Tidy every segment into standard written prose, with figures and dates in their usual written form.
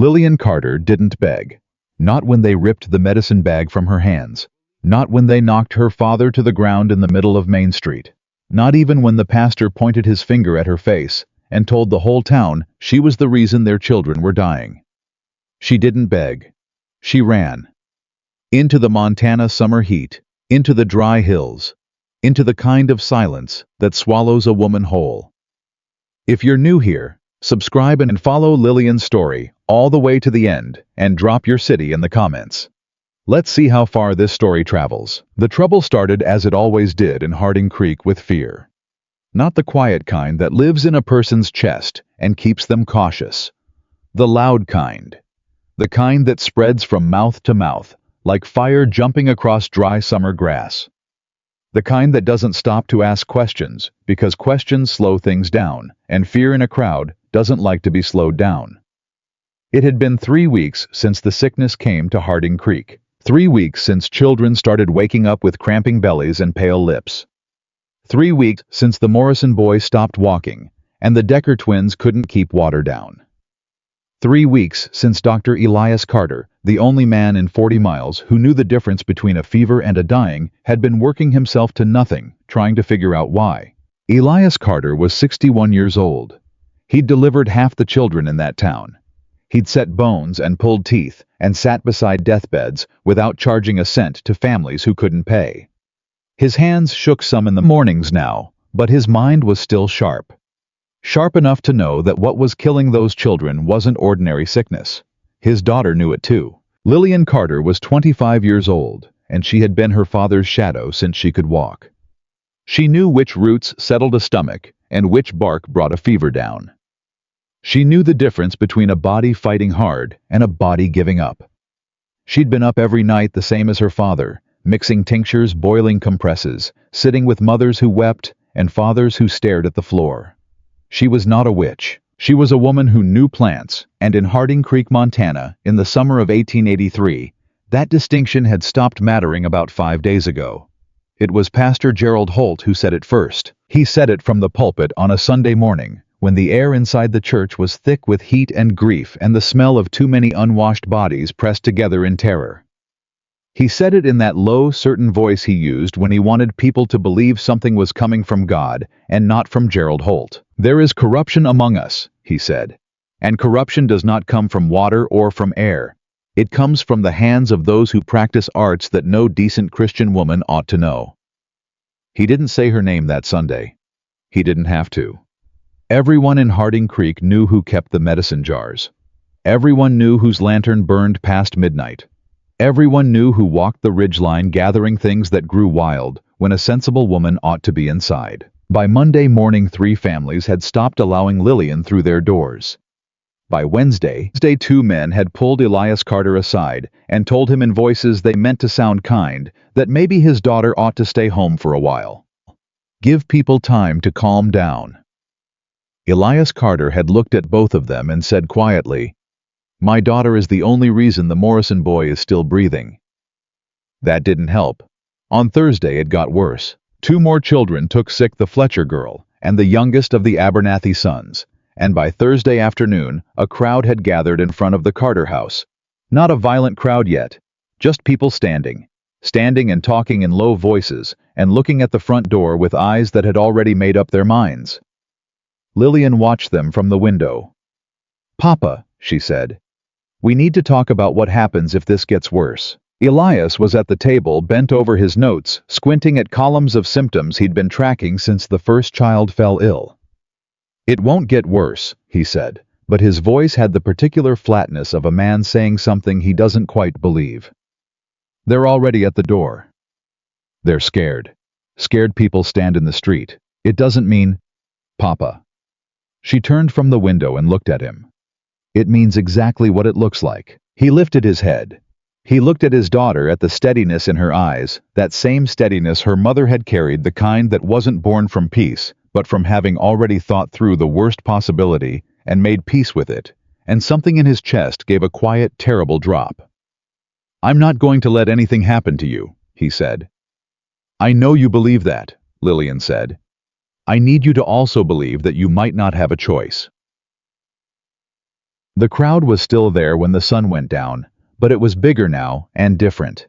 Lillian Carter didn't beg. Not when they ripped the medicine bag from her hands. Not when they knocked her father to the ground in the middle of Main Street. Not even when the pastor pointed his finger at her face and told the whole town she was the reason their children were dying. She didn't beg. She ran. Into the Montana summer heat, into the dry hills, into the kind of silence that swallows a woman whole. If you're new here, subscribe and follow Lillian's story all the way to the end and drop your city in the comments. Let's see how far this story travels. The trouble started as it always did in Harding Creek with fear. Not the quiet kind that lives in a person's chest and keeps them cautious. The loud kind. The kind that spreads from mouth to mouth, like fire jumping across dry summer grass. The kind that doesn't stop to ask questions, because questions slow things down, and fear in a crowd doesn't like to be slowed down. It had been 3 weeks since the sickness came to Harding Creek. 3 weeks since children started waking up with cramping bellies and pale lips. 3 weeks since the Morrison boys stopped walking, and the Decker twins couldn't keep water down. 3 weeks since Dr. Elias Carter, the only man in 40 miles who knew the difference between a fever and a dying, had been working himself to nothing, trying to figure out why. Elias Carter was 61 years old. He'd delivered half the children in that town. He'd set bones and pulled teeth and sat beside deathbeds without charging a cent to families who couldn't pay. His hands shook some in the mornings now, but his mind was still sharp. Sharp enough to know that what was killing those children wasn't ordinary sickness. His daughter knew it too. Lillian Carter was 25 years old, and she had been her father's shadow since she could walk. She knew which roots settled a stomach and which bark brought a fever down. She knew the difference between a body fighting hard and a body giving up. She'd been up every night the same as her father, mixing tinctures, boiling compresses, sitting with mothers who wept and fathers who stared at the floor. She was not a witch. She was a woman who knew plants, and in Harding Creek, Montana, in the summer of 1883, that distinction had stopped mattering about 5 days ago. It was Pastor Gerald Holt who said it first. He said it from the pulpit on a Sunday morning, when the air inside the church was thick with heat and grief and the smell of too many unwashed bodies pressed together in terror. He said it in that low, certain voice he used when he wanted people to believe something was coming from God and not from Gerald Holt. "There is corruption among us," he said. "And corruption does not come from water or from air. It comes from the hands of those who practice arts that no decent Christian woman ought to know." He didn't say her name that Sunday. He didn't have to. Everyone in Harding Creek knew who kept the medicine jars. Everyone knew whose lantern burned past midnight. Everyone knew who walked the ridgeline gathering things that grew wild when a sensible woman ought to be inside. By Monday morning, 3 families had stopped allowing Lillian through their doors. By Wednesday, 2 men had pulled Elias Carter aside and told him in voices they meant to sound kind that maybe his daughter ought to stay home for a while. Give people time to calm down. Elias Carter had looked at both of them and said quietly, "My daughter is the only reason the Morrison boy is still breathing." That didn't help. On Thursday it got worse. 2 more children took sick, the Fletcher girl and the youngest of the Abernathy sons, and by Thursday afternoon a crowd had gathered in front of the Carter house. Not a violent crowd yet, just people standing and talking in low voices and looking at the front door with eyes that had already made up their minds. Lillian watched them from the window. "Papa," she said, "we need to talk about what happens if this gets worse." Elias was at the table, bent over his notes, squinting at columns of symptoms he'd been tracking since the first child fell ill. "It won't get worse," he said, but his voice had the particular flatness of a man saying something he doesn't quite believe. "They're already at the door." "They're scared. Scared people stand in the street. It doesn't mean—" "Papa." She turned from the window and looked at him. "It means exactly what it looks like." He lifted his head. He looked at his daughter, at the steadiness in her eyes, that same steadiness her mother had carried, the kind that wasn't born from peace, but from having already thought through the worst possibility and made peace with it, and something in his chest gave a quiet, terrible drop. "I'm not going to let anything happen to you," he said. "I know you believe that," Lillian said. "I need you to also believe that you might not have a choice." The crowd was still there when the sun went down, but it was bigger now and different.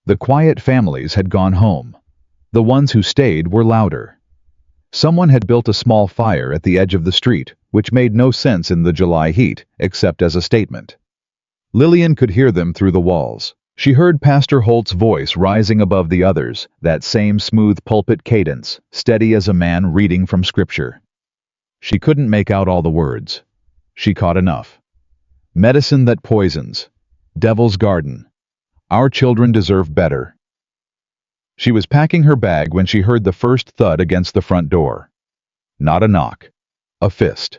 The quiet families had gone home. The ones who stayed were louder. Someone had built a small fire at the edge of the street, which made no sense in the July heat, except as a statement. Lillian could hear them through the walls. She heard Pastor Holt's voice rising above the others, that same smooth pulpit cadence, steady as a man reading from Scripture. She couldn't make out all the words. She caught enough. Medicine that poisons. Devil's garden. Our children deserve better. She was packing her bag when she heard the first thud against the front door. Not a knock. A fist.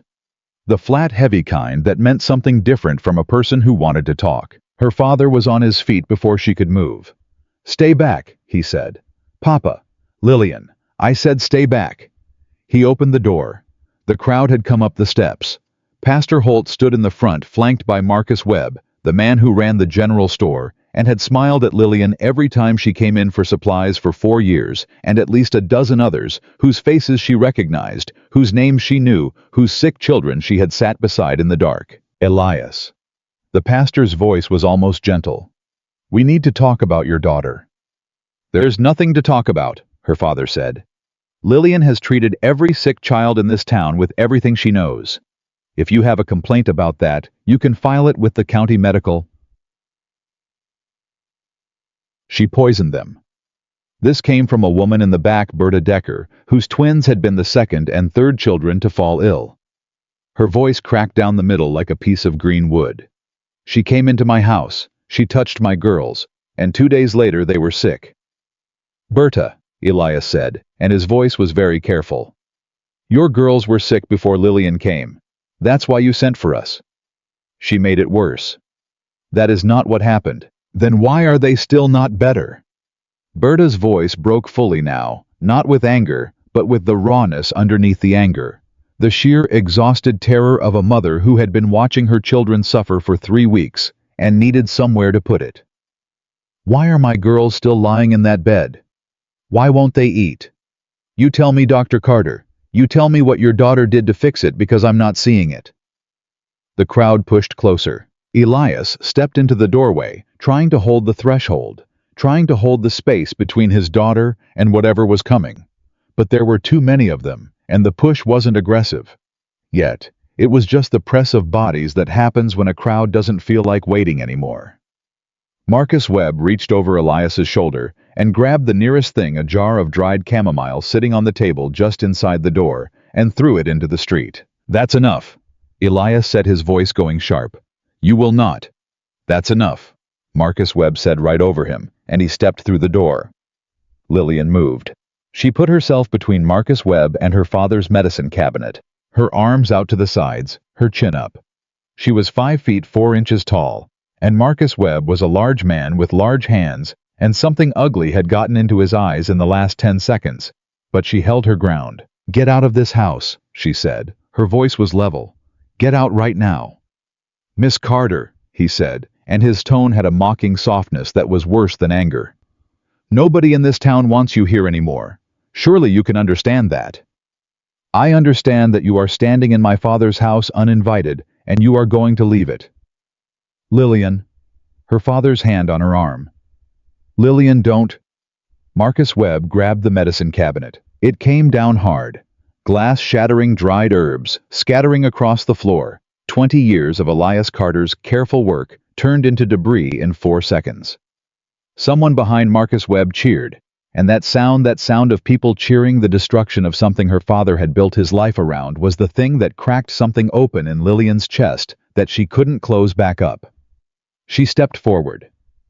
The flat, heavy kind that meant something different from a person who wanted to talk. Her father was on his feet before she could move. "Stay back," he said. "Papa." "Lillian, I said stay back." He opened the door. The crowd had come up the steps. Pastor Holt stood in the front, flanked by Marcus Webb, the man who ran the general store, and had smiled at Lillian every time she came in for supplies for 4 years, and at least a dozen others, whose faces she recognized, whose names she knew, whose sick children she had sat beside in the dark. Elias. The pastor's voice was almost gentle. "We need to talk about your daughter." "There's nothing to talk about," her father said. "Lillian has treated every sick child in this town with everything she knows. If you have a complaint about that, you can file it with the county medical. She poisoned them." This came from a woman in the back, Berta Decker, whose twins had been the second and third children to fall ill. Her voice cracked down the middle like a piece of green wood. "She came into my house, she touched my girls, and 2 days later they were sick." "Berta," Elias said, and his voice was very careful. "Your girls were sick before Lillian came. That's why you sent for us. She made it worse." "That is not what happened. Then why are they still not better?" Berta's voice broke fully now, not with anger, but with the rawness underneath the anger. The sheer, exhausted terror of a mother who had been watching her children suffer for 3 weeks, and needed somewhere to put it. "Why are my girls still lying in that bed? Why won't they eat? You tell me, Dr. Carter. You tell me what your daughter did to fix it, because I'm not seeing it." The crowd pushed closer. Elias stepped into the doorway, trying to hold the threshold, trying to hold the space between his daughter and whatever was coming. But there were too many of them, and the push wasn't aggressive. Yet, it was just the press of bodies that happens when a crowd doesn't feel like waiting anymore. Marcus Webb reached over Elias's shoulder and grabbed the nearest thing, a jar of dried chamomile sitting on the table just inside the door, and threw it into the street. "That's enough," Elias said, his voice going sharp. "You will not." "That's enough," Marcus Webb said right over him, and he stepped through the door. Lillian moved. She put herself between Marcus Webb and her father's medicine cabinet, her arms out to the sides, her chin up. She was 5 feet 4 inches tall, and Marcus Webb was a large man with large hands, and something ugly had gotten into his eyes in the last 10 seconds. But she held her ground. "Get out of this house," she said. Her voice was level. "Get out right now." "Miss Carter," he said, and his tone had a mocking softness that was worse than anger. "Nobody in this town wants you here anymore. Surely you can understand that." "I understand that you are standing in my father's house uninvited, and you are going to leave it." "Lillian," her father's hand on her arm. "Lillian, don't." Marcus Webb grabbed the medicine cabinet. It came down hard. Glass shattering, dried herbs, scattering across the floor. 20 years of Elias Carter's careful work turned into debris in 4 seconds. Someone behind Marcus Webb cheered, and that sound of people cheering the destruction of something her father had built his life around was the thing that cracked something open in Lillian's chest that she couldn't close back up. She stepped forward.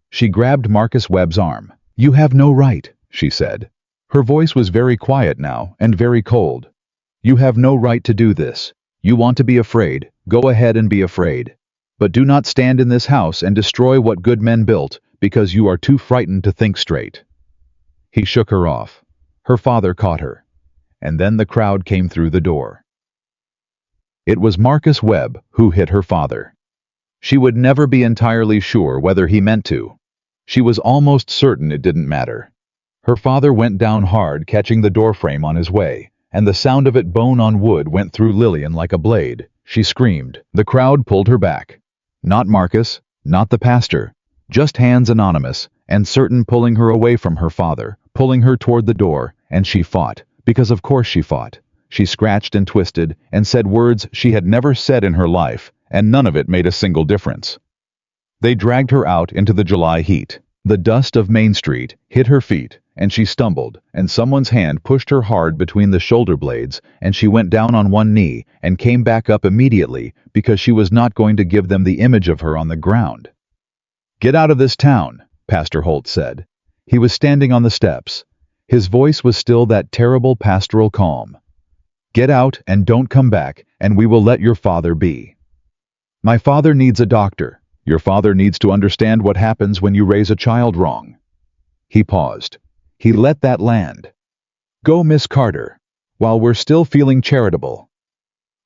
She grabbed Marcus Webb's arm. "You have no right," she said. Her voice was very quiet now and very cold. "You have no right to do this. You want to be afraid, go ahead and be afraid. But do not stand in this house and destroy what good men built, because you are too frightened to think straight." He shook her off. Her father caught her. And then the crowd came through the door. It was Marcus Webb who hit her father. She would never be entirely sure whether he meant to. She was almost certain it didn't matter. Her father went down hard, catching the doorframe on his way, and the sound of it bone on wood went through Lillian like a blade. she screamed. The crowd pulled her back. Not Marcus, not the pastor, just hands anonymous and certain pulling her away from her father, pulling her toward the door, and she fought, because of course she fought. She scratched and twisted and said words she had never said in her life, and none of it made a single difference. They dragged her out into the July heat. The dust of Main Street hit her feet, and she stumbled, and someone's hand pushed her hard between the shoulder blades, and she went down on one knee and came back up immediately because she was not going to give them the image of her on the ground. "Get out of this town," Pastor Holt said. He was standing on the steps. His voice was still that terrible pastoral calm. "Get out and don't come back, and we will let your father be. My father needs a doctor. Your father needs to understand what happens when you raise a child wrong." He paused. He let that land. "Go, Miss Carter, while we're still feeling charitable."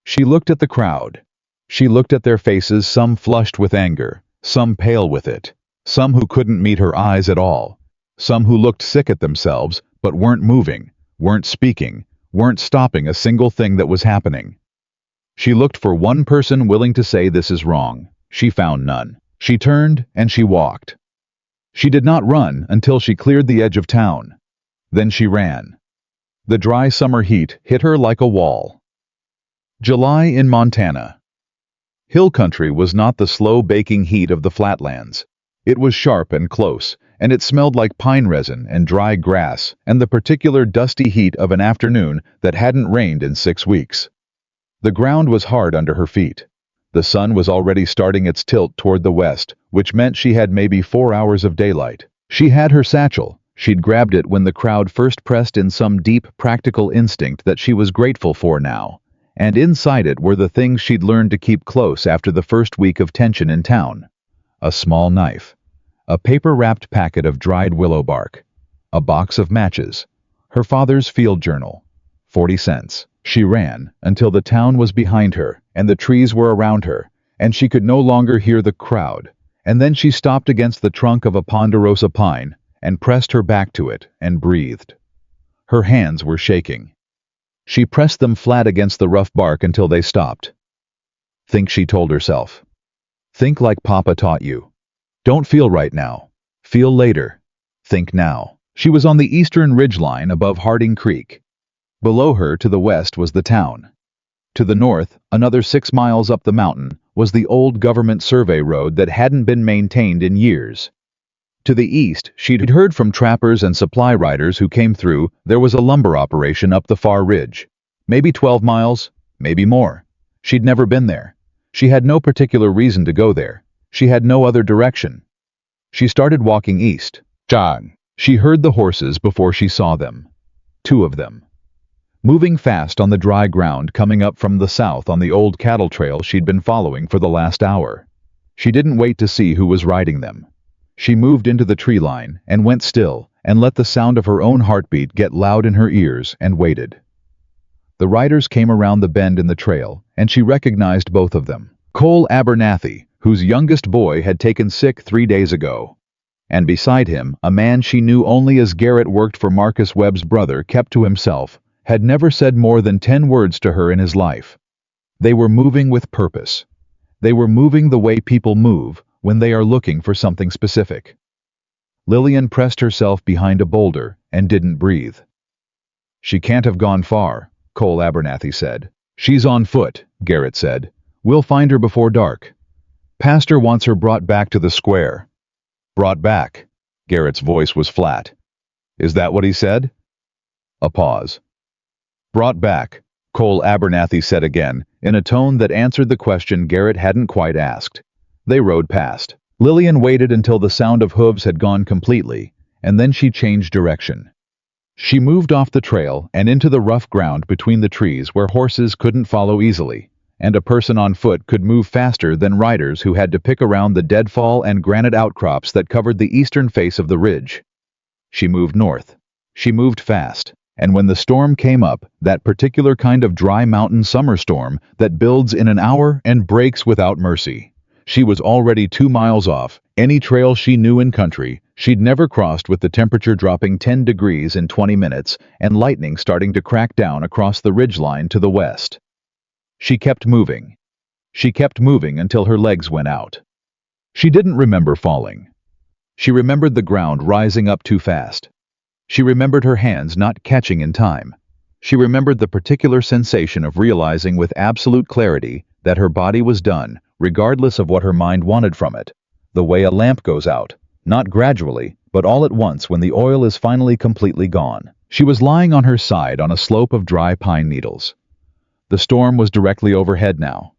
She looked at the crowd. She looked at their faces, some flushed with anger, some pale with it, some who couldn't meet her eyes at all, some who looked sick at themselves but weren't moving, weren't speaking, weren't stopping a single thing that was happening. She looked for one person willing to say this is wrong. She found none. She turned and she walked. She did not run until she cleared the edge of town. Then she ran. The dry summer heat hit her like a wall. July in Montana. Hill country was not the slow baking heat of the flatlands. It was sharp and close, and it smelled like pine resin and dry grass and the particular dusty heat of an afternoon that hadn't rained in 6 weeks. The ground was hard under her feet. The sun was already starting its tilt toward the west, which meant she had maybe 4 hours of daylight. She had her satchel. She'd grabbed it when the crowd first pressed in some deep, practical instinct that she was grateful for now. And inside it were the things she'd learned to keep close after the first week of tension in town. A small knife. A paper-wrapped packet of dried willow bark. A box of matches. Her father's field journal. 40 cents. She ran until the town was behind her and the trees were around her, and she could no longer hear the crowd. And then she stopped against the trunk of a ponderosa pine and pressed her back to it and breathed. Her hands were shaking. She pressed them flat against the rough bark until they stopped. "Think," she told herself. "Think like Papa taught you. Don't feel right now. Feel later. Think now." She was on the eastern ridgeline above Harding Creek. Below her to the west was the town. To the north, another 6 miles up the mountain, was the old government survey road that hadn't been maintained in years. To the east, she'd heard from trappers and supply riders who came through, there was a lumber operation up the far ridge. Maybe 12 miles, maybe more. She'd never been there. She had no particular reason to go there. She had no other direction. She started walking east. John. She heard the horses before she saw them. 2 of them. Moving fast on the dry ground coming up from the south on the old cattle trail she'd been following for the last hour. She didn't wait to see who was riding them. She moved into the tree line and went still and let the sound of her own heartbeat get loud in her ears and waited. The riders came around the bend in the trail, and she recognized both of them. Cole Abernathy, whose youngest boy had taken sick 3 days ago. And beside him, a man she knew only as Garrett worked for Marcus Webb's brother, kept to himself, had never said more than 10 words to her in his life. They were moving with purpose. They were moving the way people move when they are looking for something specific. Lillian pressed herself behind a boulder and didn't breathe. "She can't have gone far," Cole Abernathy said. "She's on foot," Garrett said. "We'll find her before dark. Pastor wants her brought back to the square." "Brought back?" Garrett's voice was flat. "Is that what he said?" A pause. "Brought back," Cole Abernathy said again, in a tone that answered the question Garrett hadn't quite asked. They rode past. Lillian waited until the sound of hooves had gone completely, and then she changed direction. She moved off the trail and into the rough ground between the trees where horses couldn't follow easily, and a person on foot could move faster than riders who had to pick around the deadfall and granite outcrops that covered the eastern face of the ridge. She moved north. She moved fast. And when the storm came up, that particular kind of dry mountain summer storm that builds in an hour and breaks without mercy, she was already 2 miles off. Any trail she knew in country, she'd never crossed with the temperature dropping 10 degrees in 20 minutes and lightning starting to crack down across the ridgeline to the west. She kept moving. She kept moving until her legs went out. She didn't remember falling. She remembered the ground rising up too fast. She remembered her hands not catching in time. She remembered the particular sensation of realizing with absolute clarity that her body was done, regardless of what her mind wanted from it. The way a lamp goes out, not gradually, but all at once when the oil is finally completely gone. She was lying on her side on a slope of dry pine needles. The storm was directly overhead now.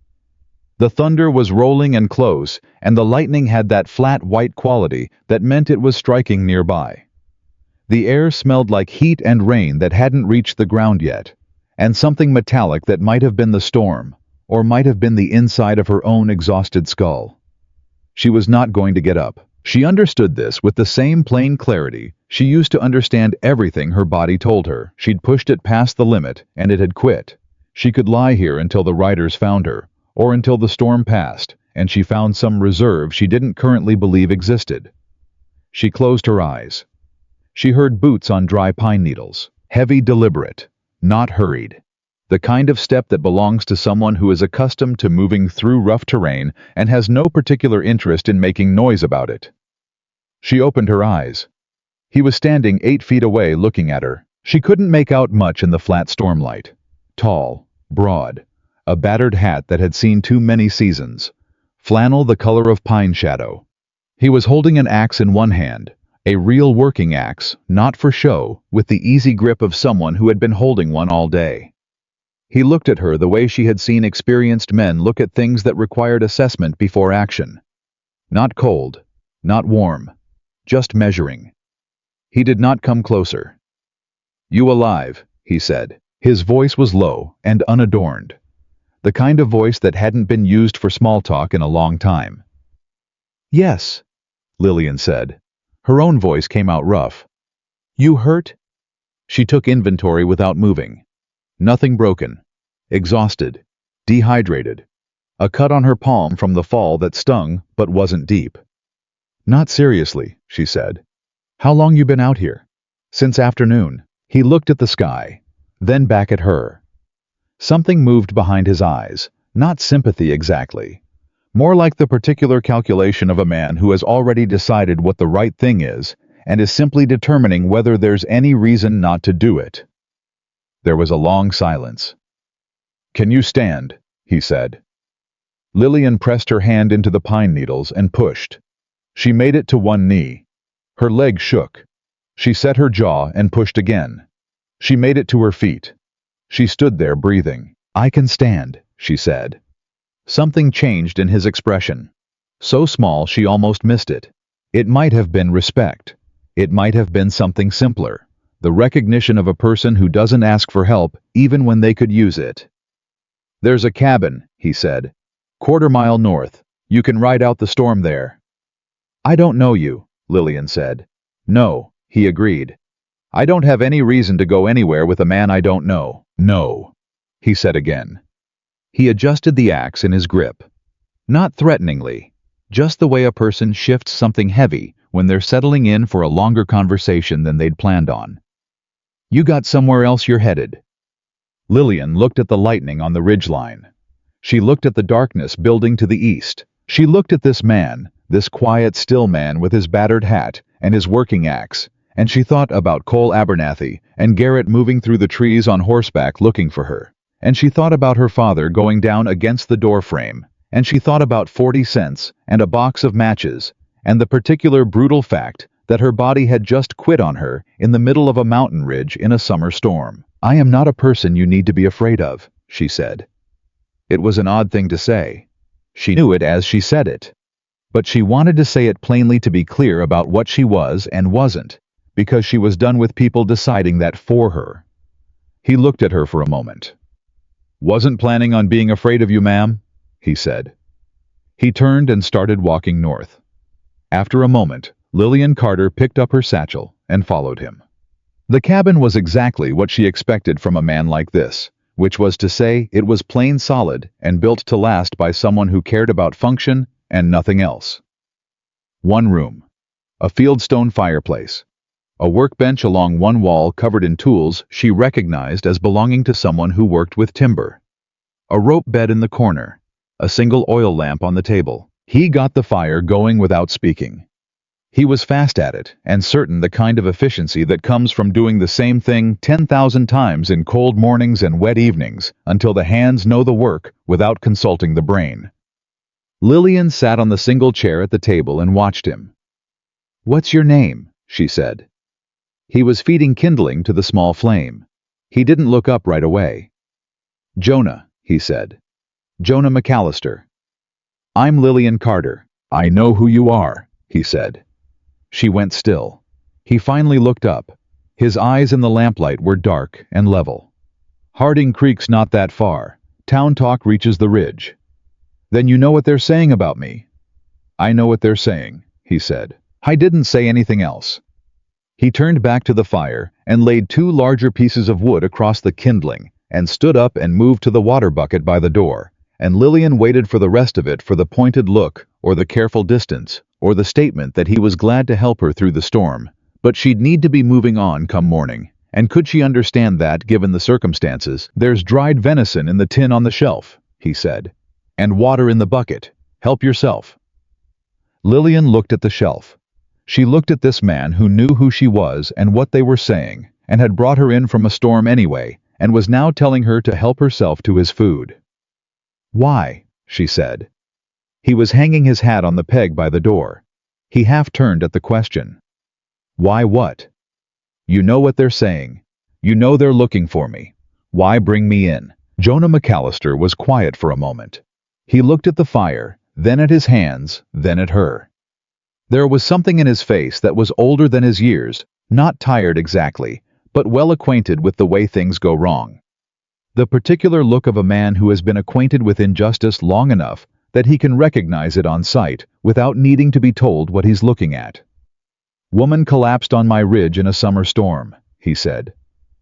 The thunder was rolling and close, and the lightning had that flat white quality that meant it was striking nearby. The air smelled like heat and rain that hadn't reached the ground yet, and something metallic that might have been the storm, or might have been the inside of her own exhausted skull. She was not going to get up. She understood this with the same plain clarity she used to understand everything her body told her. She'd pushed it past the limit, and it had quit. She could lie here until the riders found her, or until the storm passed, and she found some reserve she didn't currently believe existed. She closed her eyes. She heard boots on dry pine needles, heavy, deliberate, not hurried. The kind of step that belongs to someone who is accustomed to moving through rough terrain and has no particular interest in making noise about it. She opened her eyes. He was standing 8 feet away looking at her. She couldn't make out much in the flat stormlight. Tall, broad, a battered hat that had seen too many seasons, flannel the color of pine shadow. He was holding an axe in one hand, a real working axe, not for show, with the easy grip of someone who had been holding one all day. He looked at her the way she had seen experienced men look at things that required assessment before action. Not cold, not warm, just measuring. He did not come closer. "You alive?" he said. His voice was low and unadorned, the kind of voice that hadn't been used for small talk in a long time. "Yes," Lillian said. Her own voice came out rough. "You hurt?" She took inventory without moving. Nothing broken. Exhausted. Dehydrated. A cut on her palm from the fall that stung but wasn't deep. "Not seriously," she said. "How long you been out here?" "Since afternoon." He looked at the sky, then back at her. Something moved behind his eyes, not sympathy exactly. More like the particular calculation of a man who has already decided what the right thing is and is simply determining whether there's any reason not to do it. There was a long silence. "Can you stand?" he said. Lillian pressed her hand into the pine needles and pushed. She made it to one knee. Her leg shook. She set her jaw and pushed again. She made it to her feet. She stood there breathing. "I can stand," she said. Something changed in his expression. So small she almost missed it. It might have been respect. It might have been something simpler. The recognition of a person who doesn't ask for help even when they could use it. "There's a cabin," he said. "Quarter-mile north. You can ride out the storm there." "I don't know you," Lillian said. "No," he agreed. "I don't have any reason to go anywhere with a man I don't know." "No," he said again. He adjusted the axe in his grip. Not threateningly, just the way a person shifts something heavy when they're settling in for a longer conversation than they'd planned on. "You got somewhere else you're headed." Lillian looked at the lightning on the ridgeline. She looked at the darkness building to the east. She looked at this man, this quiet, still man with his battered hat and his working axe, and she thought about Cole Abernathy and Garrett moving through the trees on horseback looking for her. And she thought about her father going down against the doorframe, and she thought about 40 cents and a box of matches, and the particular brutal fact that her body had just quit on her in the middle of a mountain ridge in a summer storm. "I am not a person you need to be afraid of," she said. It was an odd thing to say. She knew it as she said it. But she wanted to say it plainly to be clear about what she was and wasn't, because she was done with people deciding that for her. He looked at her for a moment. "Wasn't planning on being afraid of you, ma'am," he said. He turned and started walking north. After a moment, Lillian Carter picked up her satchel and followed him. The cabin was exactly what she expected from a man like this, which was to say it was plain solid and built to last by someone who cared about function and nothing else. One room, a fieldstone fireplace, a workbench along one wall covered in tools she recognized as belonging to someone who worked with timber, a rope bed in the corner, a single oil lamp on the table. He got the fire going without speaking. He was fast at it, and certain the kind of efficiency that comes from doing the same thing 10,000 times in cold mornings and wet evenings until the hands know the work without consulting the brain. Lillian sat on the single chair at the table and watched him. "What's your name?" she said. He was feeding kindling to the small flame. He didn't look up right away. "Jonah," he said. "Jonah McAllister." "I'm Lillian Carter." "I know who you are," he said. She went still. He finally looked up. His eyes in the lamplight were dark and level. "Harding Creek's not that far. Town Talk reaches the ridge." "Then you know what they're saying about me?" "I know what they're saying," he said. "I didn't say anything else." He turned back to the fire and laid 2 larger pieces of wood across the kindling and stood up and moved to the water bucket by the door, and Lillian waited for the rest of it, for the pointed look or the careful distance or the statement that he was glad to help her through the storm, but she'd need to be moving on come morning. And could she understand that, given the circumstances? "There's dried venison in the tin on the shelf," he said, "and water in the bucket. Help yourself." Lillian looked at the shelf. She looked at this man who knew who she was and what they were saying, and had brought her in from a storm anyway, and was now telling her to help herself to his food. "Why?" she said. He was hanging his hat on the peg by the door. He half turned at the question. "Why what?" "You know what they're saying. You know they're looking for me. Why bring me in?" Jonah McAllister was quiet for a moment. He looked at the fire, then at his hands, then at her. There was something in his face that was older than his years, not tired exactly, but well acquainted with the way things go wrong. The particular look of a man who has been acquainted with injustice long enough that he can recognize it on sight without needing to be told what he's looking at. "Woman collapsed on my ridge in a summer storm," he said.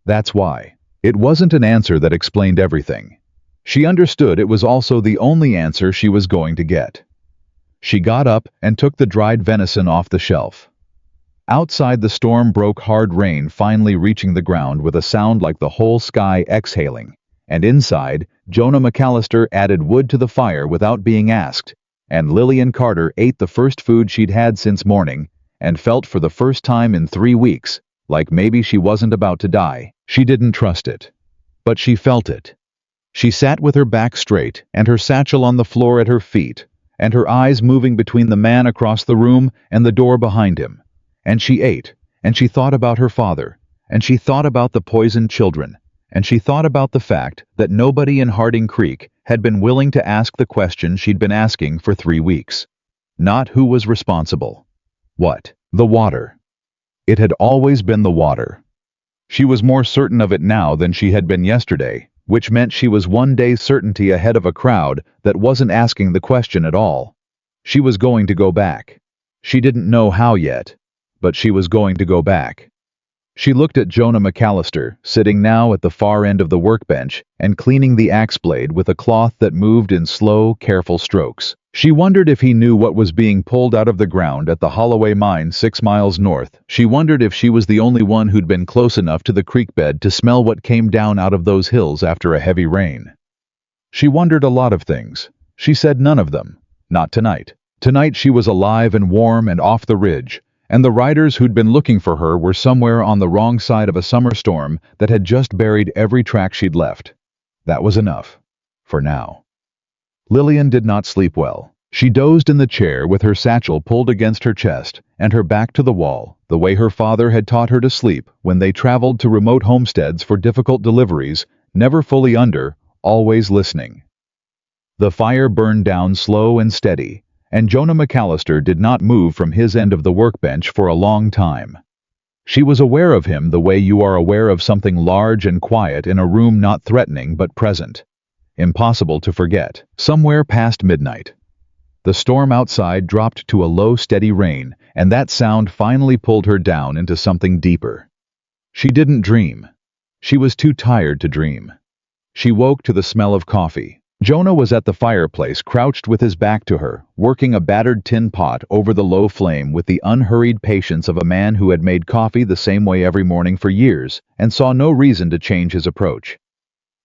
"That's why." It wasn't an answer that explained everything. She understood it was also the only answer she was going to get. She got up and took the dried venison off the shelf. Outside, the storm broke, hard rain finally reaching the ground with a sound like the whole sky exhaling. And inside, Jonah McAllister added wood to the fire without being asked, and Lillian Carter ate the first food she'd had since morning, and felt for the first time in 3 weeks like maybe she wasn't about to die. She didn't trust it, but she felt it. She sat with her back straight and her satchel on the floor at her feet, and her eyes moving between the man across the room and the door behind him. And she ate, and she thought about her father, and she thought about the poisoned children, and she thought about the fact that nobody in Harding Creek had been willing to ask the question she'd been asking for 3 weeks. Not who was responsible. What? The water. It had always been the water. She was more certain of it now than she had been yesterday, which meant she was one day's certainty ahead of a crowd that wasn't asking the question at all. She was going to go back. She didn't know how yet, but she was going to go back. She looked at Jonah McAllister, sitting now at the far end of the workbench and cleaning the axe blade with a cloth that moved in slow, careful strokes. She wondered if he knew what was being pulled out of the ground at the Holloway mine 6 miles north. She wondered if she was the only one who'd been close enough to the creek bed to smell what came down out of those hills after a heavy rain. She wondered a lot of things. She said none of them. Not tonight. Tonight she was alive and warm and off the ridge, and the riders who'd been looking for her were somewhere on the wrong side of a summer storm that had just buried every track she'd left. That was enough. For now. Lillian did not sleep well. She dozed in the chair with her satchel pulled against her chest and her back to the wall, the way her father had taught her to sleep when they traveled to remote homesteads for difficult deliveries, never fully under, always listening. The fire burned down slow and steady, and Jonah McAllister did not move from his end of the workbench for a long time. She was aware of him the way you are aware of something large and quiet in a room, not threatening but present. Impossible to forget. Somewhere past midnight. The storm outside dropped to a low, steady rain, and that sound finally pulled her down into something deeper. She didn't dream. She was too tired to dream. She woke to the smell of coffee. Jonah was at the fireplace, crouched with his back to her, working a battered tin pot over the low flame with the unhurried patience of a man who had made coffee the same way every morning for years and saw no reason to change his approach.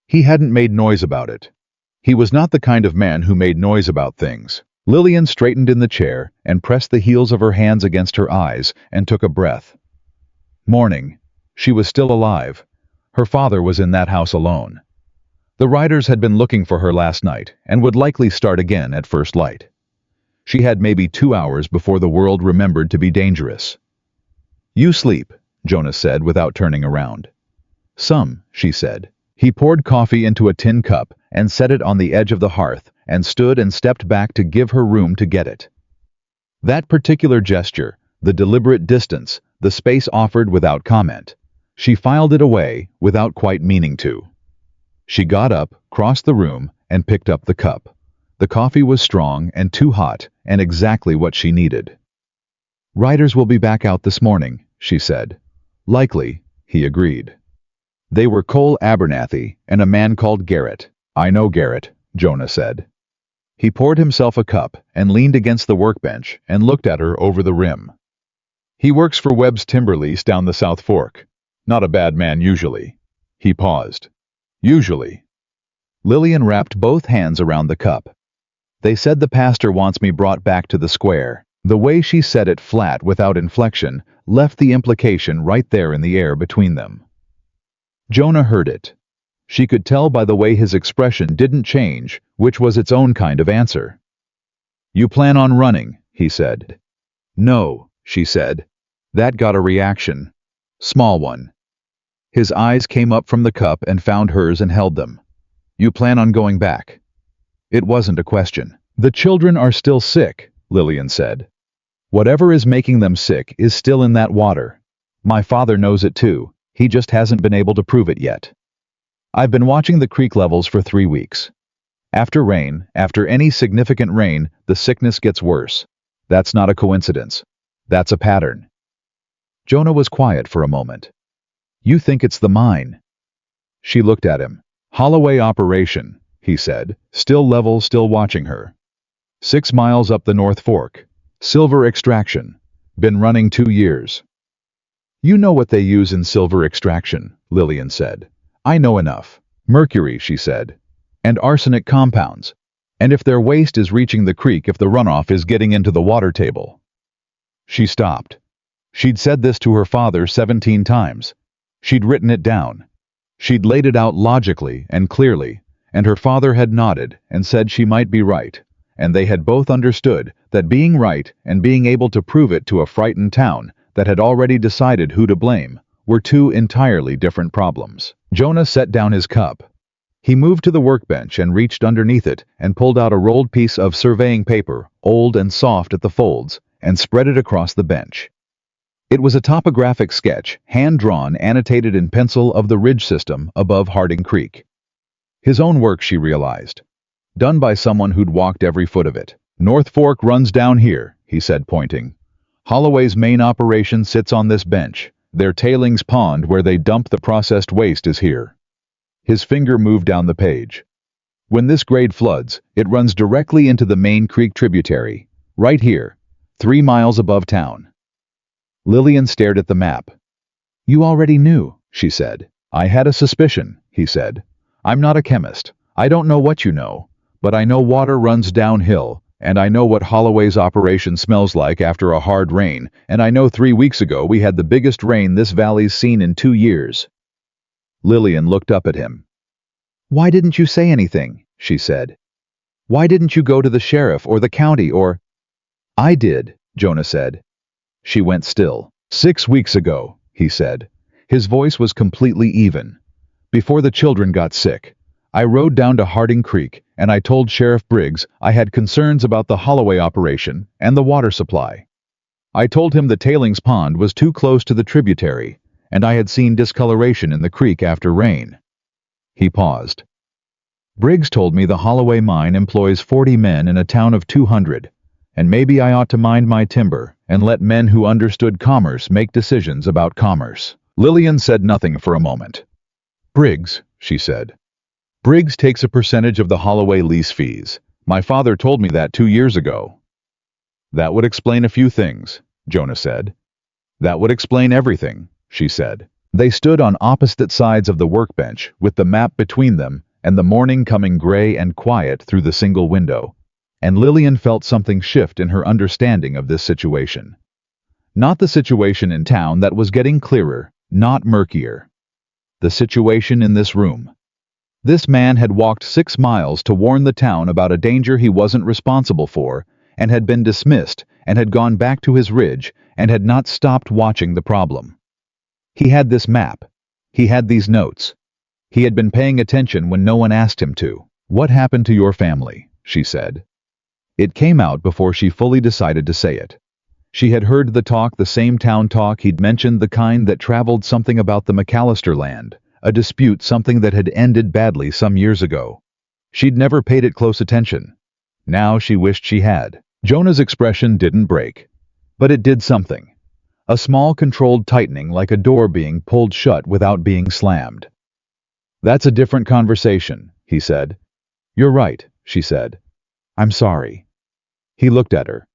He hadn't made noise about it. He was not the kind of man who made noise about things. Lillian straightened in the chair and pressed the heels of her hands against her eyes and took a breath. Morning. She was still alive. Her father was in that house alone. The riders had been looking for her last night and would likely start again at first light. She had maybe 2 hours before the world remembered to be dangerous. "You sleep," Jonas said without turning around. "Some," she said. He poured coffee into a tin cup and set it on the edge of the hearth and stood and stepped back to give her room to get it. That particular gesture, the deliberate distance, the space offered without comment. She filed it away without quite meaning to. She got up, crossed the room, and picked up the cup. The coffee was strong and too hot, and exactly what she needed. "Riders will be back out this morning," she said. "Likely," he agreed. They were Cole Abernathy and a man called Garrett. "I know Garrett," Jonah said. He poured himself a cup and leaned against the workbench and looked at her over the rim. "He works for Webb's Timber Lease down the South Fork. Not a bad man usually." He paused. "Usually." Lillian wrapped both hands around the cup. "They said the pastor wants me brought back to the square." The way she said it flat without inflection left the implication right there in the air between them. Jonah heard it. She could tell by the way his expression didn't change, which was its own kind of answer. "You plan on running," he said. "No," she said. That got a reaction. Small one. His eyes came up from the cup and found hers and held them. "You plan on going back?" It wasn't a question. "The children are still sick," Lillian said. "Whatever is making them sick is still in that water. My father knows it too. He just hasn't been able to prove it yet. I've been watching the creek levels for 3 weeks. After rain, after any significant rain, the sickness gets worse. That's not a coincidence. That's a pattern." Jonah was quiet for a moment. "You think it's the mine?" She looked at him. "Holloway operation," he said, still level, still watching her. 6 miles up the North Fork. Silver extraction. Been running 2 years. "You know what they use in silver extraction," Lillian said. "I know enough. Mercury," she said. "And arsenic compounds. And if their waste is reaching the creek, if the runoff is getting into the water table." She stopped. She'd said this to her father 17 times. She'd written it down. She'd laid it out logically and clearly, and her father had nodded and said she might be right, and they had both understood that being right and being able to prove it to a frightened town that had already decided who to blame were 2 entirely different problems. Jonah set down his cup. He moved to the workbench and reached underneath it and pulled out a rolled piece of surveying paper, old and soft at the folds, and spread it across the bench. It was a topographic sketch, hand-drawn, annotated in pencil of the ridge system above Harding Creek. His own work, she realized. Done by someone who'd walked every foot of it. "North Fork runs down here," he said, pointing. "Holloway's main operation sits on this bench. Their tailings pond where they dump the processed waste is here." His finger moved down the page. "When this grade floods, it runs directly into the main creek tributary. Right here, 3 miles above town." Lillian stared at the map. "You already knew," she said. "I had a suspicion," he said. "I'm not a chemist. I don't know what you know, but I know water runs downhill, and I know what Holloway's operation smells like after a hard rain, and I know 3 weeks ago we had the biggest rain this valley's seen in 2 years. Lillian looked up at him. "Why didn't you say anything?" she said. "Why didn't you go to the sheriff or the county or—" "I did," Jonah said. She went still. 6 weeks ago, he said. His voice was completely even. "Before the children got sick, I rode down to Harding Creek and I told Sheriff Briggs I had concerns about the Holloway operation and the water supply. I told him the tailings pond was too close to the tributary and I had seen discoloration in the creek after rain." He paused. "Briggs told me the Holloway mine employs 40 men in a town of 200, and maybe I ought to mind my timber and let men who understood commerce make decisions about commerce." Lillian said nothing for a moment. "Briggs," she said. "Briggs takes a percentage of the Holloway lease fees. My father told me that 2 years ago." "That would explain a few things," Jonah said. "That would explain everything," she said. They stood on opposite sides of the workbench with the map between them and the morning coming gray and quiet through the single window. And Lillian felt something shift in her understanding of this situation. Not the situation in town that was getting clearer, not murkier. The situation in this room. This man had walked 6 miles to warn the town about a danger he wasn't responsible for, and had been dismissed, and had gone back to his ridge, and had not stopped watching the problem. He had this map. He had these notes. He had been paying attention when no one asked him to. "What happened to your family?" she said. It came out before she fully decided to say it. She had heard the talk, the same town talk he'd mentioned, the kind that traveled something about the McAllister land, a dispute, something that had ended badly some years ago. She'd never paid it close attention. Now she wished she had. Jonah's expression didn't break, but it did something. A small controlled tightening, like a door being pulled shut without being slammed. "That's a different conversation," he said. "You're right," she said. "I'm sorry." He looked at her.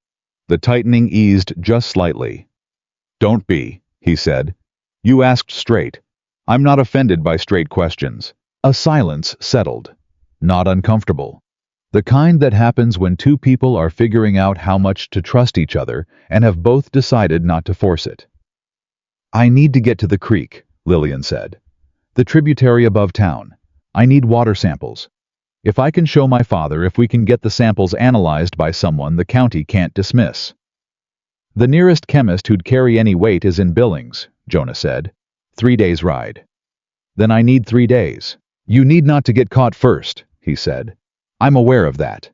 The tightening eased just slightly. "Don't be," he said. "You asked straight. I'm not offended by straight questions." A silence settled. Not uncomfortable. The kind that happens when two people are figuring out how much to trust each other and have both decided not to force it. "I need to get to the creek," Lillian said. "The tributary above town. I need water samples. If I can show my father, if we can get the samples analyzed by someone the county can't dismiss." "The nearest chemist who'd carry any weight is in Billings," Jonah said. 3 days' ride." "Then I need 3 days. You need not to get caught first," he said. "I'm aware of that."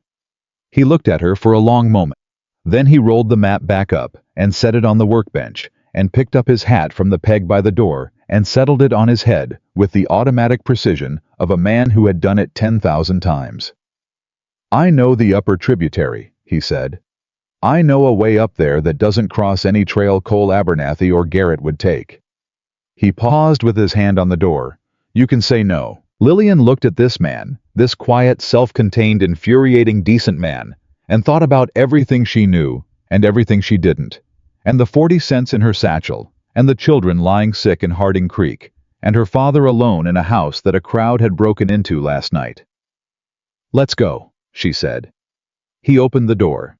He looked at her for a long moment. Then he rolled the map back up and set it on the workbench, and picked up his hat from the peg by the door and settled it on his head with the automatic precision of a man who had done it 10,000 times. "I know the upper tributary," he said. "I know a way up there that doesn't cross any trail Cole Abernathy or Garrett would take." He paused with his hand on the door. "You can say no." Lillian looked at this man, this quiet, self-contained, infuriating, decent man, and thought about everything she knew and everything she didn't, and the 40 cents in her satchel, and the children lying sick in Harding Creek, and her father alone in a house that a crowd had broken into last night. "Let's go," she said. He opened the door.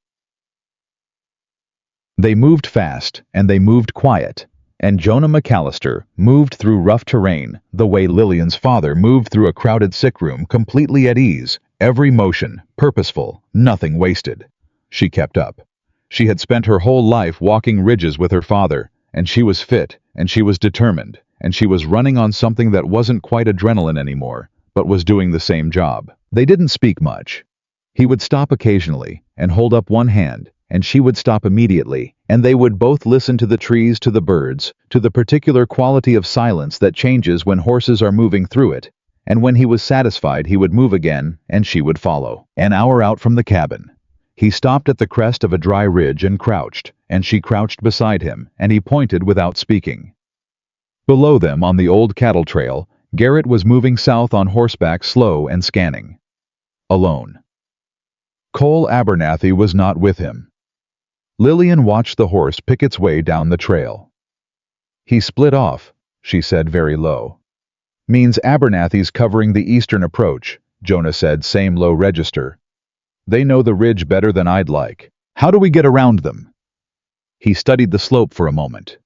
They moved fast, and they moved quiet, and Jonah McAllister moved through rough terrain the way Lillian's father moved through a crowded sick room, completely at ease, every motion purposeful, nothing wasted. She kept up. She had spent her whole life walking ridges with her father, and she was fit, and she was determined, and she was running on something that wasn't quite adrenaline anymore, but was doing the same job. They didn't speak much. He would stop occasionally and hold up one hand, and she would stop immediately, and they would both listen to the trees, to the birds, to the particular quality of silence that changes when horses are moving through it, and when he was satisfied he would move again, and she would follow. An hour out from the cabin, he stopped at the crest of a dry ridge and crouched, and she crouched beside him, and he pointed without speaking. Below them, on the old cattle trail, Garrett was moving south on horseback, slow and scanning. Alone. Cole Abernathy was not with him. Lillian watched the horse pick its way down the trail. "He split off," she said very low. "Means Abernathy's covering the eastern approach," Jonah said, same low register. "They know the ridge better than I'd like. How do we get around them?" He studied the slope for a moment.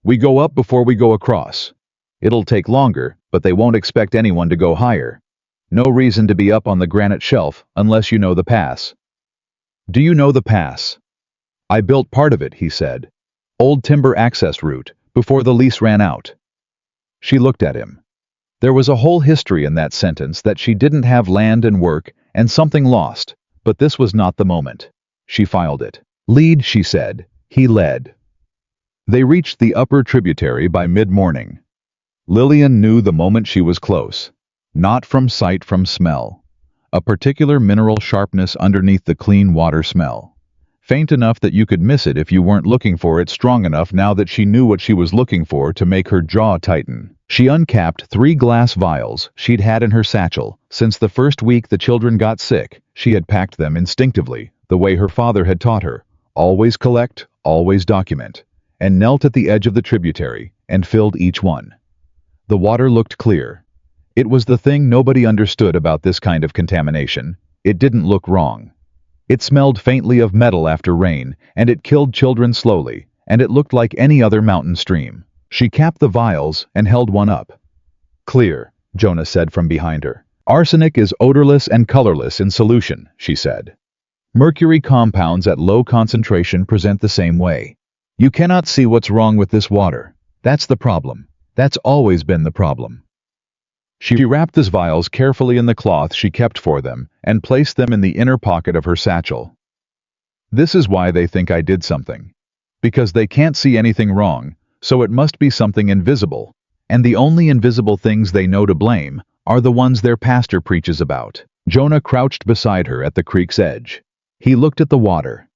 "We go up before we go across. It'll take longer, but they won't expect anyone to go higher. No reason to be up on the granite shelf unless you know the pass." "Do you know the pass?" "I built part of it," he said. "Old timber access route, before the lease ran out." She looked at him. There was a whole history in that sentence, that she didn't have land and work and something lost, but this was not the moment. She filed it. "Lead," she said. He led. They reached the upper tributary by mid-morning. Lillian knew the moment she was close. Not from sight, from smell. A particular mineral sharpness underneath the clean water smell. Faint enough that you could miss it if you weren't looking for it, strong enough now that she knew what she was looking for to make her jaw tighten. She uncapped 3 glass vials she'd had in her satchel. Since the first week the children got sick, she had packed them instinctively, the way her father had taught her. Always collect, always document. And knelt at the edge of the tributary and filled each one. The water looked clear. It was the thing nobody understood about this kind of contamination. It didn't look wrong. It smelled faintly of metal after rain, and it killed children slowly, and it looked like any other mountain stream. She capped the vials and held one up. Clear, Jonah said from behind her. Arsenic is odorless and colorless in solution, she said. Mercury compounds at low concentration present the same way. You cannot see what's wrong with this water. That's the problem. That's always been the problem. She wrapped the vials carefully in the cloth she kept for them and placed them in the inner pocket of her satchel. This is why they think I did something. Because they can't see anything wrong, so it must be something invisible, and the only invisible things they know to blame are the ones their pastor preaches about. Jonah crouched beside her at the creek's edge. He looked at the water.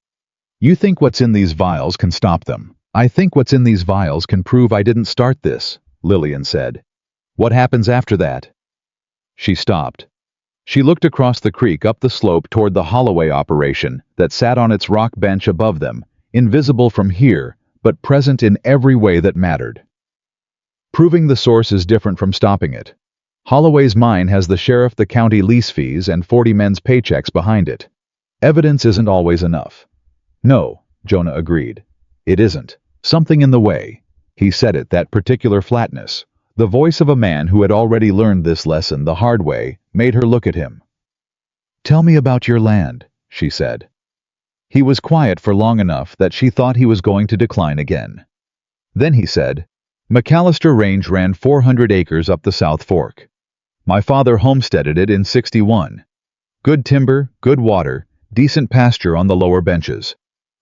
You think what's in these vials can stop them. I think what's in these vials can prove I didn't start this, Lillian said. What happens after that? She stopped. She looked across the creek up the slope toward the Holloway operation that sat on its rock bench above them, invisible from here, but present in every way that mattered. Proving the source is different from stopping it. Holloway's mine has the sheriff, the county lease fees, and 40 men's paychecks behind it. Evidence isn't always enough. No, Jonah agreed. It isn't. Something in the way. He said it, that particular flatness. The voice of a man who had already learned this lesson the hard way made her look at him. Tell me about your land, she said. He was quiet for long enough that she thought he was going to decline again. Then he said, McAllister Range ran 400 acres up the South Fork. My father homesteaded it in '61. Good timber, good water, decent pasture on the lower benches.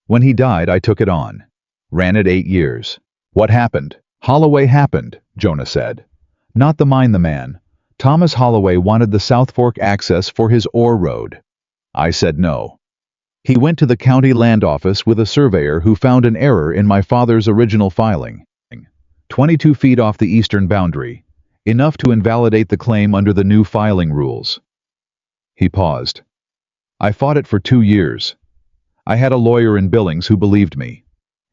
When he died, I took it on. Ran it 8 years. What happened? Holloway happened, Jonah said. Not the mine, the man. Thomas Holloway wanted the South Fork access for his ore road. I said no. He went to the county land office with a surveyor who found an error in my father's original filing. 22 feet off the eastern boundary, enough to invalidate the claim under the new filing rules. He paused. I fought it for 2 years. I had a lawyer in Billings who believed me.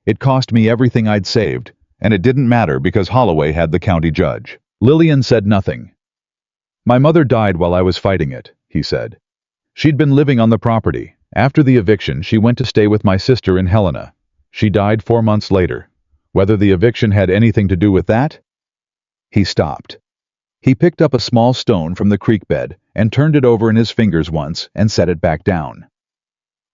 It cost me everything I'd saved, and it didn't matter because Holloway had the county judge. Lillian said nothing. My mother died while I was fighting it, he said. She'd been living on the property. After the eviction, she went to stay with my sister in Helena. She died 4 months later. Whether the eviction had anything to do with that? He stopped. He picked up a small stone from the creek bed and turned it over in his fingers once and set it back down.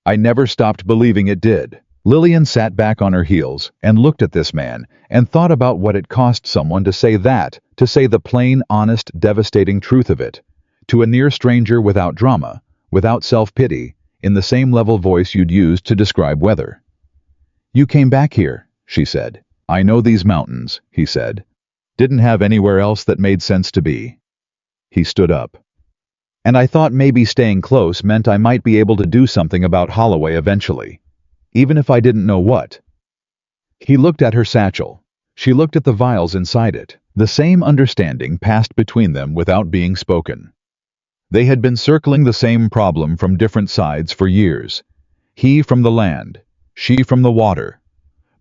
I never stopped believing it did. Lillian sat back on her heels and looked at this man and thought about what it cost someone to say that, to say the plain, honest, devastating truth of it, to a near stranger without drama, without self-pity, in the same level voice you'd use to describe weather. You came back here, she said. I know these mountains, he said. Didn't have anywhere else that made sense to be. He stood up. And I thought maybe staying close meant I might be able to do something about Holloway eventually, even if I didn't know what. He looked at her satchel. She looked at the vials inside it. The same understanding passed between them without being spoken. They had been circling the same problem from different sides for years. He from the land, she from the water.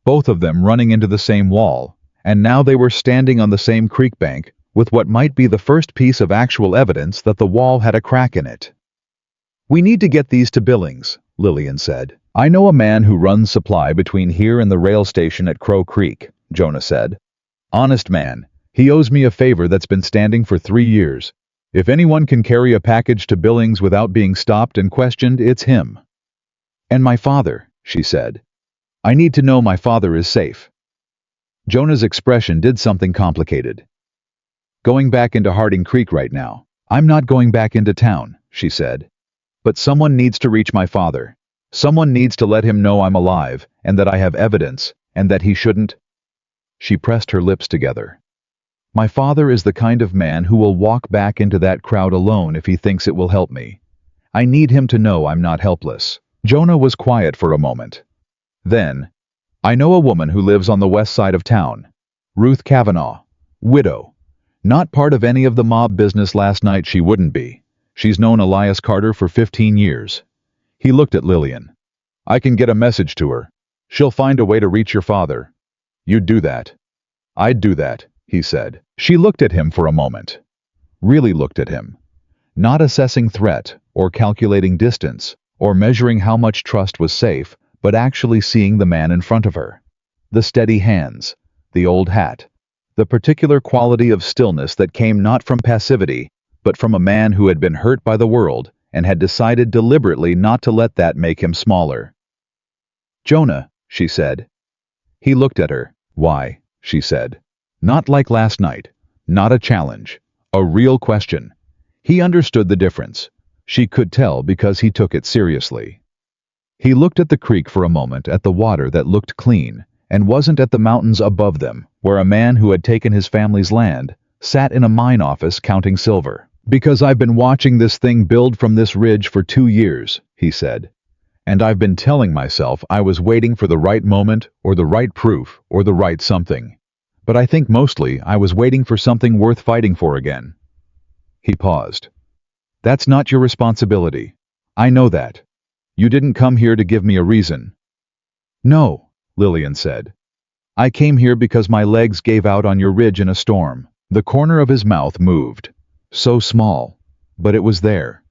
Both of them running into the same wall, and now they were standing on the same creek bank with what might be the first piece of actual evidence that the wall had a crack in it. We need to get these to Billings, Lillian said. I know a man who runs supply between here and the rail station at Crow Creek, Jonah said. Honest man, he owes me a favor that's been standing for 3 years. If anyone can carry a package to Billings without being stopped and questioned, it's him. And my father, she said. I need to know my father is safe. Jonah's expression did something complicated. Going back into Harding Creek right now. I'm not going back into town, she said. But someone needs to reach my father. Someone needs to let him know I'm alive, and that I have evidence, and that he shouldn't. She pressed her lips together. My father is the kind of man who will walk back into that crowd alone if he thinks it will help me. I need him to know I'm not helpless. Jonah was quiet for a moment. Then, I know a woman who lives on the west side of town. Ruth Kavanaugh. Widow. Not part of any of the mob business last night, she wouldn't be. She's known Elias Carter for 15 years. He looked at Lillian. I can get a message to her. She'll find a way to reach your father. You'd do that. I'd do that, he said. She looked at him for a moment. really looked at him. Not assessing threat, or calculating distance, or measuring how much trust was safe, but actually seeing the man in front of her. The steady hands, the old hat, the particular quality of stillness that came not from passivity, but from a man who had been hurt by the world and had decided deliberately not to let that make him smaller. "Jonah," she said. He looked at her. "Why?" she said. Not like last night. Not a challenge. A real question. He understood the difference. She could tell because he took it seriously. He looked at the creek for a moment, at the water that looked clean, and wasn't at the mountains above them, where a man who had taken his family's land sat in a mine office counting silver. "Because I've been watching this thing build from this ridge for 2 years," he said. "And I've been telling myself I was waiting for the right moment, or the right proof, or the right something. But I think mostly I was waiting for something worth fighting for again." He paused. "That's not your responsibility. I know that. You didn't come here to give me a reason." "No," Lillian said. "I came here because my legs gave out on your ridge in a storm." The corner of his mouth moved. So small, but it was there.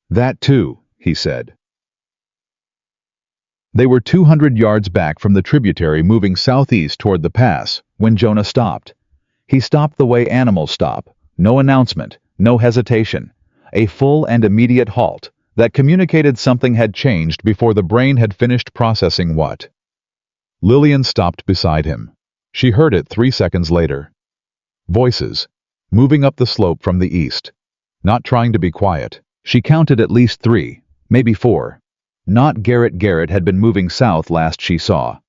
"That too," he said. They were 200 yards back from the tributary, moving southeast toward the pass, when Jonah stopped. He stopped the way animals stop. No announcement, no hesitation. A full and immediate halt that communicated something had changed before the brain had finished processing what. Lillian stopped beside him. She heard it 3 seconds later. Voices, moving up the slope from the east. Not trying to be quiet. She counted at least 3, maybe 4. Not Garrett. Garrett had been moving south last she saw.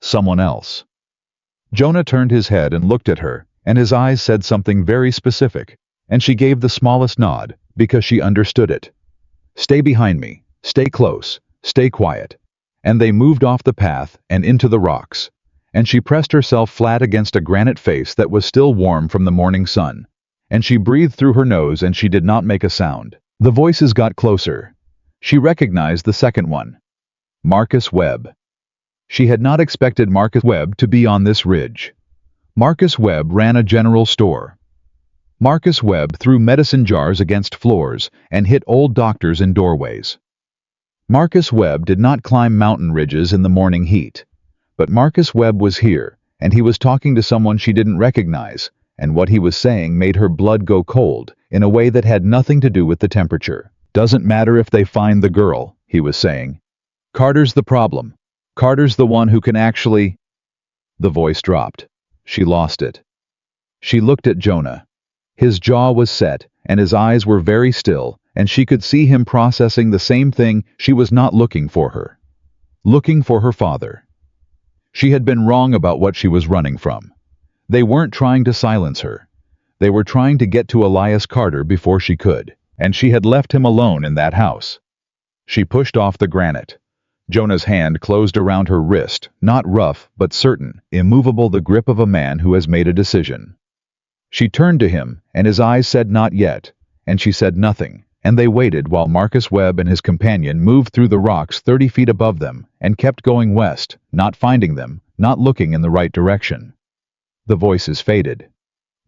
Someone else. Jonah turned his head and looked at her, and his eyes said something very specific, and she gave the smallest nod, because she understood it. "Stay behind me. Stay close. Stay quiet." And they moved off the path and into the rocks, and she pressed herself flat against a granite face that was still warm from the morning sun, and she breathed through her nose, and she did not make a sound. The voices got closer. She recognized the second one. Marcus Webb. She had not expected Marcus Webb to be on this ridge. Marcus Webb ran a general store. Marcus Webb threw medicine jars against floors and hit old doctors in doorways. Marcus Webb did not climb mountain ridges in the morning heat. But Marcus Webb was here, and he was talking to someone she didn't recognize, and what he was saying made her blood go cold in a way that had nothing to do with the temperature. "Doesn't matter if they find the girl," he was saying. "Carter's the problem. Carter's the one who can actually—" The voice dropped. She lost it. She looked at Jonah. His jaw was set, and his eyes were very still, and she could see him processing the same thing. She was not looking for her. Looking for her father. She had been wrong about what she was running from. They weren't trying to silence her. They were trying to get to Elias Carter before she could, and she had left him alone in that house. She pushed off the granite. Jonah's hand closed around her wrist, not rough, but certain, immovable, the grip of a man who has made a decision. She turned to him, and his eyes said not yet, and she said nothing, and they waited while Marcus Webb and his companion moved through the rocks 30 feet above them and kept going west, not finding them, not looking in the right direction. The voices faded.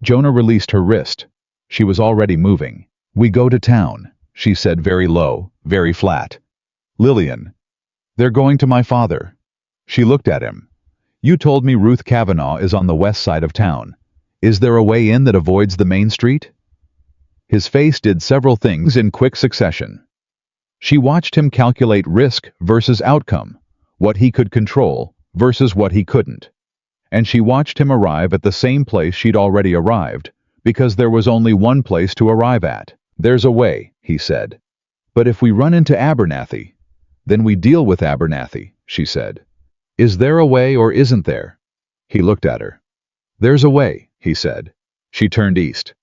Jonah released her wrist. She was already moving. "We go to town," she said, very low, very flat. "Lillian. They're going to my father." She looked at him. "You told me Ruth Kavanaugh is on the west side of town. Is there a way in that avoids the main street?" His face did several things in quick succession. She watched him calculate risk versus outcome, what he could control versus what he couldn't. And she watched him arrive at the same place she'd already arrived, because there was only one place to arrive at. "There's a way," he said. "But if we run into Abernathy, then we deal with Abernathy," she said. "Is there a way or isn't there?" He looked at her. "There's a way," he said. She turned east.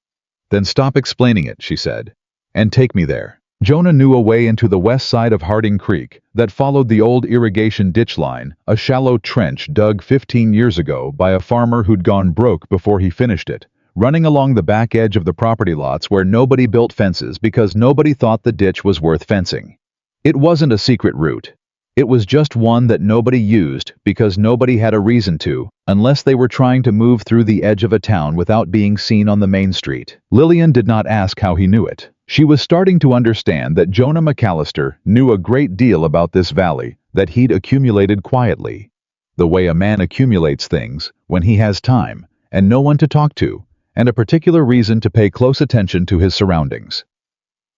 "Then stop explaining it," she said, "and take me there." Jonah knew a way into the west side of Harding Creek that followed the old irrigation ditch line, a shallow trench dug 15 years ago by a farmer who'd gone broke before he finished it, running along the back edge of the property lots where nobody built fences because nobody thought the ditch was worth fencing. It wasn't a secret route. It was just one that nobody used because nobody had a reason to, unless they were trying to move through the edge of a town without being seen on the main street. Lillian did not ask how he knew it. She was starting to understand that Jonah McAllister knew a great deal about this valley that he'd accumulated quietly. The way a man accumulates things when he has time and no one to talk to, and a particular reason to pay close attention to his surroundings.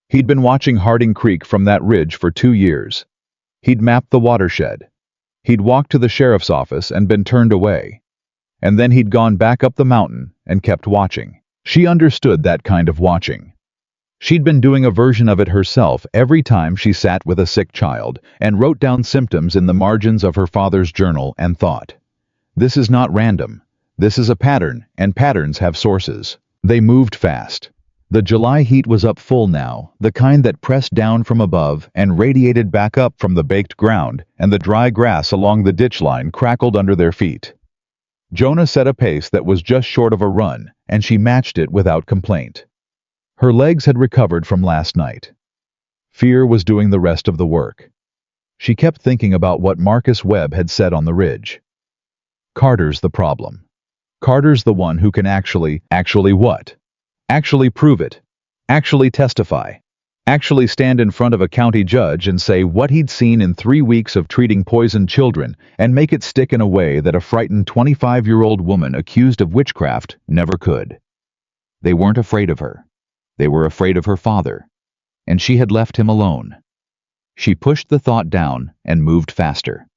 He'd been watching Harding Creek from that ridge for 2 years. He'd mapped the watershed. He'd walked to the sheriff's office and been turned away. And then he'd gone back up the mountain and kept watching. She understood that kind of watching. She'd been doing a version of it herself every time she sat with a sick child and wrote down symptoms in the margins of her father's journal and thought, "This is not random. This is a pattern, and patterns have sources." They moved fast. The July heat was up full now, the kind that pressed down from above and radiated back up from the baked ground, and the dry grass along the ditch line crackled under their feet. Jonah set a pace that was just short of a run, and she matched it without complaint. Her legs had recovered from last night. Fear was doing the rest of the work. She kept thinking about what Marcus Webb had said on the ridge. Carter's the problem. Carter's the one who can actually what? Actually prove it. Actually testify. Actually stand in front of a county judge and say what he'd seen in 3 weeks of treating poisoned children and make it stick in a way that a frightened 25-year-old woman accused of witchcraft never could. They weren't afraid of her. They were afraid of her father. And she had left him alone. She pushed the thought down and moved faster.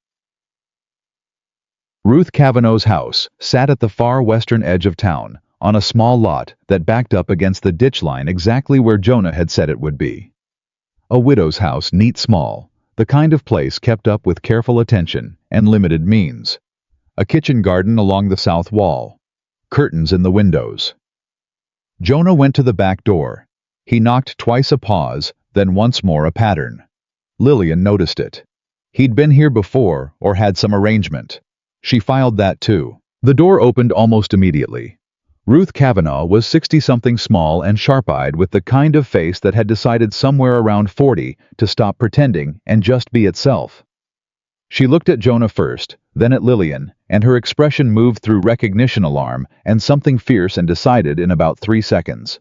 Ruth Kavanaugh's house sat at the far western edge of town, on a small lot that backed up against the ditch line exactly where Jonah had said it would be. A widow's house, neat small, the kind of place kept up with careful attention and limited means. A kitchen garden along the south wall. Curtains in the windows. Jonah went to the back door. He knocked twice, a pause, then once more, a pattern. Lillian noticed it. He'd been here before or had some arrangement. She filed that too. The door opened almost immediately. Ruth Kavanaugh was 60-something, small and sharp-eyed, with the kind of face that had decided somewhere around 40 to stop pretending and just be itself. She looked at Jonah first, then at Lillian, and her expression moved through recognition, alarm, and something fierce and decided in about 3 seconds.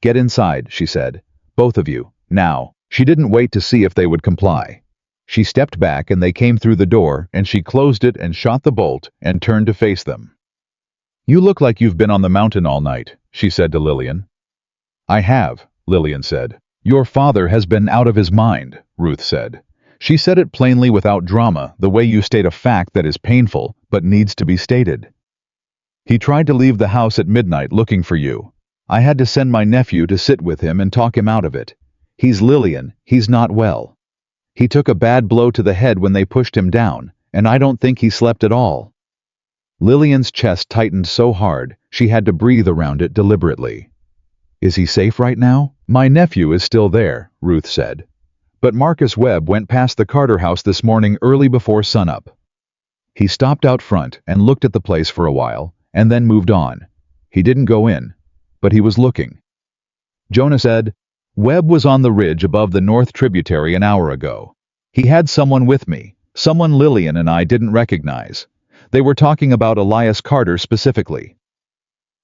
"Get inside," she said. "Both of you, now." She didn't wait to see if they would comply. She stepped back and they came through the door, and she closed it and shot the bolt and turned to face them. "You look like you've been on the mountain all night," she said to Lillian. "I have," Lillian said. "Your father has been out of his mind," Ruth said. She said it plainly, without drama, the way you state a fact that is painful but needs to be stated. "He tried to leave the house at midnight looking for you. I had to send my nephew to sit with him and talk him out of it. He's Lillian, he's not well. He took a bad blow to the head when they pushed him down, and I don't think he slept at all." Lillian's chest tightened so hard, she had to breathe around it deliberately. "Is he safe right now?" "My nephew is still there," Ruth said. "But Marcus Webb went past the Carter house this morning early before sunup. He stopped out front and looked at the place for a while, and then moved on. He didn't go in, but he was looking." Jonah said, "Webb was on the ridge above the north tributary an hour ago. He had someone with me, someone Lillian and I didn't recognize. They were talking about Elias Carter specifically."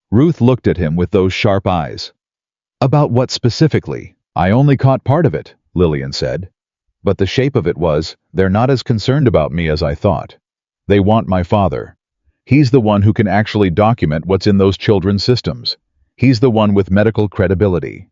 Ruth looked at him with those sharp eyes. "About what specifically?" "I only caught part of it," Lillian said. "But the shape of it was, they're not as concerned about me as I thought. They want my father. He's the one who can actually document what's in those children's systems. He's the one with medical credibility."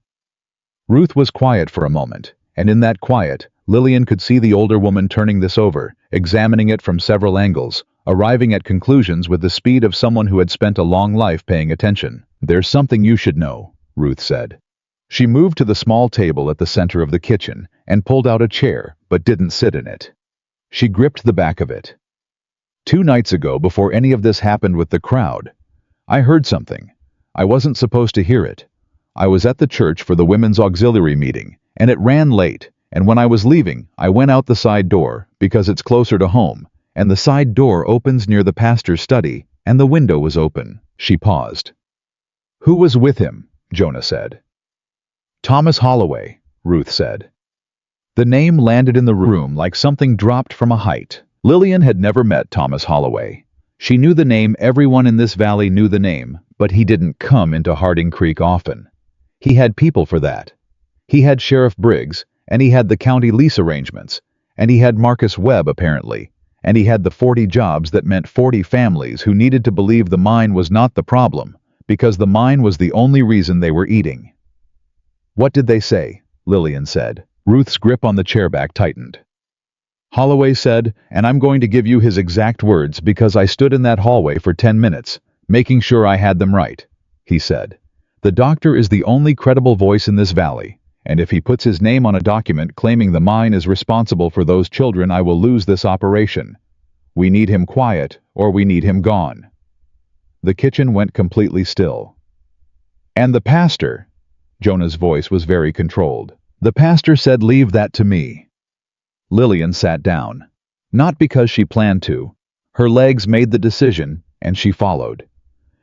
Ruth was quiet for a moment, and in that quiet, Lillian could see the older woman turning this over, examining it from several angles, arriving at conclusions with the speed of someone who had spent a long life paying attention. "There's something you should know," Ruth said. She moved to the small table at the center of the kitchen and pulled out a chair, but didn't sit in it. She gripped the back of it. "2 nights ago, before any of this happened with the crowd, I heard something. I wasn't supposed to hear it. I was at the church for the women's auxiliary meeting, and it ran late, and when I was leaving, I went out the side door, because it's closer to home, and the side door opens near the pastor's study, and the window was open." She paused. "Who was with him?" Jonah said. "Thomas Holloway," Ruth said. The name landed in the room like something dropped from a height. Lillian had never met Thomas Holloway. She knew the name, everyone in this valley knew the name, but he didn't come into Harding Creek often. He had people for that. He had Sheriff Briggs, and he had the county lease arrangements, and he had Marcus Webb apparently, and he had the 40 jobs that meant 40 families who needed to believe the mine was not the problem, because the mine was the only reason they were eating. "What did they say?" Lillian said. Ruth's grip on the chair back tightened. "Holloway said, and I'm going to give you his exact words because I stood in that hallway for 10 minutes, making sure I had them right," he said. "The doctor is the only credible voice in this valley, and if he puts his name on a document claiming the mine is responsible for those children, I will lose this operation. We need him quiet, or we need him gone." The kitchen went completely still. "And the pastor?" Jonah's voice was very controlled. "The pastor said leave that to me." Lillian sat down. Not because she planned to. Her legs made the decision, and she followed.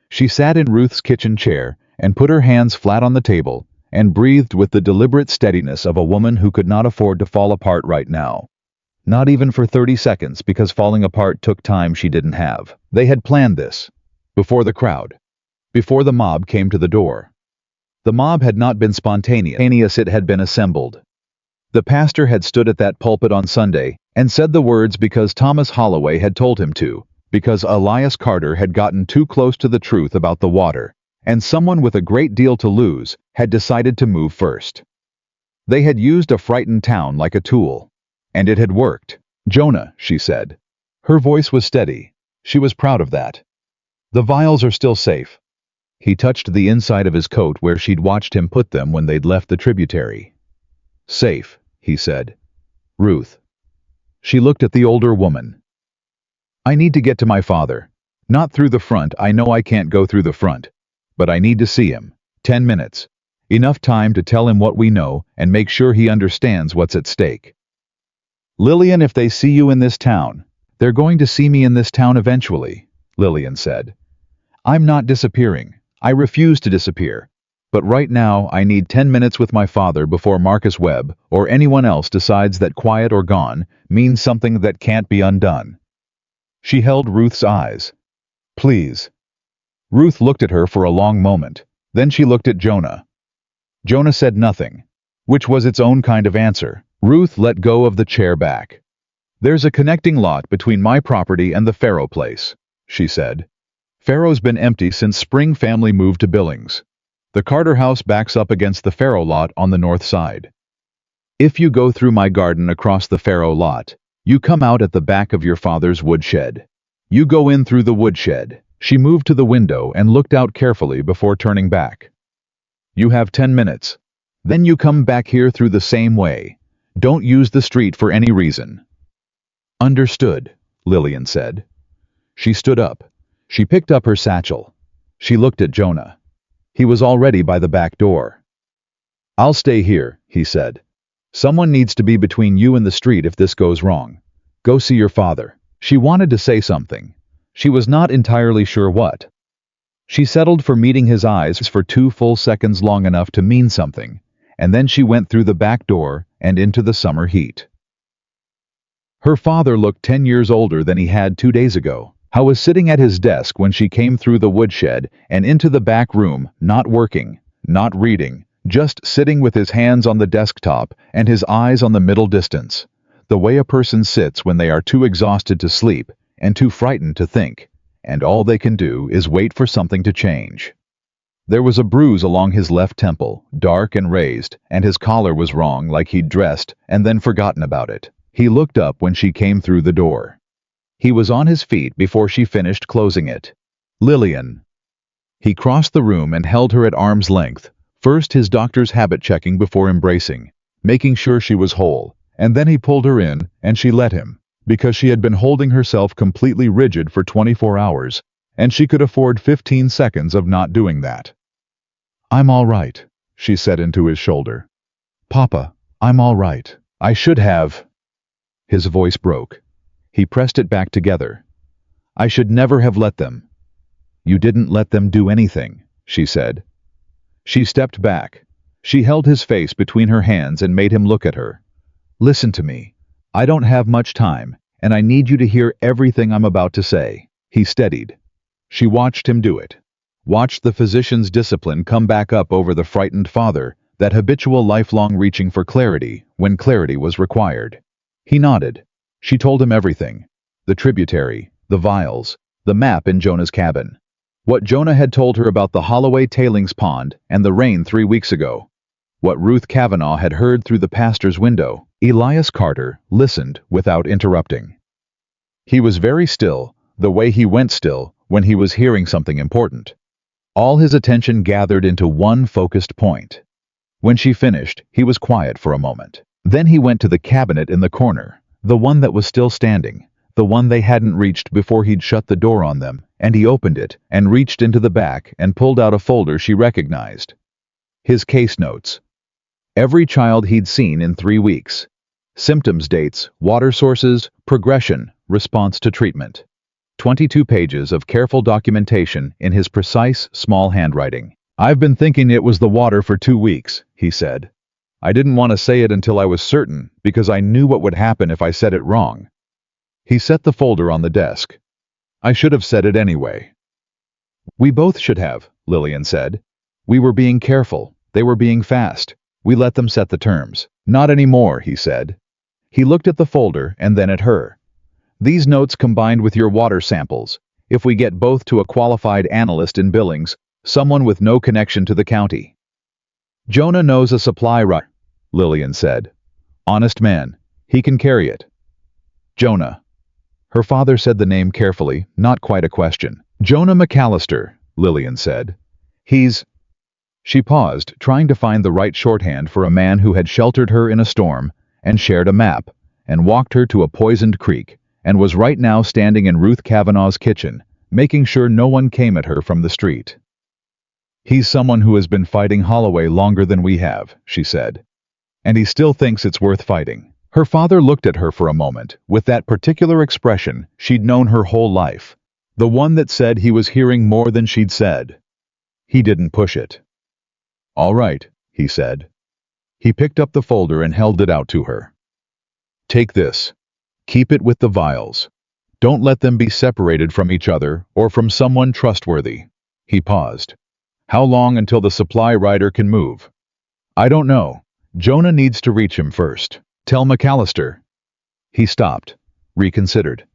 She sat in Ruth's kitchen chair and put her hands flat on the table and breathed with the deliberate steadiness of a woman who could not afford to fall apart right now. Not even for 30 seconds, because falling apart took time she didn't have. They had planned this. Before the crowd. Before the mob came to the door. The mob had not been spontaneous, it had been assembled. The pastor had stood at that pulpit on Sunday and said the words because Thomas Holloway had told him to, because Elias Carter had gotten too close to the truth about the water, and someone with a great deal to lose had decided to move first. They had used a frightened town like a tool. And it had worked. "Jonah," she said. Her voice was steady. She was proud of that. "The vials are still safe." He touched the inside of his coat where she'd watched him put them when they'd left the tributary. "Safe," he said. "Ruth." She looked at the older woman. "I need to get to my father. Not through the front, I know I can't go through the front. But I need to see him. 10 minutes. Enough time to tell him what we know and make sure he understands what's at stake." "Lillian, if they see you in this town, they're going to see me in this town eventually," Lillian said. "I'm not disappearing. I refuse to disappear. But right now, I need 10 minutes with my father before Marcus Webb or anyone else decides that quiet or gone means something that can't be undone." She held Ruth's eyes. "Please." Ruth looked at her for a long moment. Then she looked at Jonah. Jonah said nothing, which was its own kind of answer. Ruth let go of the chair back. "There's a connecting lot between my property and the Farrow place," she said. "Farrow's been empty since Spring family moved to Billings. The Carter house backs up against the Farrow lot on the north side. If you go through my garden across the Farrow lot, you come out at the back of your father's woodshed. You go in through the woodshed." She moved to the window and looked out carefully before turning back. "You have 10 minutes. Then you come back here through the same way. Don't use the street for any reason." "Understood," Lillian said. She stood up. She picked up her satchel. She looked at Jonah. He was already by the back door. "I'll stay here," he said. "Someone needs to be between you and the street if this goes wrong. Go see your father." She wanted to say something. She was not entirely sure what. She settled for meeting his eyes for 2 full seconds, long enough to mean something, and then she went through the back door and into the summer heat. Her father looked 10 years older than he had 2 days ago. He was sitting at his desk when she came through the woodshed and into the back room, not working, not reading, just sitting with his hands on the desktop and his eyes on the middle distance, the way a person sits when they are too exhausted to sleep and too frightened to think, and all they can do is wait for something to change. There was a bruise along his left temple, dark and raised, and his collar was wrong, like he'd dressed and then forgotten about it. He looked up when she came through the door. He was on his feet before she finished closing it. "Lillian." He crossed the room and held her at arm's length, first his doctor's habit checking before embracing, making sure she was whole, and then he pulled her in, and she let him, because she had been holding herself completely rigid for 24 hours, and she could afford 15 seconds of not doing that. "I'm all right," she said into his shoulder. "Papa, I'm all right. I should have—" His voice broke. He pressed it back together. "I should never have let them." "You didn't let them do anything," she said. She stepped back. She held his face between her hands and made him look at her. Listen to me. I don't have much time, and I need you to hear everything I'm about to say. He steadied. She watched him do it. Watched the physician's discipline come back up over the frightened father, that habitual lifelong reaching for clarity when clarity was required. He nodded. She told him everything. The tributary, the vials, the map in Jonah's cabin. What Jonah had told her about the Holloway tailings pond and the rain 3 weeks ago. What Ruth Kavanaugh had heard through the pastor's window. Elias Carter listened without interrupting. He was very still, the way he went still when he was hearing something important. All his attention gathered into one focused point. When she finished, he was quiet for a moment. Then he went to the cabinet in the corner, the one that was still standing, the one they hadn't reached before he'd shut the door on them, and he opened it and reached into the back and pulled out a folder she recognized. His case notes. Every child he'd seen in 3 weeks. Symptoms dates, water sources, progression, response to treatment. 22 pages of careful documentation in his precise, small handwriting. I've been thinking it was the water for 2 weeks, he said. I didn't want to say it until I was certain, because I knew what would happen if I said it wrong. He set the folder on the desk. I should have said it anyway. We both should have, Lillian said. We were being careful. They were being fast. We let them set the terms. Not anymore, he said. He looked at the folder and then at her. These notes combined with your water samples, if we get both to a qualified analyst in Billings, someone with no connection to the county. Jonah knows a supply route, Lillian said. Honest man. He can carry it. Jonah. Her father said the name carefully, not quite a question. Jonah McAllister, Lillian said. He's... She paused, trying to find the right shorthand for a man who had sheltered her in a storm, and shared a map, and walked her to a poisoned creek, and was right now standing in Ruth Kavanaugh's kitchen, making sure no one came at her from the street. He's someone who has been fighting Holloway longer than we have, she said. And he still thinks it's worth fighting. Her father looked at her for a moment, with that particular expression she'd known her whole life, the one that said he was hearing more than she'd said. He didn't push it. All right, he said. He picked up the folder and held it out to her. Take this. Keep it with the vials. Don't let them be separated from each other or from someone trustworthy. He paused. How long until the supply rider can move? I don't know. Jonah needs to reach him first. Tell McAllister. He stopped, reconsidered.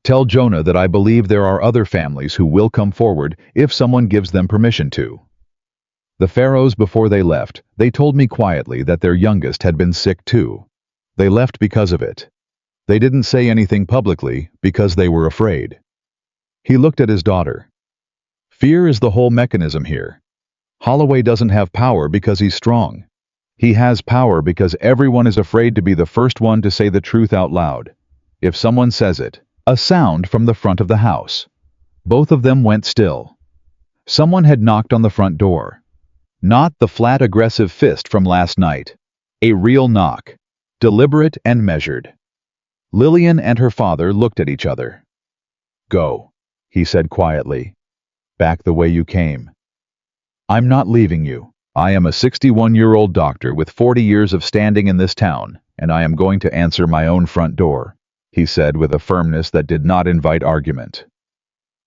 Tell Jonah that I believe there are other families who will come forward if someone gives them permission to. The Pharaohs, before they left, they told me quietly that their youngest had been sick too. They left because of it. They didn't say anything publicly because they were afraid. He looked at his daughter. Fear is the whole mechanism here. Holloway doesn't have power because he's strong. He has power because everyone is afraid to be the first one to say the truth out loud. If someone says it, a sound from the front of the house. Both of them went still. Someone had knocked on the front door. Not the flat aggressive fist from last night. A real knock. Deliberate and measured. Lillian and her father looked at each other. Go, he said quietly. Back the way you came. I'm not leaving you. I am a 61-year-old doctor with 40 years of standing in this town, and I am going to answer my own front door, he said with a firmness that did not invite argument.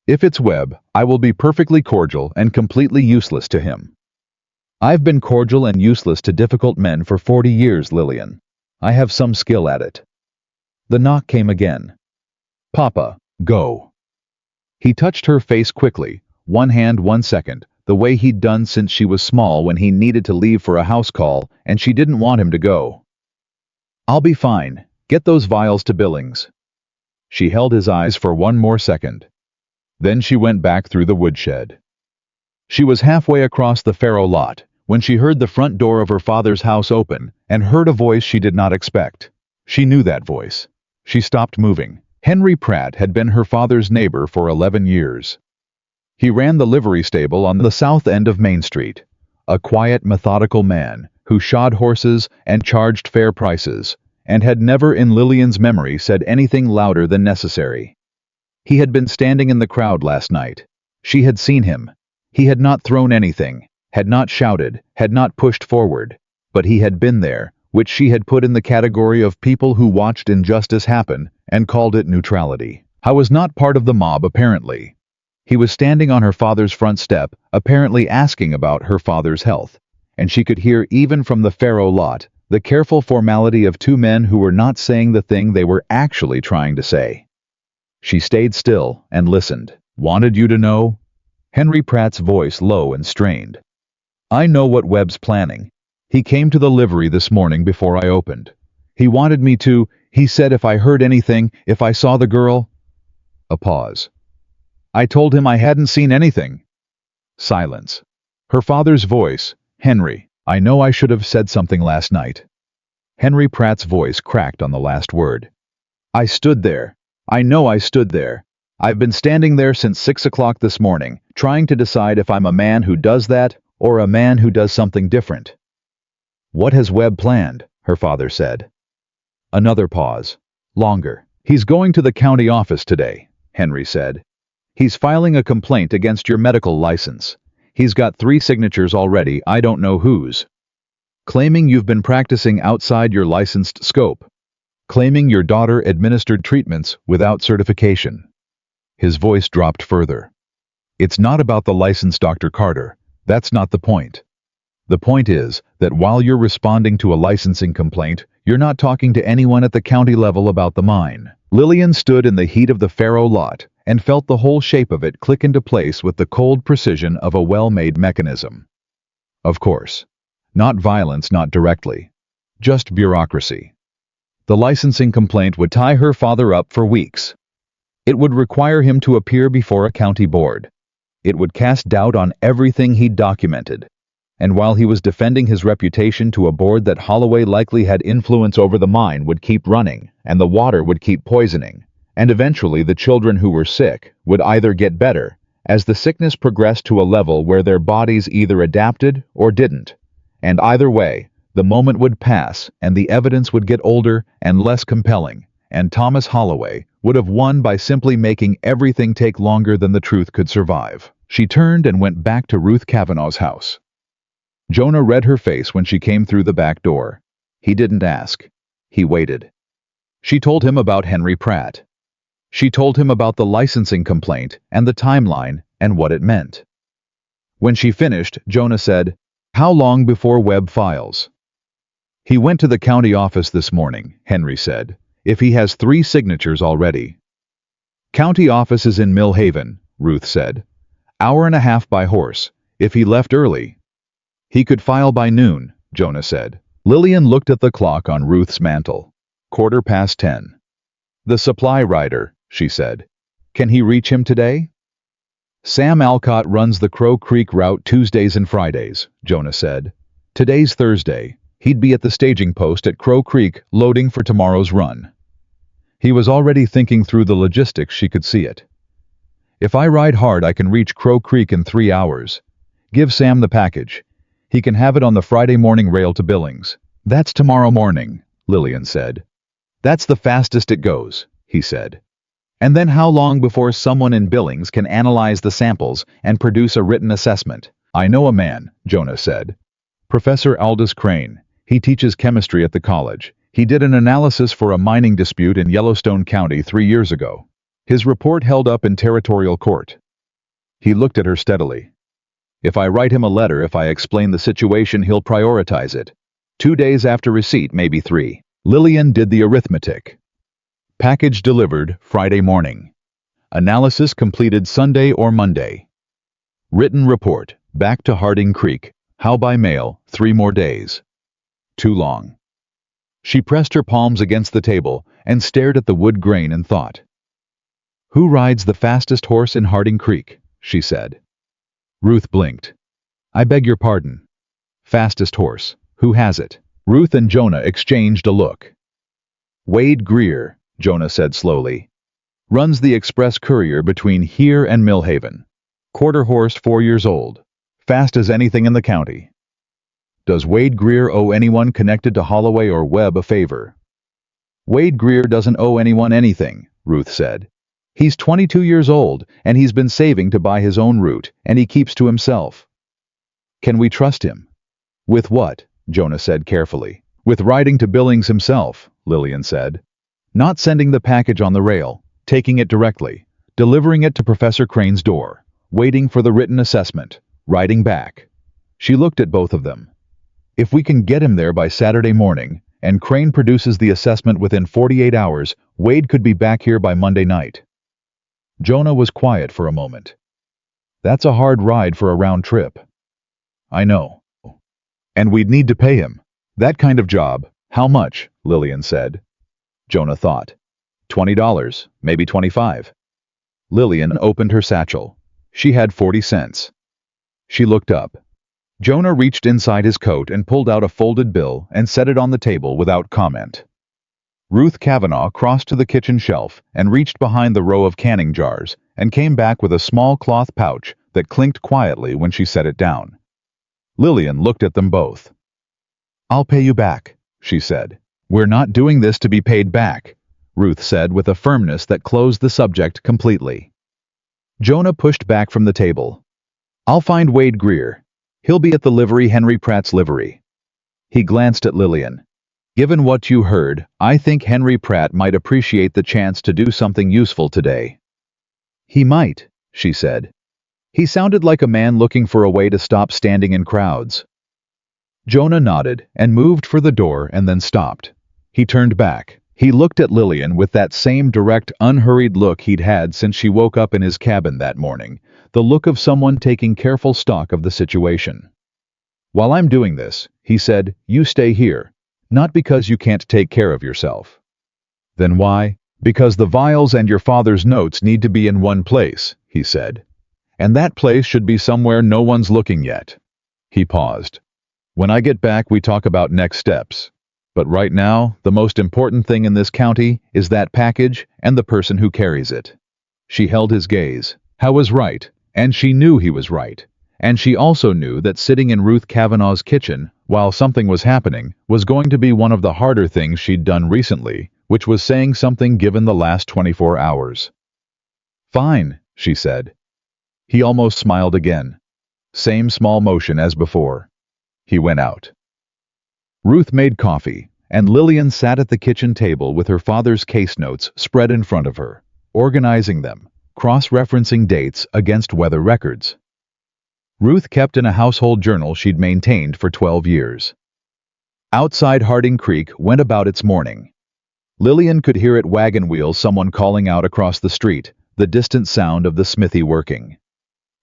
If it's Webb, I will be perfectly cordial and completely useless to him. I've been cordial and useless to difficult men for 40 years, Lillian. I have some skill at it. The knock came again. Papa, go. He touched her face quickly, one hand 1 second, the way he'd done since she was small when he needed to leave for a house call and she didn't want him to go. I'll be fine. Get those vials to Billings. She held his eyes for 1 more second. Then she went back through the woodshed. She was halfway across the Pharaoh lot when she heard the front door of her father's house open and heard a voice she did not expect. She knew that voice. She stopped moving. Henry Pratt had been her father's neighbor for 11 years. He ran the livery stable on the south end of Main Street, a quiet, methodical man who shod horses and charged fair prices, and had never in Lillian's memory said anything louder than necessary. He had been standing in the crowd last night. She had seen him. He had not thrown anything, had not shouted, had not pushed forward, but he had been there, which she had put in the category of people who watched injustice happen and called it neutrality. I was not part of the mob, apparently. He was standing on her father's front step, apparently asking about her father's health, and she could hear even from the Pharaoh lot the careful formality of two men who were not saying the thing they were actually trying to say. She stayed still and listened. "Wanted you to know?" Henry Pratt's voice low and strained. "I know what Webb's planning. He came to the livery this morning before I opened. He wanted me to, he said if I heard anything, if I saw the girl." A pause. "I told him I hadn't seen anything." Silence. Her father's voice. "Henry, I know I should have said something last night." Henry Pratt's voice cracked on the last word. "I stood there. I know I stood there. I've been standing there since 6 o'clock this morning, trying to decide if I'm a man who does that or a man who does something different." "What has Webb planned?" her father said. Another pause. Longer. "He's going to the county office today," Henry said. "He's filing a complaint against your medical license. He's got 3 signatures already, I don't know whose. Claiming you've been practicing outside your licensed scope. Claiming your daughter administered treatments without certification." His voice dropped further. "It's not about the license, Dr. Carter. That's not the point. The point is that while you're responding to a licensing complaint, you're not talking to anyone at the county level about the mine." Lillian stood in the heat of the Pharaoh lot and felt the whole shape of it click into place with the cold precision of a well-made mechanism. Of course. Not violence, not directly. Just bureaucracy. The licensing complaint would tie her father up for weeks. It would require him to appear before a county board. It would cast doubt on everything he'd documented. And while he was defending his reputation to a board that Holloway likely had influence over, the mine would keep running, and the water would keep poisoning, and eventually the children who were sick would either get better, as the sickness progressed to a level where their bodies either adapted or didn't, and either way, the moment would pass and the evidence would get older and less compelling, and Thomas Holloway would have won by simply making everything take longer than the truth could survive. She turned and went back to Ruth Kavanaugh's house. Jonah read her face when she came through the back door. He didn't ask. He waited. She told him about Henry Pratt. She told him about the licensing complaint and the timeline and what it meant. When she finished, Jonah said, "How long before Webb files?" "He went to the county office this morning," Henry said. "If he has 3 signatures already." "County office is in Mill Haven," Ruth said. "Hour and a half by horse, if he left early." "He could file by noon," Jonah said. Lillian looked at the clock on Ruth's mantel. 10:15. "The supply rider," she said. "Can he reach him today?" "Sam Alcott runs the Crow Creek route Tuesdays and Fridays," Jonah said. "Today's Thursday. He'd be at the staging post at Crow Creek loading for tomorrow's run." He was already thinking through the logistics. She could see it. "If I ride hard, I can reach Crow Creek in 3 hours. Give Sam the package. He can have it on the Friday morning rail to Billings." "That's tomorrow morning," Lillian said. "That's the fastest it goes," he said. "And then how long before someone in Billings can analyze the samples and produce a written assessment?" "I know a man," Jonah said. "Professor Aldous Crane. He teaches chemistry at the college. He did an analysis for a mining dispute in Yellowstone County 3 years ago. His report held up in territorial court." He looked at her steadily. "If I write him a letter, if I explain the situation, he'll prioritize it. 2 days after receipt, maybe 3. Lillian did the arithmetic. Package delivered Friday morning. Analysis completed Sunday or Monday. Written report, back to Harding Creek. How by mail, 3 more days. Too long. She pressed her palms against the table and stared at the wood grain and thought. "Who rides the fastest horse in Harding Creek?" she said. Ruth blinked. "I beg your pardon. Fastest horse. Who has it?" Ruth and Jonah exchanged a look. "Wade Greer," Jonah said slowly. "Runs the express courier between here and Mill Haven. Quarter horse, 4 years old. Fast as anything in the county." "Does Wade Greer owe anyone connected to Holloway or Webb a favor?" "Wade Greer doesn't owe anyone anything," Ruth said. "He's 22 years old, and he's been saving to buy his own route, and he keeps to himself." "Can we trust him?" "With what?" Jonah said carefully. With riding to Billings himself, Lillian said. Not sending the package on the rail, taking it directly, delivering it to Professor Crane's door, waiting for the written assessment, riding back. She looked at both of them. If we can get him there by Saturday morning, and Crane produces the assessment within 48 hours, Wade could be back here by Monday night. Jonah was quiet for a moment. That's a hard ride for a round trip. I know. And we'd need to pay him. That kind of job. How much? Lillian said. Jonah thought. $20, maybe 25. Lillian opened her satchel. She had 40 cents. She looked up. Jonah reached inside his coat and pulled out a folded bill and set it on the table without comment. Ruth Kavanaugh crossed to the kitchen shelf and reached behind the row of canning jars and came back with a small cloth pouch that clinked quietly when she set it down. Lillian looked at them both. I'll pay you back, she said. We're not doing this to be paid back, Ruth said with a firmness that closed the subject completely. Jonah pushed back from the table. I'll find Wade Greer. He'll be at the livery, Henry Pratt's livery. He glanced at Lillian. Given what you heard, I think Henry Pratt might appreciate the chance to do something useful today. He might, she said. He sounded like a man looking for a way to stop standing in crowds. Jonah nodded and moved for the door and then stopped. He turned back. He looked at Lillian with that same direct, unhurried look he'd had since she woke up in his cabin that morning, the look of someone taking careful stock of the situation. While I'm doing this, he said, you stay here, not because you can't take care of yourself. Then why? Because the vials and your father's notes need to be in one place, he said. And that place should be somewhere no one's looking yet. He paused. When I get back, we talk about next steps. But right now, the most important thing in this county is that package and the person who carries it. She held his gaze. Howe was right, and she knew he was right. And she also knew that sitting in Ruth Kavanaugh's kitchen, while something was happening, was going to be one of the harder things she'd done recently, which was saying something given the last 24 hours. Fine, she said. He almost smiled again. Same small motion as before. He went out. Ruth made coffee, and Lillian sat at the kitchen table with her father's case notes spread in front of her, organizing them, cross-referencing dates against weather records. Ruth kept in a household journal she'd maintained for 12 years. Outside Harding Creek went about its morning. Lillian could hear at wagon wheels someone calling out across the street, the distant sound of the smithy working.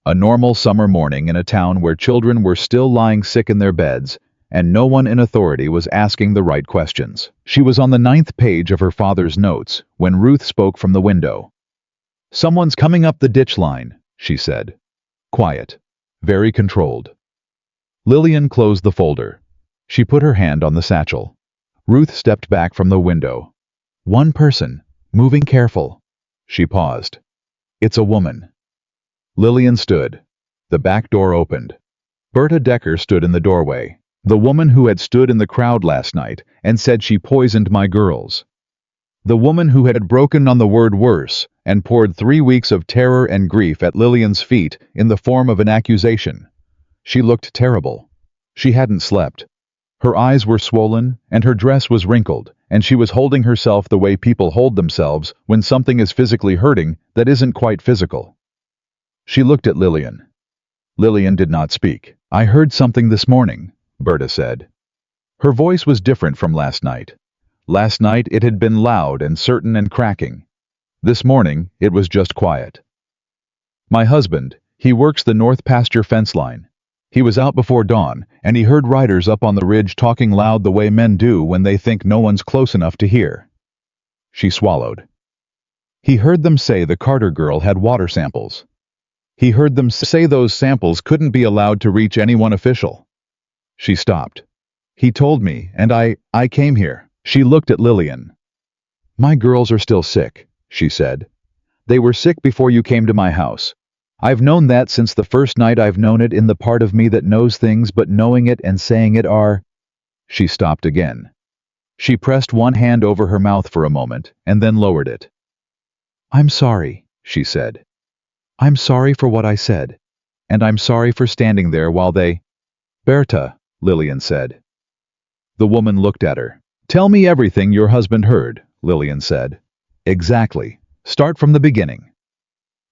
A normal summer morning in a town where children were still lying sick in their beds, and no one in authority was asking the right questions. She was on the 9th page of her father's notes when Ruth spoke from the window. Someone's coming up the ditch line, she said. Quiet. Very controlled. Lillian closed the folder. She put her hand on the satchel. Ruth stepped back from the window. One person, moving careful. She paused. It's a woman. Lillian stood. The back door opened. Berta Decker stood in the doorway. The woman who had stood in the crowd last night and said she poisoned my girls. The woman who had broken on the word worse and poured 3 weeks of terror and grief at Lillian's feet in the form of an accusation. She looked terrible. She hadn't slept. Her eyes were swollen and her dress was wrinkled, and she was holding herself the way people hold themselves when something is physically hurting that isn't quite physical. She looked at Lillian. Lillian did not speak. I heard something this morning, Berta said. Her voice was different from last night. Last night it had been loud and certain and cracking. This morning it was just quiet. My husband, he works the north pasture fence line. He was out before dawn, and he heard riders up on the ridge talking loud the way men do when they think no one's close enough to hear. She swallowed. He heard them say the Carter girl had water samples. He heard them say those samples couldn't be allowed to reach anyone official. She stopped. He told me, and I came here. She looked at Lillian. My girls are still sick, she said. They were sick before you came to my house. I've known that since the first night I've known it in the part of me that knows things, but knowing it and saying it are... She stopped again. She pressed one hand over her mouth for a moment and then lowered it. I'm sorry, she said. I'm sorry for what I said. And I'm sorry for standing there while they... Berta, Lillian said. The woman looked at her. "Tell me everything your husband heard," Lillian said. "Exactly. Start from the beginning."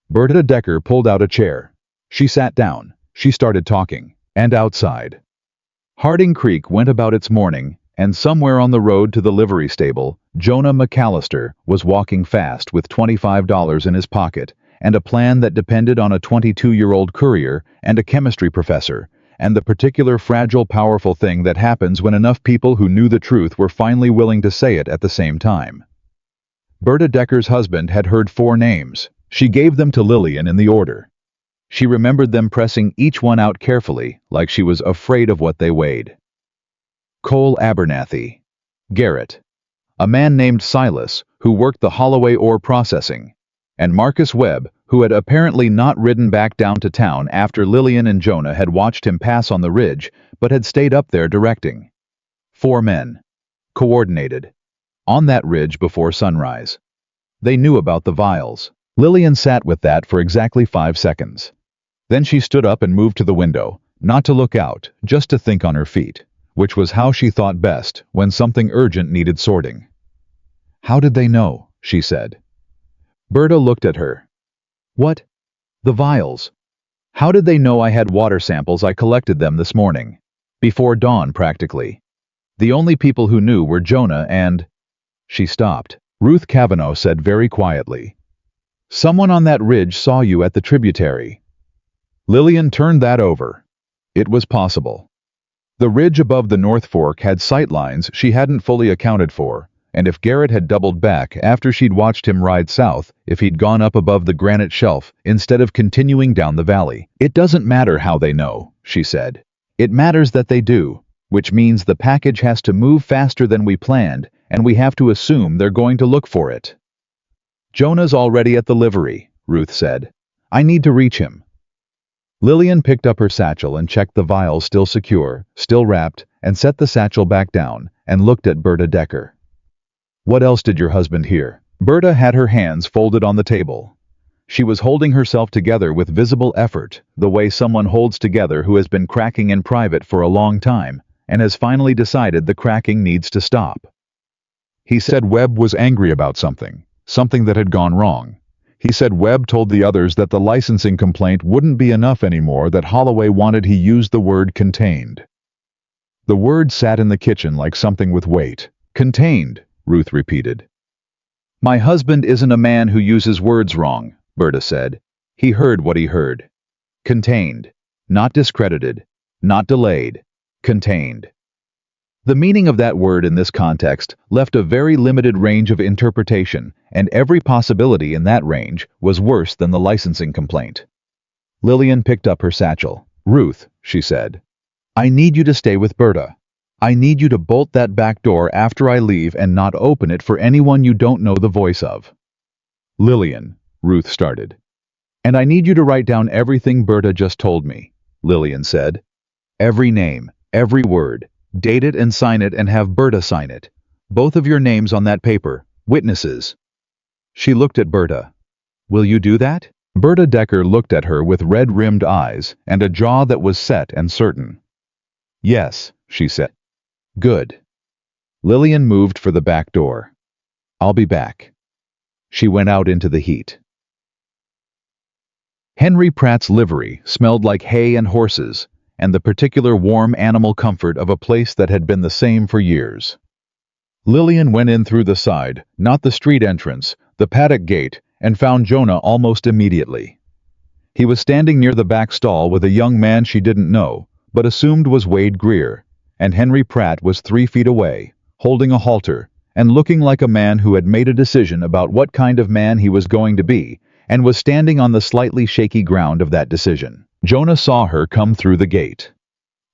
Berta Decker pulled out a chair. She sat down. She started talking. And outside. Harding Creek went about its morning, and somewhere on the road to the livery stable, Jonah McAllister was walking fast with $25 in his pocket, and a plan that depended on a 22-year-old courier and a chemistry professor, and the particular fragile, powerful thing that happens when enough people who knew the truth were finally willing to say it at the same time. Berta Decker's husband had heard 4 names. She gave them to Lillian in the order. She remembered them, pressing each one out carefully, like she was afraid of what they weighed. Cole Abernathy. Garrett. A man named Silas, who worked the Holloway ore processing. And Marcus Webb, who had apparently not ridden back down to town after Lillian and Jonah had watched him pass on the ridge, but had stayed up there directing. 4 men. Coordinated. On that ridge before sunrise. They knew about the vials. Lillian sat with that for exactly 5 seconds. Then she stood up and moved to the window, not to look out, just to think on her feet, which was how she thought best when something urgent needed sorting. "How did they know?" she said. Berta looked at her. "What? The vials. How did they know I had water samples? I collected them this morning. Before dawn, practically. The only people who knew were Jonah and—" She stopped. Ruth Cavanaugh said very quietly, "Someone on that ridge saw you at the tributary." Lillian turned that over. It was possible. The ridge above the North Fork had sight lines she hadn't fully accounted for, and if Garrett had doubled back after she'd watched him ride south, if he'd gone up above the granite shelf instead of continuing down the valley. "It doesn't matter how they know," she said. "It matters that they do, which means the package has to move faster than we planned, and we have to assume they're going to look for it." "Jonah's already at the livery," Ruth said. "I need to reach him." Lillian picked up her satchel and checked the vials still secure, still wrapped, and set the satchel back down, and looked at Berta Decker. "What else did your husband hear?" Berta had her hands folded on the table. She was holding herself together with visible effort, the way someone holds together who has been cracking in private for a long time, and has finally decided the cracking needs to stop. "He said Webb was angry about something that had gone wrong. He said Webb told the others that the licensing complaint wouldn't be enough anymore, that Holloway wanted he used the word contained." The word sat in the kitchen like something with weight. "Contained," Ruth repeated. "My husband isn't a man who uses words wrong," Berta said. "He heard what he heard. Contained. Not discredited. Not delayed. Contained." The meaning of that word in this context left a very limited range of interpretation, and every possibility in that range was worse than the licensing complaint. Lillian picked up her satchel. "Ruth," she said, "I need you to stay with Berta. I need you to bolt that back door after I leave and not open it for anyone you don't know the voice of." "Lillian," Ruth started. "And I need you to write down everything Berta just told me," Lillian said. "Every name, every word. Date it and sign it and have Berta sign it. Both of your names on that paper. Witnesses." She looked at Berta. "Will you do that?" Berta Decker looked at her with red-rimmed eyes and a jaw that was set and certain. "Yes," she said. "Good." Lillian moved for the back door. "I'll be back." She went out into the heat. Henry Pratt's livery smelled like hay and horses, and the particular warm animal comfort of a place that had been the same for years. Lillian went in through the side, not the street entrance, the paddock gate, and found Jonah almost immediately. He was standing near the back stall with a young man she didn't know, but assumed was Wade Greer, and Henry Pratt was 3 feet away, holding a halter, and looking like a man who had made a decision about what kind of man he was going to be, and was standing on the slightly shaky ground of that decision. Jonah saw her come through the gate.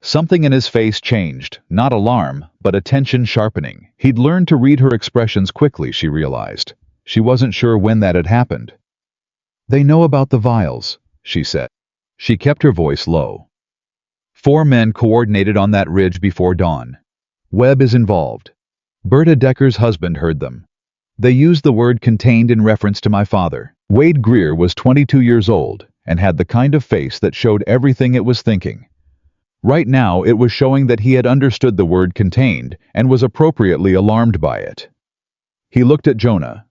Something in his face changed, not alarm, but attention sharpening. He'd learned to read her expressions quickly, she realized. She wasn't sure when that had happened. "They know about the vials," she said. She kept her voice low. 4 men coordinated on that ridge before dawn. Webb is involved. Berta Decker's husband heard them. They used the word contained in reference to my father. Wade Greer was 22 years old and had the kind of face that showed everything it was thinking. Right now it was showing that he had understood the word contained and was appropriately alarmed by it. He looked at Jonah.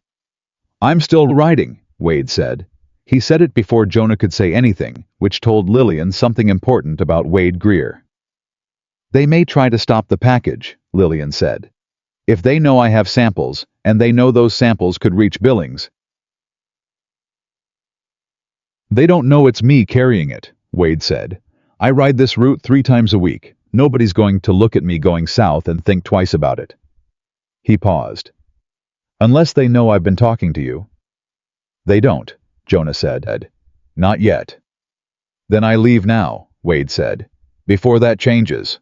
"I'm still writing," Wade said. He said it before Jonah could say anything, which told Lillian something important about Wade Greer. "They may try to stop the package," Lillian said. "If they know I have samples, and they know those samples could reach Billings." "They don't know it's me carrying it," Wade said. "I ride this route 3 times a week. Nobody's going to look at me going south and think twice about it." He paused. "Unless they know I've been talking to you." "They don't," Jonah said. "Not yet." "Then I leave now," Wade said. "Before that changes."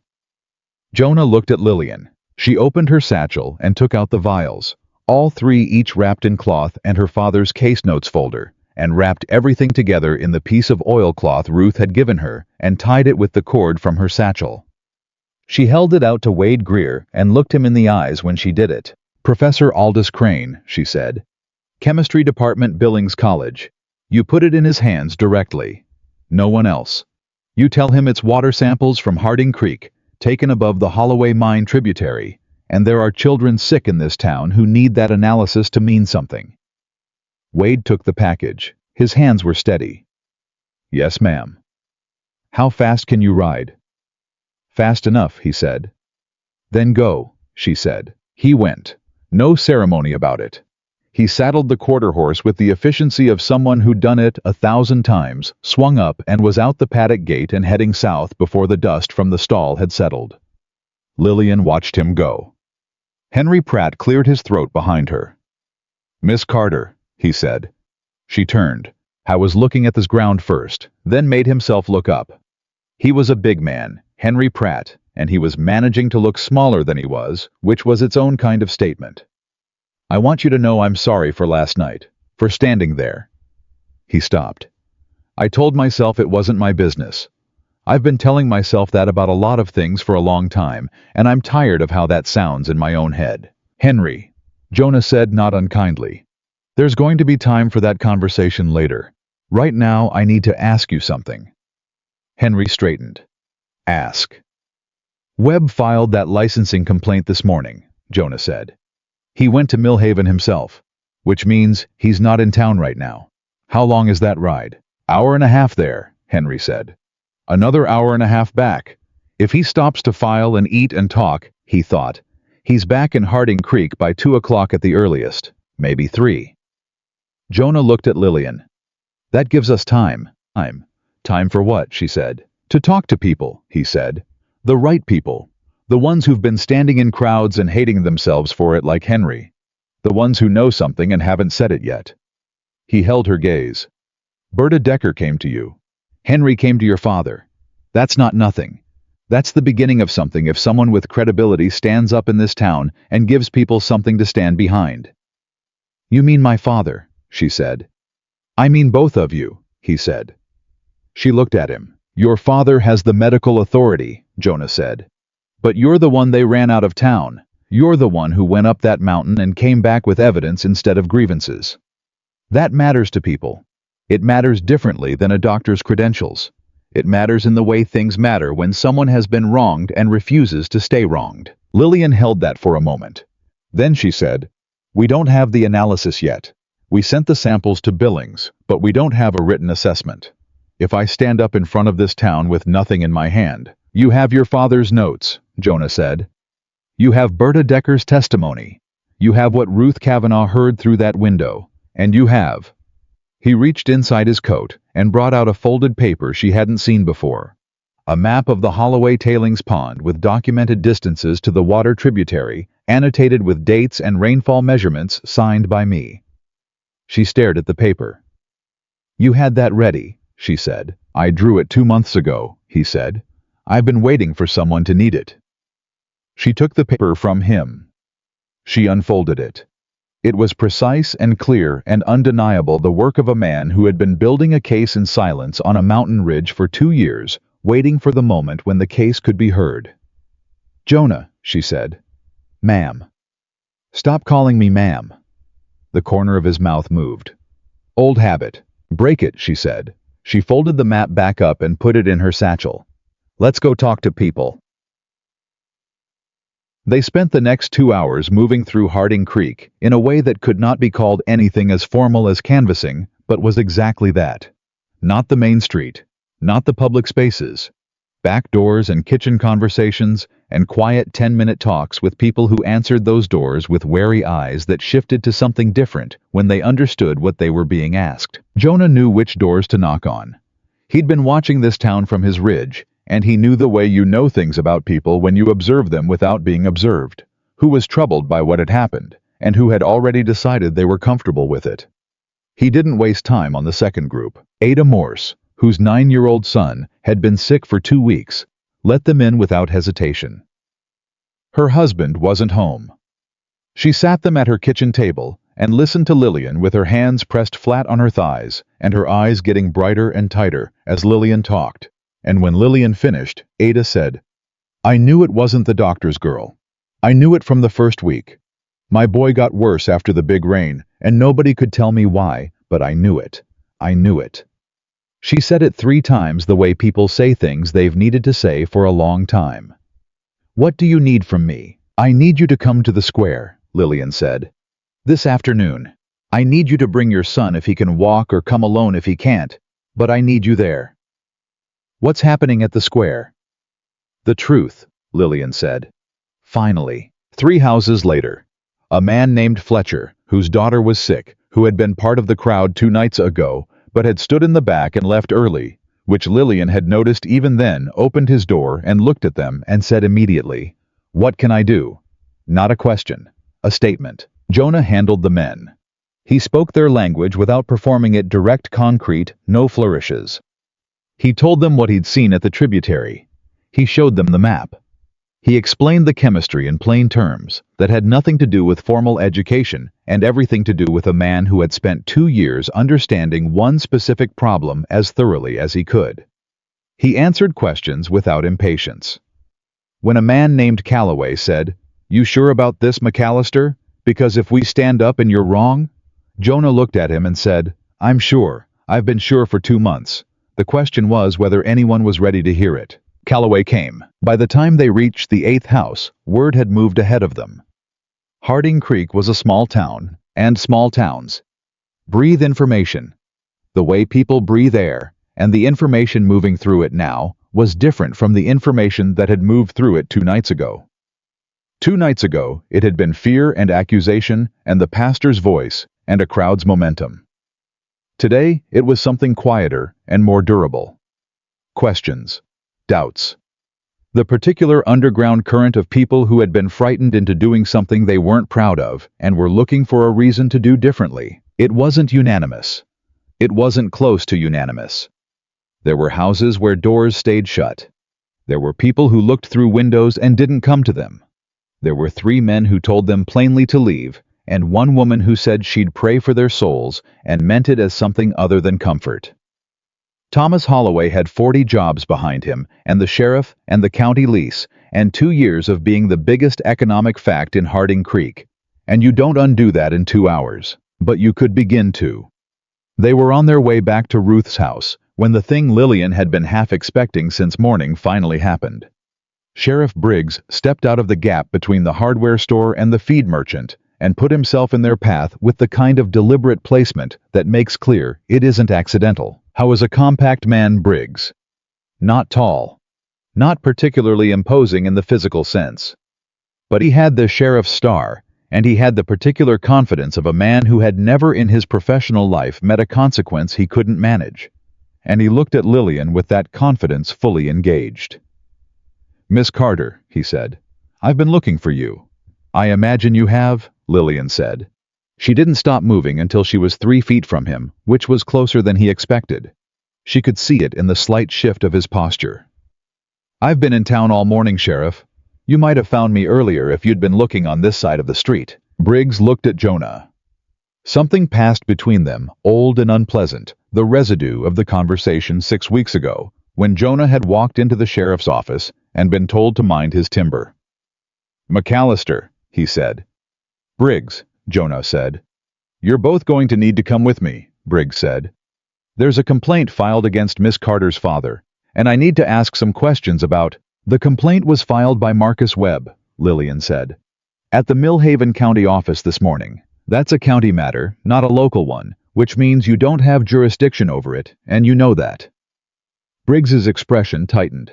Jonah looked at Lillian. She opened her satchel and took out the vials, all 3 each wrapped in cloth and her father's case notes folder, and wrapped everything together in the piece of oilcloth Ruth had given her and tied it with the cord from her satchel. She held it out to Wade Greer and looked him in the eyes when she did it. "Professor Aldous Crane," she said. "Chemistry Department, Billings College. You put it in his hands directly. No one else. You tell him it's water samples from Harding Creek, taken above the Holloway Mine tributary, and there are children sick in this town who need that analysis to mean something." Wade took the package. His hands were steady. "Yes, ma'am." "How fast can you ride?" "Fast enough," he said. "Then go," she said. He went. No ceremony about it. He saddled the quarter horse with the efficiency of someone who'd done it 1,000 times, swung up and was out the paddock gate and heading south before the dust from the stall had settled. Lillian watched him go. Henry Pratt cleared his throat behind her. "Miss Carter," he said. She turned. I was looking at this ground first, then made himself look up. He was a big man, Henry Pratt, and he was managing to look smaller than he was, which was its own kind of statement. "I want you to know I'm sorry for last night, for standing there." He stopped. "I told myself it wasn't my business. I've been telling myself that about a lot of things for a long time, and I'm tired of how that sounds in my own head." "Henry," Jonah said not unkindly. "There's going to be time for that conversation later. Right now I need to ask you something." Henry straightened. "Ask." "Webb filed that licensing complaint this morning," Jonah said. "He went to Millhaven himself, which means he's not in town right now." "How long is that ride?" "Hour and a half there," Henry said. "Another hour and a half back. If he stops to file and eat and talk," he thought, "he's back in Harding Creek by 2 o'clock at the earliest, maybe 3. Jonah looked at Lillian. "That gives us time." Time for what?" she said. "To talk to people," he said. "The right people. The ones who've been standing in crowds and hating themselves for it like Henry. The ones who know something and haven't said it yet." He held her gaze. "Berta Decker came to you. Henry came to your father. That's not nothing. That's the beginning of something if someone with credibility stands up in this town and gives people something to stand behind." "You mean my father," she said. "I mean both of you," he said. She looked at him. "Your father has the medical authority," Jonah said. "But you're the one they ran out of town. You're the one who went up that mountain and came back with evidence instead of grievances. That matters to people. It matters differently than a doctor's credentials. It matters in the way things matter when someone has been wronged and refuses to stay wronged." Lillian held that for a moment. Then she said, "We don't have the analysis yet. We sent the samples to Billings, but we don't have a written assessment. If I stand up in front of this town with nothing in my hand..." "You have your father's notes," Jonah said. "You have Berta Decker's testimony. You have what Ruth Kavanaugh heard through that window. And you have..." He reached inside his coat and brought out a folded paper she hadn't seen before. "A map of the Holloway Tailings Pond with documented distances to the water tributary, annotated with dates and rainfall measurements, signed by me." She stared at the paper. "You had that ready," she said. "I drew it 2 months ago," he said. "I've been waiting for someone to need it." She took the paper from him. She unfolded it. It was precise and clear and undeniable, the work of a man who had been building a case in silence on a mountain ridge for 2 years, waiting for the moment when the case could be heard. "Jonah," she said. "Ma'am." "Stop calling me ma'am." The corner of his mouth moved. "Old habit. Break it," she said. She folded the map back up and put it in her satchel. Let's go talk to people." They spent the next 2 hours moving through Harding Creek in a way that could not be called anything as formal as canvassing, but was exactly that. Not the main street, not the public spaces. Back doors and kitchen conversations and quiet 10-minute talks with people who answered those doors with wary eyes that shifted to something different when they understood what they were being asked. Jonah knew which doors to knock on. He'd been watching this town from his ridge, and he knew the way you know things about people when you observe them without being observed, who was troubled by what had happened, and who had already decided they were comfortable with it. He didn't waste time on the second group. Ada Morse, whose 9-year-old son had been sick for 2 weeks, let them in without hesitation. Her husband wasn't home. She sat them at her kitchen table and listened to Lillian with her hands pressed flat on her thighs and her eyes getting brighter and tighter as Lillian talked. And when Lillian finished, Ada said, "I knew it wasn't the doctor's girl. I knew it from the first week. My boy got worse after the big rain, and nobody could tell me why, but I knew it. I knew it." She said it 3 times the way people say things they've needed to say for a long time. "What do you need from me?" "I need you to come to the square," Lillian said. "This afternoon. I need you to bring your son if he can walk or come alone if he can't, but I need you there." "What's happening at the square?" "The truth," Lillian said. Finally, 3 houses later, a man named Fletcher, whose daughter was sick, who had been part of the crowd 2 nights ago, but had stood in the back and left early, which Lillian had noticed even then, opened his door and looked at them and said immediately, "What can I do?" Not a question, a statement. Jonah handled the men. He spoke their language without performing it direct concrete, no flourishes. He told them what he'd seen at the tributary. He showed them the map. He explained the chemistry in plain terms that had nothing to do with formal education and everything to do with a man who had spent 2 years understanding one specific problem as thoroughly as he could. He answered questions without impatience. When a man named Calloway said, "You sure about this, McAllister? Because if we stand up and you're wrong?" Jonah looked at him and said, "I'm sure. I've been sure for 2 months. The question was whether anyone was ready to hear it." Calloway came. By the time they reached the 8th house, word had moved ahead of them. Harding Creek was a small town, and small towns breathe information. The way people breathe air, and the information moving through it now, was different from the information that had moved through it 2 nights ago. 2 nights ago, it had been fear and accusation, and the pastor's voice, and a crowd's momentum. Today, it was something quieter and more durable. Questions. Doubts. The particular underground current of people who had been frightened into doing something they weren't proud of and were looking for a reason to do differently. It wasn't unanimous. It wasn't close to unanimous. There were houses where doors stayed shut. There were people who looked through windows and didn't come to them. There were 3 men who told them plainly to leave, and 1 woman who said she'd pray for their souls and meant it as something other than comfort. Thomas Holloway had 40 jobs behind him, and the sheriff, and the county lease, and 2 years of being the biggest economic fact in Harding Creek. And you don't undo that in 2 hours, but you could begin to. They were on their way back to Ruth's house, when the thing Lillian had been half expecting since morning finally happened. Sheriff Briggs stepped out of the gap between the hardware store and the feed merchant, and put himself in their path with the kind of deliberate placement that makes clear it isn't accidental. How was a compact man, Briggs? Not tall. Not particularly imposing in the physical sense. But he had the sheriff's star, and he had the particular confidence of a man who had never in his professional life met a consequence he couldn't manage. And he looked at Lillian with that confidence fully engaged. "Miss Carter," he said, "I've been looking for you." "I imagine you have," Lillian said. She didn't stop moving until she was 3 feet from him, which was closer than he expected. She could see it in the slight shift of his posture. "I've been in town all morning, Sheriff. You might have found me earlier if you'd been looking on this side of the street." Briggs looked at Jonah. Something passed between them, old and unpleasant, the residue of the conversation 6 weeks ago, when Jonah had walked into the sheriff's office and been told to mind his timber. "McAllister," he said. "Briggs," Jonah said. "You're both going to need to come with me," Briggs said. "There's a complaint filed against Miss Carter's father, and I need to ask some questions about—" "The complaint was filed by Marcus Webb," Lillian said, "at the Millhaven County office this morning. That's a county matter, not a local one, which means you don't have jurisdiction over it, and you know that." Briggs's expression tightened.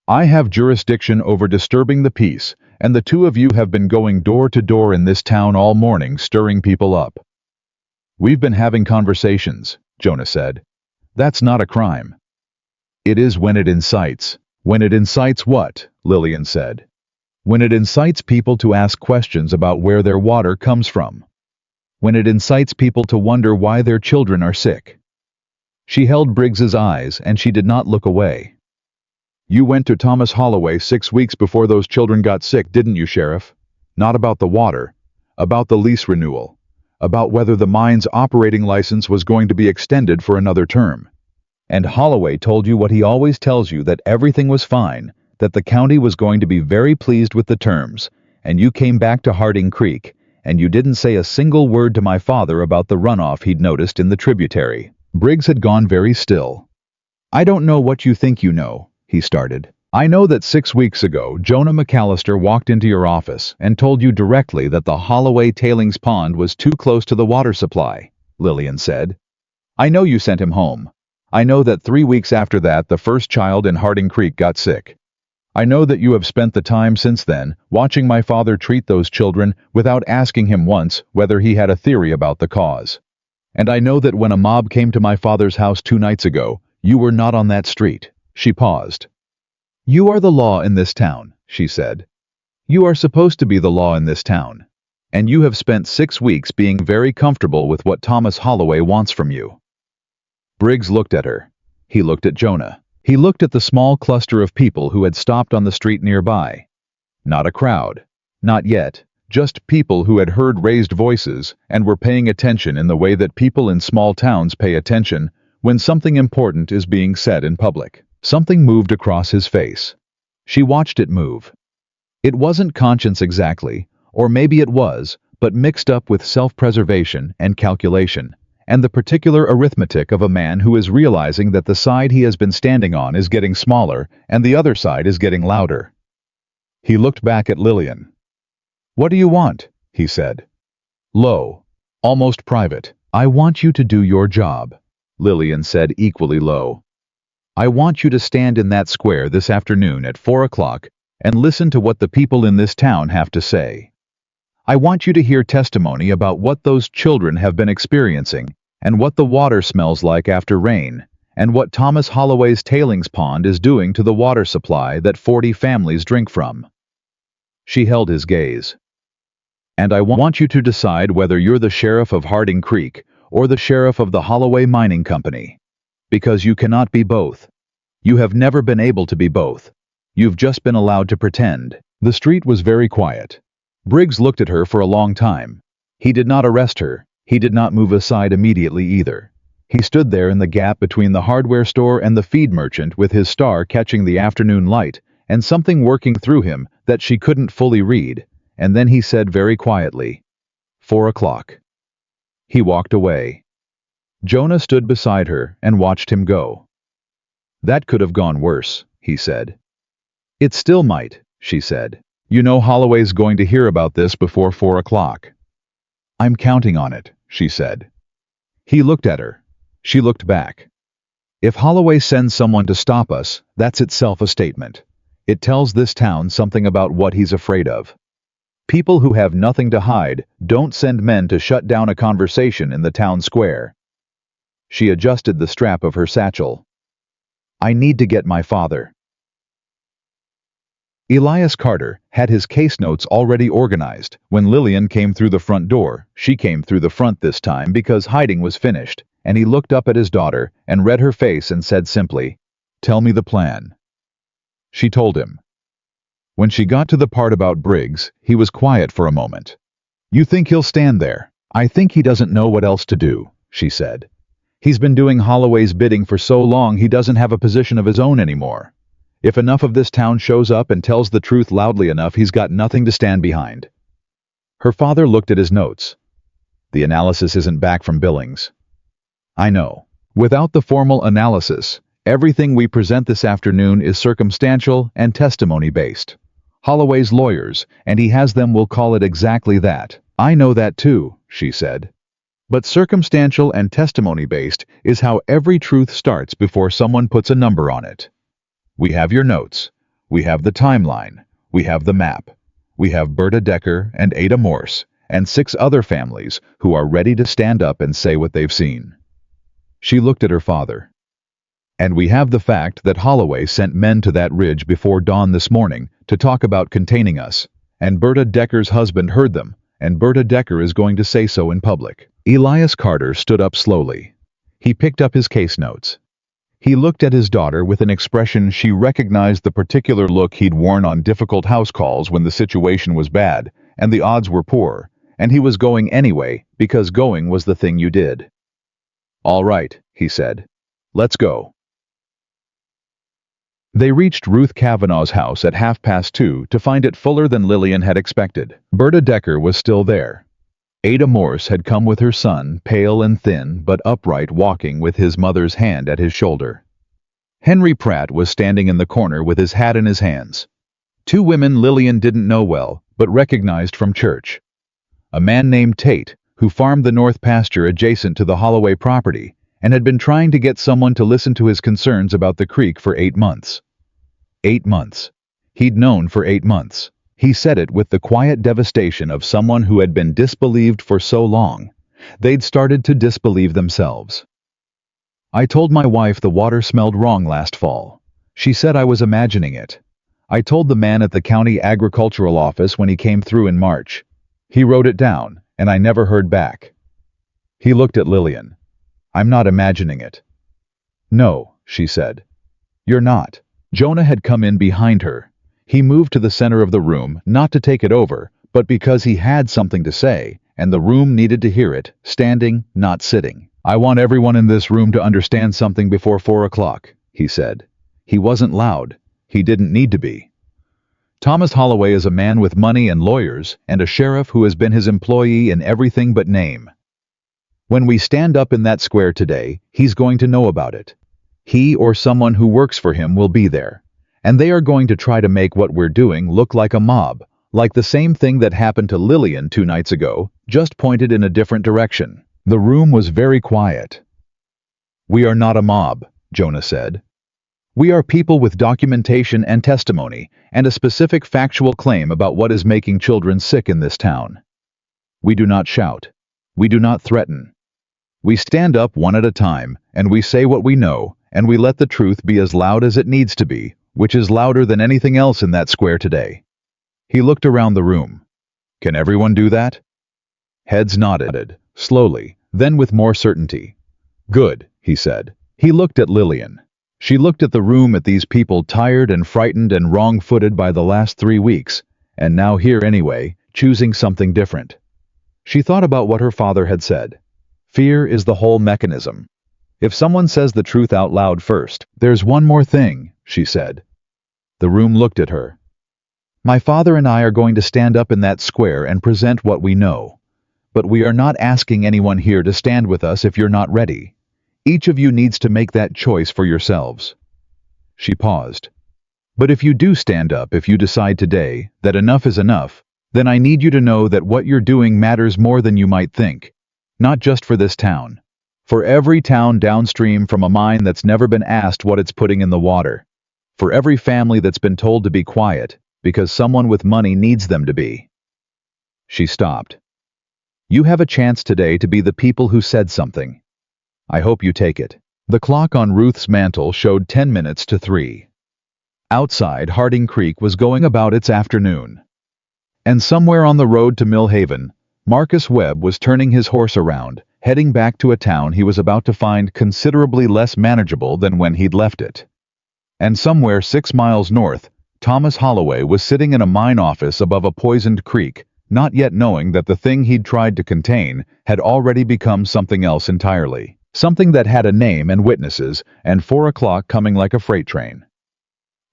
"I have jurisdiction over disturbing the peace, and the two of you have been going door to door in this town all morning stirring people up." "We've been having conversations," Jonah said. "That's not a crime." "It is when it incites." "When it incites what?" Lillian said. "When it incites people to ask questions about where their water comes from. When it incites people to wonder why their children are sick." She held Briggs's eyes, and she did not look away. "You went to Thomas Holloway 6 weeks before those children got sick, didn't you, Sheriff? Not about the water, about the lease renewal, about whether the mine's operating license was going to be extended for another term. And Holloway told you what he always tells you, that everything was fine, that the county was going to be very pleased with the terms, and you came back to Harding Creek, and you didn't say a single word to my father about the runoff he'd noticed in the tributary." Briggs had gone very still. "I don't know what you think you know," he started. "I know that 6 weeks ago Jonah McAllister walked into your office and told you directly that the Holloway tailings pond was too close to the water supply," Lillian said. "I know you sent him home. I know that 3 weeks after that the first child in Harding Creek got sick. I know that you have spent the time since then watching my father treat those children without asking him once whether he had a theory about the cause. And I know that when a mob came to my father's house 2 nights ago, you were not on that street." She paused. "You are the law in this town," she said. "You are supposed to be the law in this town. And you have spent 6 weeks being very comfortable with what Thomas Holloway wants from you." Briggs looked at her. He looked at Jonah. He looked at the small cluster of people who had stopped on the street nearby. Not a crowd. Not yet. Just people who had heard raised voices and were paying attention in the way that people in small towns pay attention when something important is being said in public. Something moved across his face. She watched it move. It wasn't conscience exactly, or maybe it was, but mixed up with self-preservation and calculation, and the particular arithmetic of a man who is realizing that the side he has been standing on is getting smaller and the other side is getting louder. He looked back at Lillian. "What do you want?" he said. Low, almost private. "I want you to do your job," Lillian said equally low. "I want you to stand in that square this afternoon at 4 o'clock and listen to what the people in this town have to say. I want you to hear testimony about what those children have been experiencing and what the water smells like after rain and what Thomas Holloway's tailings pond is doing to the water supply that 40 families drink from." She held his gaze. "And I want you to decide whether you're the sheriff of Harding Creek or the sheriff of the Holloway Mining Company. Because you cannot be both. You have never been able to be both. You've just been allowed to pretend." The street was very quiet. Briggs looked at her for a long time. He did not arrest her. He did not move aside immediately either. He stood there in the gap between the hardware store and the feed merchant with his star catching the afternoon light and something working through him that she couldn't fully read, and then he said very quietly, 4 o'clock. He walked away. Jonah stood beside her and watched him go. "That could have gone worse," he said. "It still might," she said. "You know Holloway's going to hear about this before 4 o'clock. "I'm counting on it," she said. He looked at her. She looked back. "If Holloway sends someone to stop us, that's itself a statement. It tells this town something about what he's afraid of. People who have nothing to hide don't send men to shut down a conversation in the town square." She adjusted the strap of her satchel. "I need to get my father." Elias Carter had his case notes already organized. When Lillian came through the front door, she came through the front this time because hiding was finished, and he looked up at his daughter and read her face and said simply, "Tell me the plan." She told him. When she got to the part about Briggs, he was quiet for a moment. "You think he'll stand there?" "I think he doesn't know what else to do," she said. "He's been doing Holloway's bidding for so long he doesn't have a position of his own anymore. If enough of this town shows up and tells the truth loudly enough, he's got nothing to stand behind." Her father looked at his notes. "The analysis isn't back from Billings." "I know. Without the formal analysis, Everything we present this afternoon is circumstantial and testimony-based. Holloway's lawyers, and he has them, will call it exactly that. I know that too, she said. But circumstantial and testimony-based is how every truth starts before someone puts a number on it. We have your notes. We have the timeline. We have the map. We have Berta Decker and Ada Morse and 6 other families who are ready to stand up and say what they've seen. She looked at her father. And we have the fact that Holloway sent men to that ridge before dawn this morning to talk about containing us, and Berta Decker's husband heard them, and Berta Decker is going to say so in public. Elias Carter stood up slowly. He picked up his case notes. He looked at his daughter with an expression she recognized, the particular look he'd worn on difficult house calls when the situation was bad and the odds were poor, and he was going anyway because going was the thing you did. "All right," he said. "Let's go." They reached Ruth Kavanaugh's house at 2:30 to find it fuller than Lillian had expected. Berta Decker was still there. Ada Morse had come with her son, pale and thin but upright, walking with his mother's hand at his shoulder. Henry Pratt was standing in the corner with his hat in his hands. 2 women Lillian didn't know well, but recognized from church. A man named Tate, who farmed the north pasture adjacent to the Holloway property, and had been trying to get someone to listen to his concerns about the creek for 8 months. 8 months. He'd known for 8 months. He said it with the quiet devastation of someone who had been disbelieved for so long. They'd started to disbelieve themselves. "I told my wife the water smelled wrong last fall. She said I was imagining it. I told the man at the county agricultural office when he came through in March. He wrote it down, and I never heard back." He looked at Lillian. "I'm not imagining it." "No," she said. "You're not." Jonah had come in behind her. He moved to the center of the room, not to take it over, but because he had something to say, and the room needed to hear it, standing, not sitting. "I want everyone in this room to understand something before 4 o'clock, he said. He wasn't loud. He didn't need to be. Thomas Holloway is a man with money and lawyers, and a sheriff who has been his employee in everything but name. When we stand up in that square today, he's going to know about it. He or someone who works for him will be there, and they are going to try to make what we're doing look like a mob, like the same thing that happened to Lillian 2 nights ago, just pointed in a different direction." The room was very quiet. "We are not a mob," Jonah said. "We are people with documentation and testimony, and a specific factual claim about what is making children sick in this town. We do not shout. We do not threaten. We stand up one at a time, and we say what we know, and we let the truth be as loud as it needs to be, which is louder than anything else in that square today." He looked around the room. "Can everyone do that?" Heads nodded, slowly, then with more certainty. "Good," he said. He looked at Lillian. She looked at the room, at these people tired and frightened and wrong-footed by the last 3 weeks, and now here anyway, choosing something different. She thought about what her father had said. Fear is the whole mechanism. If someone says the truth out loud first, "There's one more thing," she said. The room looked at her. "My father and I are going to stand up in that square and present what we know. But we are not asking anyone here to stand with us if you're not ready. Each of you needs to make that choice for yourselves." She paused. "But if you do stand up, if you decide today that enough is enough, then I need you to know that what you're doing matters more than you might think. Not just for this town. For every town downstream from a mine that's never been asked what it's putting in the water. For every family that's been told to be quiet because someone with money needs them to be." She stopped. "You have a chance today to be the people who said something. I hope you take it." The clock on Ruth's mantel showed 10 minutes to 3. Outside, Harding Creek was going about its afternoon. And somewhere on the road to Mill Haven, Marcus Webb was turning his horse around, heading back to a town he was about to find considerably less manageable than when he'd left it. And somewhere 6 miles north, Thomas Holloway was sitting in a mine office above a poisoned creek, not yet knowing that the thing he'd tried to contain had already become something else entirely. Something that had a name and witnesses, and 4 o'clock coming like a freight train.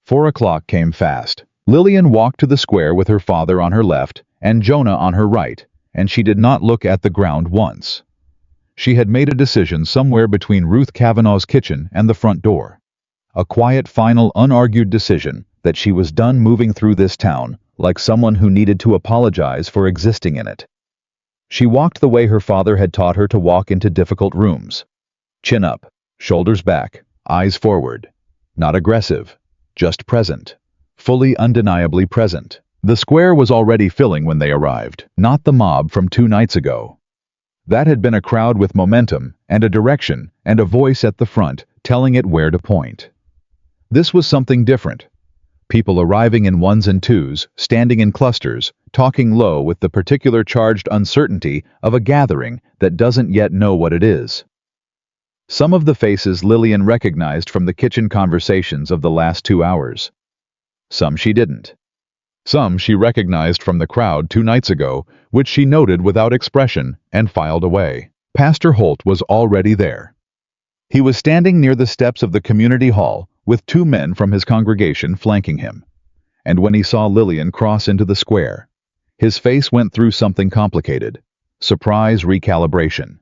4 o'clock came fast. Lillian walked to the square with her father on her left and Jonah on her right, and she did not look at the ground once. She had made a decision somewhere between Ruth Kavanaugh's kitchen and the front door. A quiet, final, unargued decision that she was done moving through this town like someone who needed to apologize for existing in it. She walked the way her father had taught her to walk into difficult rooms. Chin up, shoulders back, eyes forward. Not aggressive, just present. Fully, undeniably present. The square was already filling when they arrived, not the mob from 2 nights ago. That had been a crowd with momentum and a direction and a voice at the front telling it where to point. This was something different. People arriving in ones and twos, standing in clusters, talking low with the particular charged uncertainty of a gathering that doesn't yet know what it is. Some of the faces Lillian recognized from the kitchen conversations of the last 2 hours. Some she didn't. Some she recognized from the crowd 2 nights ago, which she noted without expression and filed away. Pastor Holt was already there. He was standing near the steps of the community hall with 2 men from his congregation flanking him. And when he saw Lillian cross into the square, his face went through something complicated. Surprise recalibration.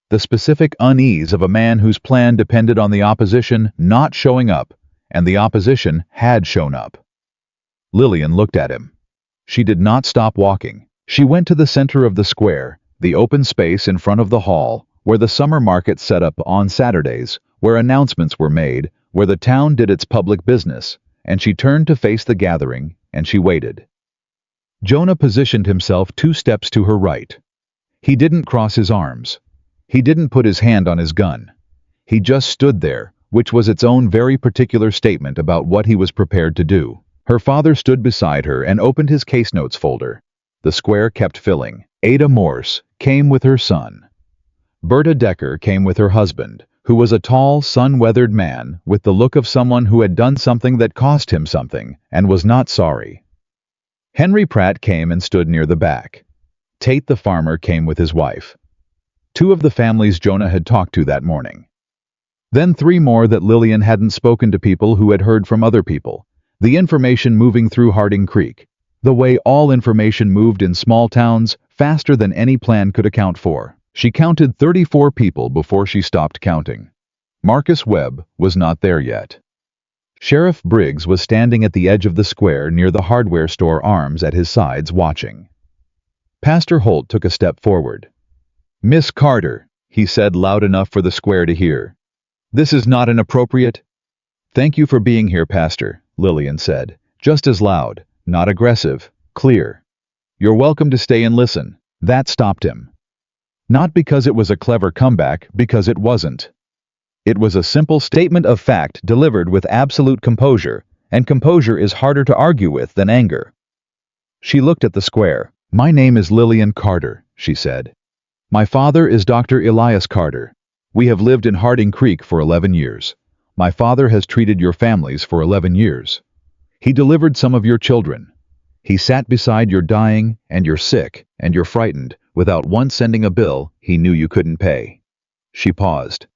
The specific unease of a man whose plan depended on the opposition not showing up, and the opposition had shown up. Lillian looked at him. She did not stop walking. She went to the center of the square, the open space in front of the hall, where the summer market set up on Saturdays, where announcements were made, where the town did its public business, and she turned to face the gathering, and she waited. Jonah positioned himself 2 steps to her right. He didn't cross his arms. He didn't put his hand on his gun. He just stood there, which was its own very particular statement about what he was prepared to do. Her father stood beside her and opened his case notes folder. The square kept filling. Ada Morse came with her son. Berta Decker came with her husband, who was a tall, sun-weathered man with the look of someone who had done something that cost him something and was not sorry. Henry Pratt came and stood near the back. Tate the farmer came with his wife. 2 of the families Jonah had talked to that morning. Then 3 more that Lillian hadn't spoken to, people who had heard from other people. The information moving through Harding Creek. The way all information moved in small towns, faster than any plan could account for. She counted 34 people before she stopped counting. Marcus Webb was not there yet. Sheriff Briggs was standing at the edge of the square near the hardware store, arms at his sides, watching. Pastor Holt took a step forward. "Miss Carter," he said loud enough for the square to hear. "This is not inappropriate." "Thank you for being here, Pastor," Lillian said, just as loud, not aggressive, clear. "You're welcome to stay and listen." That stopped him. Not because it was a clever comeback, because it wasn't. It was a simple statement of fact delivered with absolute composure, and composure is harder to argue with than anger. She looked at the square. "My name is Lillian Carter," she said. "My father is Dr. Elias Carter. We have lived in Harding Creek for 11 years. My father has treated your families for 11 years. He delivered some of your children. He sat beside your dying, and you're sick, and you're frightened, without once sending a bill he knew you couldn't pay." She paused.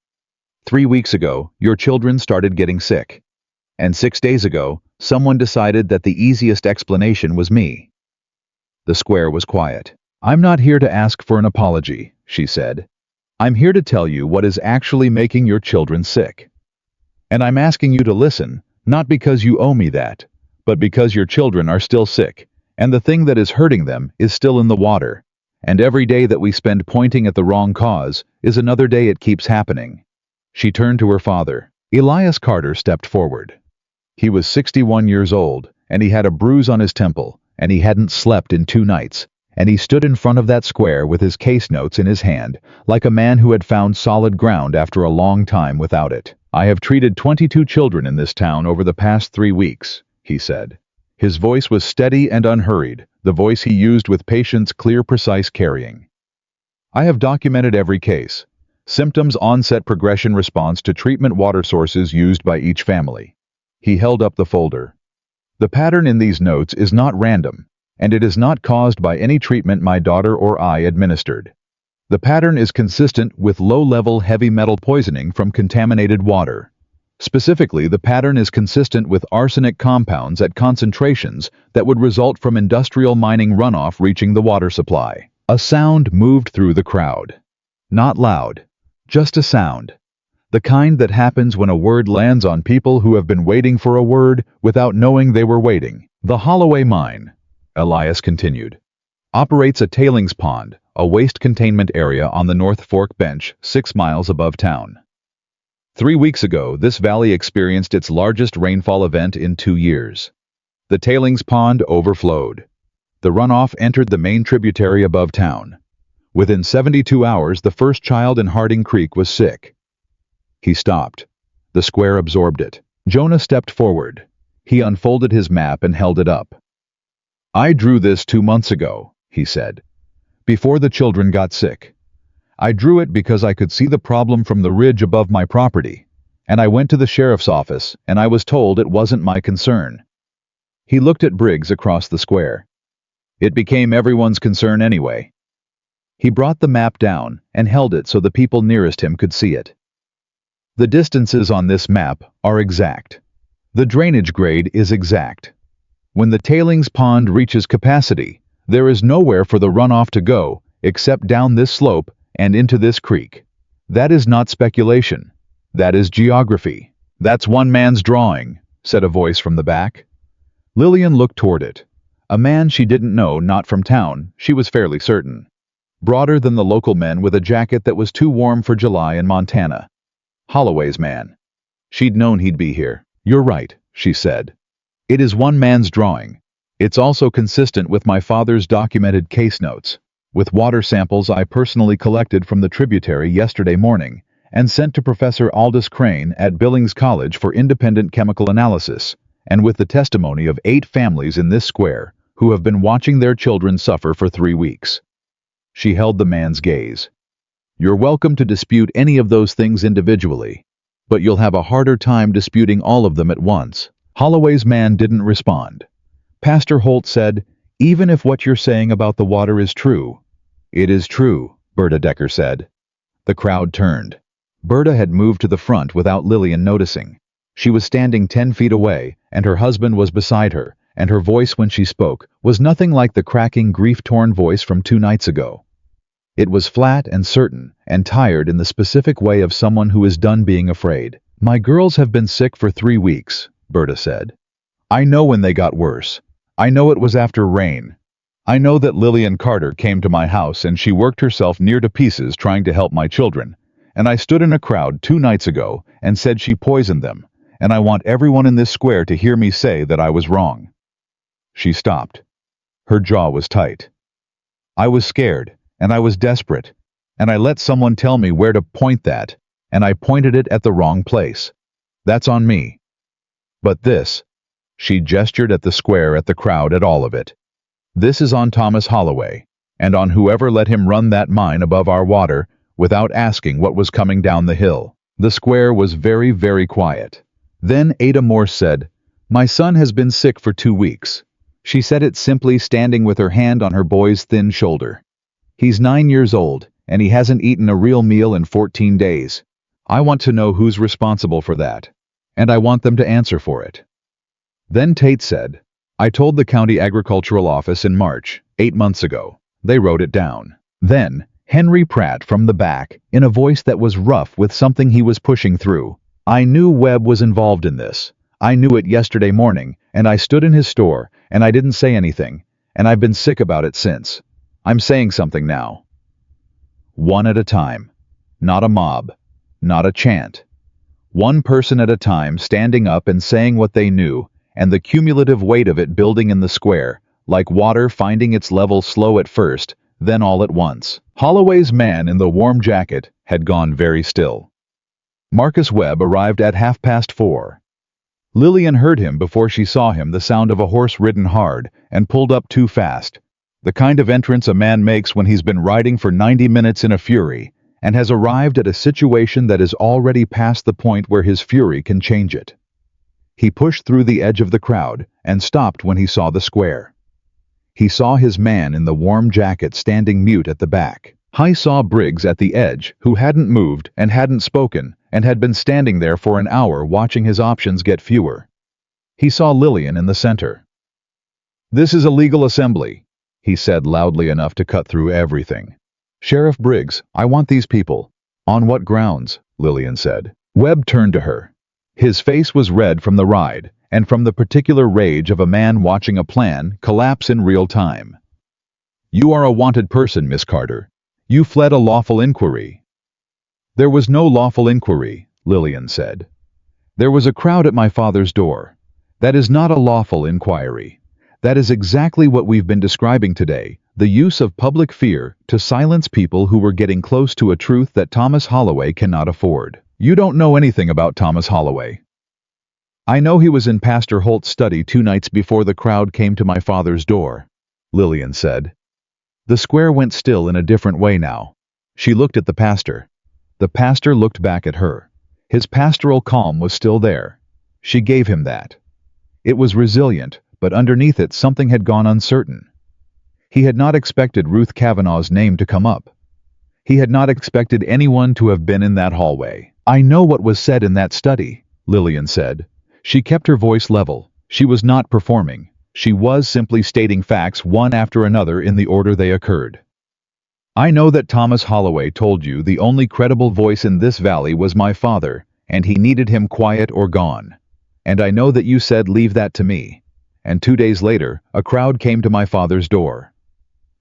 3 weeks ago, your children started getting sick. And 6 days ago, someone decided that the easiest explanation was me. The square was quiet. "I'm not here to ask for an apology," she said. "I'm here to tell you what is actually making your children sick. And I'm asking you to listen, not because you owe me that, but because your children are still sick, and the thing that is hurting them is still in the water. And every day that we spend pointing at the wrong cause is another day it keeps happening." She turned to her father. Elias Carter stepped forward. He was 61 years old, and he had a bruise on his temple, and he hadn't slept in 2 nights, and he stood in front of that square with his case notes in his hand, like a man who had found solid ground after a long time without it. "I have treated 22 children in this town over the past 3 weeks, he said. His voice was steady and unhurried, the voice he used with patience, clear, precise carrying. "I have documented every case. Symptoms, onset, progression, response to treatment, water sources used by each family." He held up the folder. "The pattern in these notes is not random, and it is not caused by any treatment my daughter or I administered. The pattern is consistent with low-level heavy metal poisoning from contaminated water. Specifically, the pattern is consistent with arsenic compounds at concentrations that would result from industrial mining runoff reaching the water supply." A sound moved through the crowd. Not loud, just a sound. The kind that happens when a word lands on people who have been waiting for a word without knowing they were waiting. The Holloway Mine, Elias continued, operates a tailings pond, a waste containment area on the North Fork Bench, 6 miles above town. 3 weeks ago, this valley experienced its largest rainfall event in 2 years. The tailings pond overflowed. The runoff entered the main tributary above town. Within 72 hours, the first child in Harding Creek was sick. He stopped. The square absorbed it. Jonah stepped forward. He unfolded his map and held it up. "I drew this 2 months ago," he said, "before the children got sick. I drew it because I could see the problem from the ridge above my property, and I went to the sheriff's office and I was told it wasn't my concern." He looked at Briggs across the square. "It became everyone's concern anyway." He brought the map down and held it so the people nearest him could see it. The distances on this map are exact. The drainage grade is exact. When the tailings pond reaches capacity, there is nowhere for the runoff to go except down this slope and into this creek. That is not speculation. That is geography. "That's one man's drawing," said a voice from the back. Lillian looked toward it. A man she didn't know, not from town, she was fairly certain. Broader than the local men with a jacket that was too warm for July in Montana. Holloway's man. She'd known he'd be here. "You're right," she said. "It is one man's drawing. It's also consistent with my father's documented case notes, with water samples I personally collected from the tributary yesterday morning and sent to Professor Aldous Crane at Billings College for independent chemical analysis, and with the testimony of 8 families in this square who have been watching their children suffer for 3 weeks. She held the man's gaze. "You're welcome to dispute any of those things individually, but you'll have a harder time disputing all of them at once." Holloway's man didn't respond. Pastor Holt said, "Even if what you're saying about the water is true." "It is true," Berta Decker said. The crowd turned. Berta had moved to the front without Lillian noticing. She was standing 10 feet away, and her husband was beside her, and her voice when she spoke was nothing like the cracking, grief-torn voice from 2 nights ago. It was flat and certain, and tired in the specific way of someone who is done being afraid. "My girls have been sick for 3 weeks, Berta said. "I know when they got worse. I know it was after rain. I know that Lillian Carter came to my house and she worked herself near to pieces trying to help my children. And I stood in a crowd 2 nights ago and said she poisoned them, and I want everyone in this square to hear me say that I was wrong." She stopped. Her jaw was tight. "I was scared, and I was desperate, and I let someone tell me where to point that, and I pointed it at the wrong place. That's on me. But this," she gestured at the square, at the crowd, at all of it, "this is on Thomas Holloway, and on whoever let him run that mine above our water without asking what was coming down the hill." The square was very, very quiet. Then Ada Morse said, "My son has been sick for 2 weeks. She said it simply, standing with her hand on her boy's thin shoulder. "He's 9 years old, and he hasn't eaten a real meal in 14 days. I want to know who's responsible for that, and I want them to answer for it." Then Tate said, "I told the county agricultural office in March, 8 months ago." They wrote it down. Then Henry Pratt from the back, in a voice that was rough with something he was pushing through, "I knew Webb was involved in this. I knew it yesterday morning, and I stood in his store, and I didn't say anything, and I've been sick about it since. I'm saying something now." One at a time. Not a mob. Not a chant. One person at a time, standing up and saying what they knew, and the cumulative weight of it building in the square, like water finding its level, slow at first, then all at once. Holloway's man in the warm jacket had gone very still. Marcus Webb arrived at 4:30. Lillian heard him before she saw him, the sound of a horse ridden hard and pulled up too fast. The kind of entrance a man makes when he's been riding for 90 minutes in a fury and has arrived at a situation that is already past the point where his fury can change it. He pushed through the edge of the crowd and stopped when he saw the square. He saw his man in the warm jacket standing mute at the back. He saw Briggs at the edge, who hadn't moved and hadn't spoken and had been standing there for an hour watching his options get fewer. He saw Lillian in the center. "This is a legal assembly," he said loudly enough to cut through everything. "Sheriff Briggs, I want these people." "On what grounds?" Lillian said. Webb turned to her. His face was red from the ride, and from the particular rage of a man watching a plan collapse in real time. "You are a wanted person, Miss Carter. You fled a lawful inquiry." "There was no lawful inquiry," Lillian said. "There was a crowd at my father's door. That is not a lawful inquiry. That is exactly what we've been describing today, the use of public fear to silence people who were getting close to a truth that Thomas Holloway cannot afford." "You don't know anything about Thomas Holloway." "I know he was in Pastor Holt's study 2 nights before the crowd came to my father's door," Lillian said. The square went still in a different way now. She looked at the pastor. The pastor looked back at her. His pastoral calm was still there. She gave him that. It was resilient, but underneath it something had gone uncertain. He had not expected Ruth Kavanaugh's name to come up. He had not expected anyone to have been in that hallway. "I know what was said in that study," Lillian said. She kept her voice level. She was not performing. She was simply stating facts one after another in the order they occurred. "I know that Thomas Holloway told you the only credible voice in this valley was my father, and he needed him quiet or gone. And I know that you said leave that to me. And 2 days later, a crowd came to my father's door."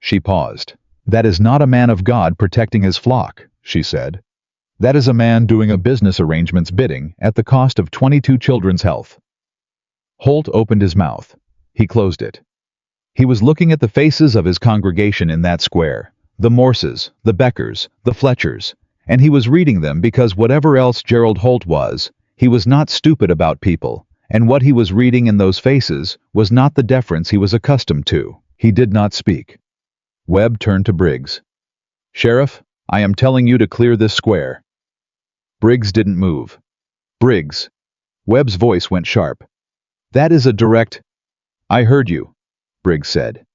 She paused. "That is not a man of God protecting his flock," she said. "That is a man doing a business arrangement's bidding at the cost of 22 children's health." Holt opened his mouth. He closed it. He was looking at the faces of his congregation in that square, the Morses, the Beckers, the Fletchers, and he was reading them because whatever else Gerald Holt was, he was not stupid about people, and what he was reading in those faces was not the deference he was accustomed to. He did not speak. Webb turned to Briggs. "Sheriff, I am telling you to clear this square." Briggs didn't move. "Briggs." Webb's voice went sharp. "That is a direct—" "I heard you," Briggs said.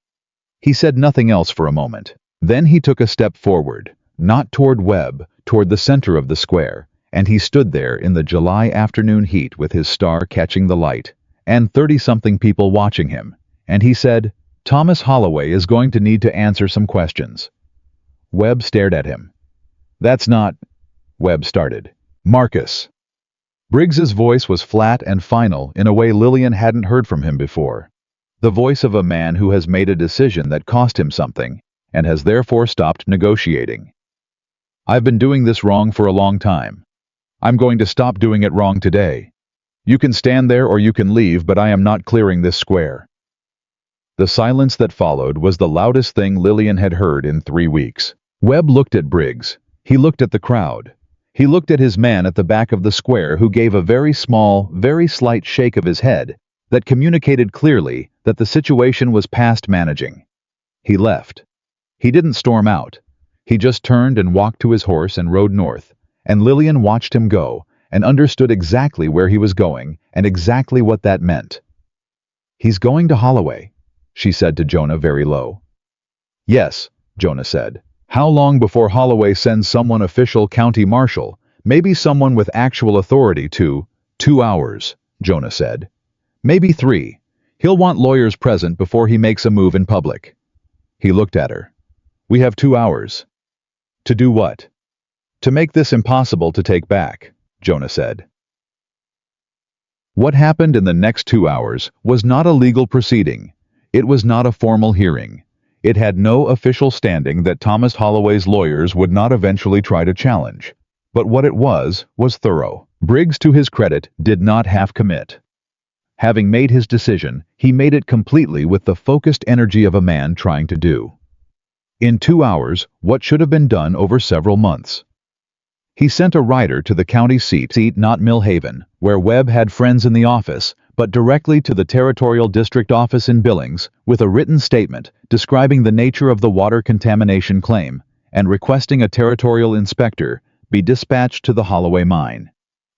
He said nothing else for a moment. Then he took a step forward, not toward Webb, toward the center of the square, and he stood there in the July afternoon heat with his star catching the light, and 30-something people watching him, and he said, "Thomas Holloway is going to need to answer some questions." Webb stared at him. "That's not—" Webb started. "Marcus." Briggs's voice was flat and final in a way Lillian hadn't heard from him before. The voice of a man who has made a decision that cost him something, and has therefore stopped negotiating. "I've been doing this wrong for a long time. I'm going to stop doing it wrong today. You can stand there or you can leave, but I am not clearing this square." The silence that followed was the loudest thing Lillian had heard in 3 weeks. Webb looked at Briggs. He looked at the crowd. He looked at his man at the back of the square who gave a very small, very slight shake of his head that communicated clearly that the situation was past managing. He left. He didn't storm out. He just turned and walked to his horse and rode north, and Lillian watched him go and understood exactly where he was going and exactly what that meant. "He's going to Holloway," she said to Jonah very low. "Yes," Jonah said. "How long before Holloway sends someone official county marshal, maybe someone with actual authority to—" "2 hours," Jonah said. "Maybe 3. He'll want lawyers present before he makes a move in public." He looked at her. "We have 2 hours." "To do what?" "To make this impossible to take back," Jonah said. What happened in the next 2 hours was not a legal proceeding. It was not a formal hearing. It had no official standing that Thomas Holloway's lawyers would not eventually try to challenge. But what it was thorough. Briggs, to his credit, did not half commit. Having made his decision, he made it completely with the focused energy of a man trying to do. In 2 hours, what should have been done over several months. He sent a rider to the county seat, not Millhaven, where Webb had friends in the office, but directly to the territorial district office in Billings with a written statement describing the nature of the water contamination claim and requesting a territorial inspector be dispatched to the Holloway mine.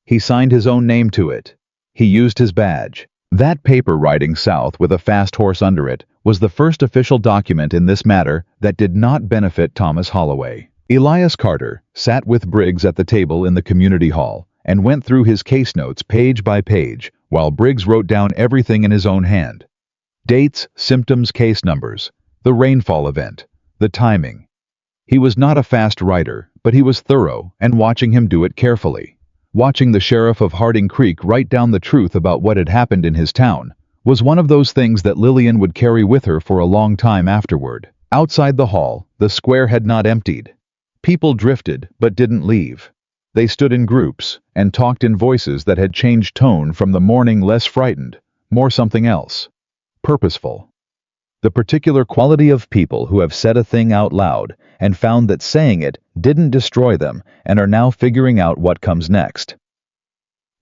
He signed his own name to it. He used his badge. That paper riding south with a fast horse under it was the first official document in this matter that did not benefit Thomas Holloway. Elias Carter sat with Briggs at the table in the community hall and went through his case notes page by page while Briggs wrote down everything in his own hand. Dates, symptoms, case numbers, the rainfall event, the timing. He was not a fast writer, but he was thorough, and watching him do it carefully. Watching the sheriff of Harding Creek write down the truth about what had happened in his town was one of those things that Lillian would carry with her for a long time afterward. Outside the hall, the square had not emptied. People drifted, but didn't leave. They stood in groups and talked in voices that had changed tone from the morning less frightened, more something else. Purposeful. The particular quality of people who have said a thing out loud and found that saying it didn't destroy them and are now figuring out what comes next.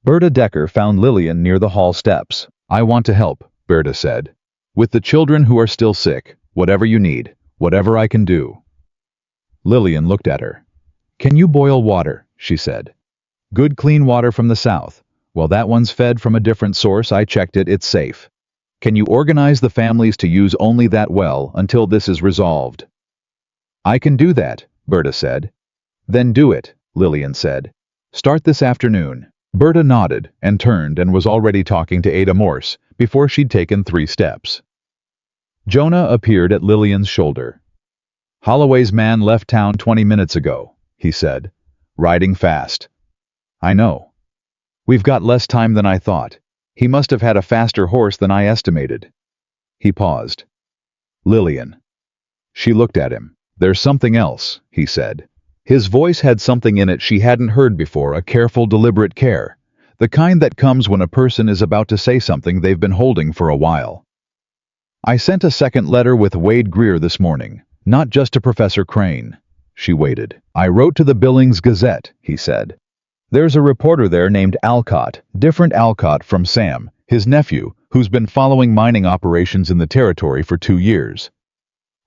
Berta Decker found Lillian near the hall steps. "I want to help," Berta said. "With the children who are still sick, whatever you need, whatever I can do." Lillian looked at her. "Can you boil water?" she said. "Good clean water from the south. Well, that one's fed from a different source. I checked it, it's safe. Can you organize the families to use only that well until this is resolved?" "I can do that," Berta said. "Then do it," Lillian said. "Start this afternoon." Berta nodded and turned and was already talking to Ada Morse before she'd taken 3 steps. Jonah appeared at Lillian's shoulder. "Holloway's man left town 20 minutes ago," he said, "riding fast." "I know. We've got less time than I thought. He must have had a faster horse than I estimated." He paused. "Lillian." She looked at him. "There's something else," he said. His voice had something in it she hadn't heard before, a careful, deliberate care, the kind that comes when a person is about to say something they've been holding for a while. "I sent a second letter with Wade Greer this morning, not just to Professor Crane." She waited. "I wrote to the Billings Gazette," he said. "There's a reporter there named Alcott, different Alcott from Sam, his nephew, who's been following mining operations in the territory for 2 years.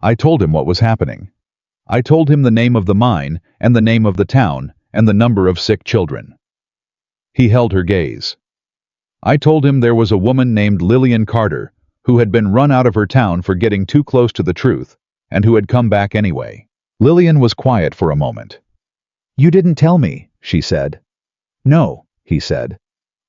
I told him what was happening. I told him the name of the mine, and the name of the town, and the number of sick children." He held her gaze. "I told him there was a woman named Lillian Carter, who had been run out of her town for getting too close to the truth, and who had come back anyway." Lillian was quiet for a moment. "You didn't tell me," she said. "No," he said.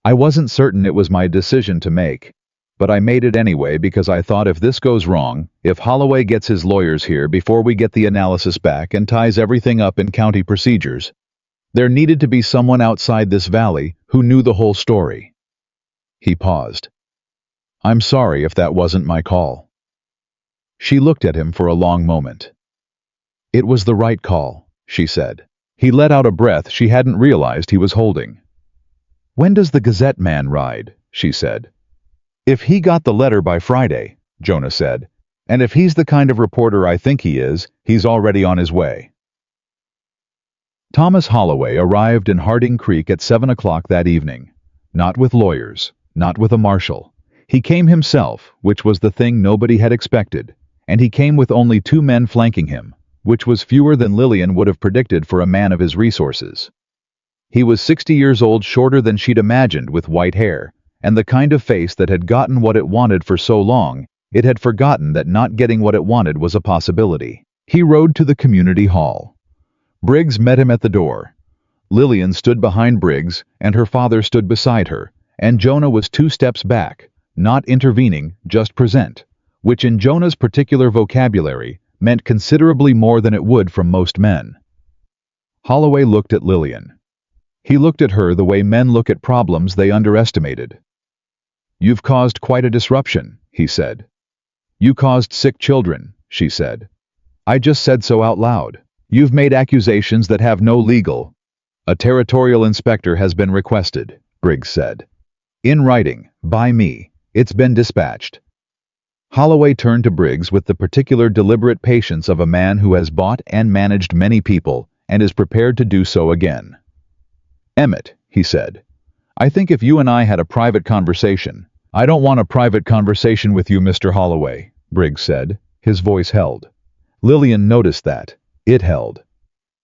"I wasn't certain it was my decision to make. But I made it anyway because I thought if this goes wrong, if Holloway gets his lawyers here before we get the analysis back and ties everything up in county procedures, there needed to be someone outside this valley who knew the whole story." He paused. "I'm sorry if that wasn't my call." She looked at him for a long moment. "It was the right call," she said. He let out a breath she hadn't realized he was holding. "When does the Gazette man ride?" she said. "If he got the letter by Friday," Jonah said, "and if he's the kind of reporter I think he is, he's already on his way." Thomas Holloway arrived in Harding Creek at 7 o'clock that evening. Not with lawyers, not with a marshal. He came himself, which was the thing nobody had expected, and he came with only 2 men flanking him, which was fewer than Lillian would have predicted for a man of his resources. He was 60 years old, shorter than she'd imagined, with white hair, and the kind of face that had gotten what it wanted for so long, it had forgotten that not getting what it wanted was a possibility. He rode to the community hall. Briggs met him at the door. Lillian stood behind Briggs, and her father stood beside her, and Jonah was 2 steps back, not intervening, just present, which in Jonah's particular vocabulary meant considerably more than it would from most men. Holloway looked at Lillian. He looked at her the way men look at problems they underestimated. "You've caused quite a disruption," he said. "You caused sick children," she said. "I just said so out loud. You've made accusations that have no legal—" "A territorial inspector has been requested," Briggs said. "In writing, by me. It's been dispatched." Holloway turned to Briggs with the particular deliberate patience of a man who has bought and managed many people and is prepared to do so again. "Emmett," he said, "I think if you and I had a private conversation—" "I don't want a private conversation with you, Mr. Holloway," Briggs said. His voice held. Lillian noticed that. It held.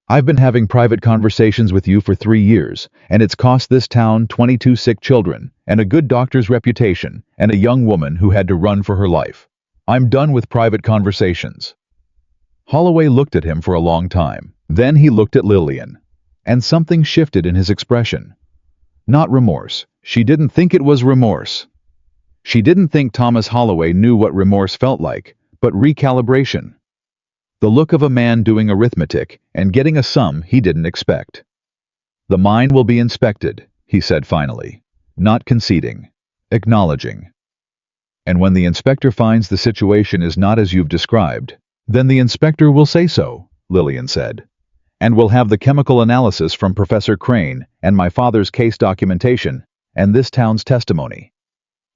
"I've been having private conversations with you for 3 years, and it's cost this town 22 sick children, and a good doctor's reputation, and a young woman who had to run for her life. I'm done with private conversations." Holloway looked at him for a long time. Then he looked at Lillian, and something shifted in his expression. Not remorse. She didn't think it was remorse. She didn't think Thomas Holloway knew what remorse felt like, but recalibration. The look of a man doing arithmetic and getting a sum he didn't expect. "The mine will be inspected," he said finally, not conceding, acknowledging. "And when the inspector finds the situation is not as you've described, then the inspector will say so," Lillian said. "And we'll have the chemical analysis from Professor Crane, and my father's case documentation, and this town's testimony.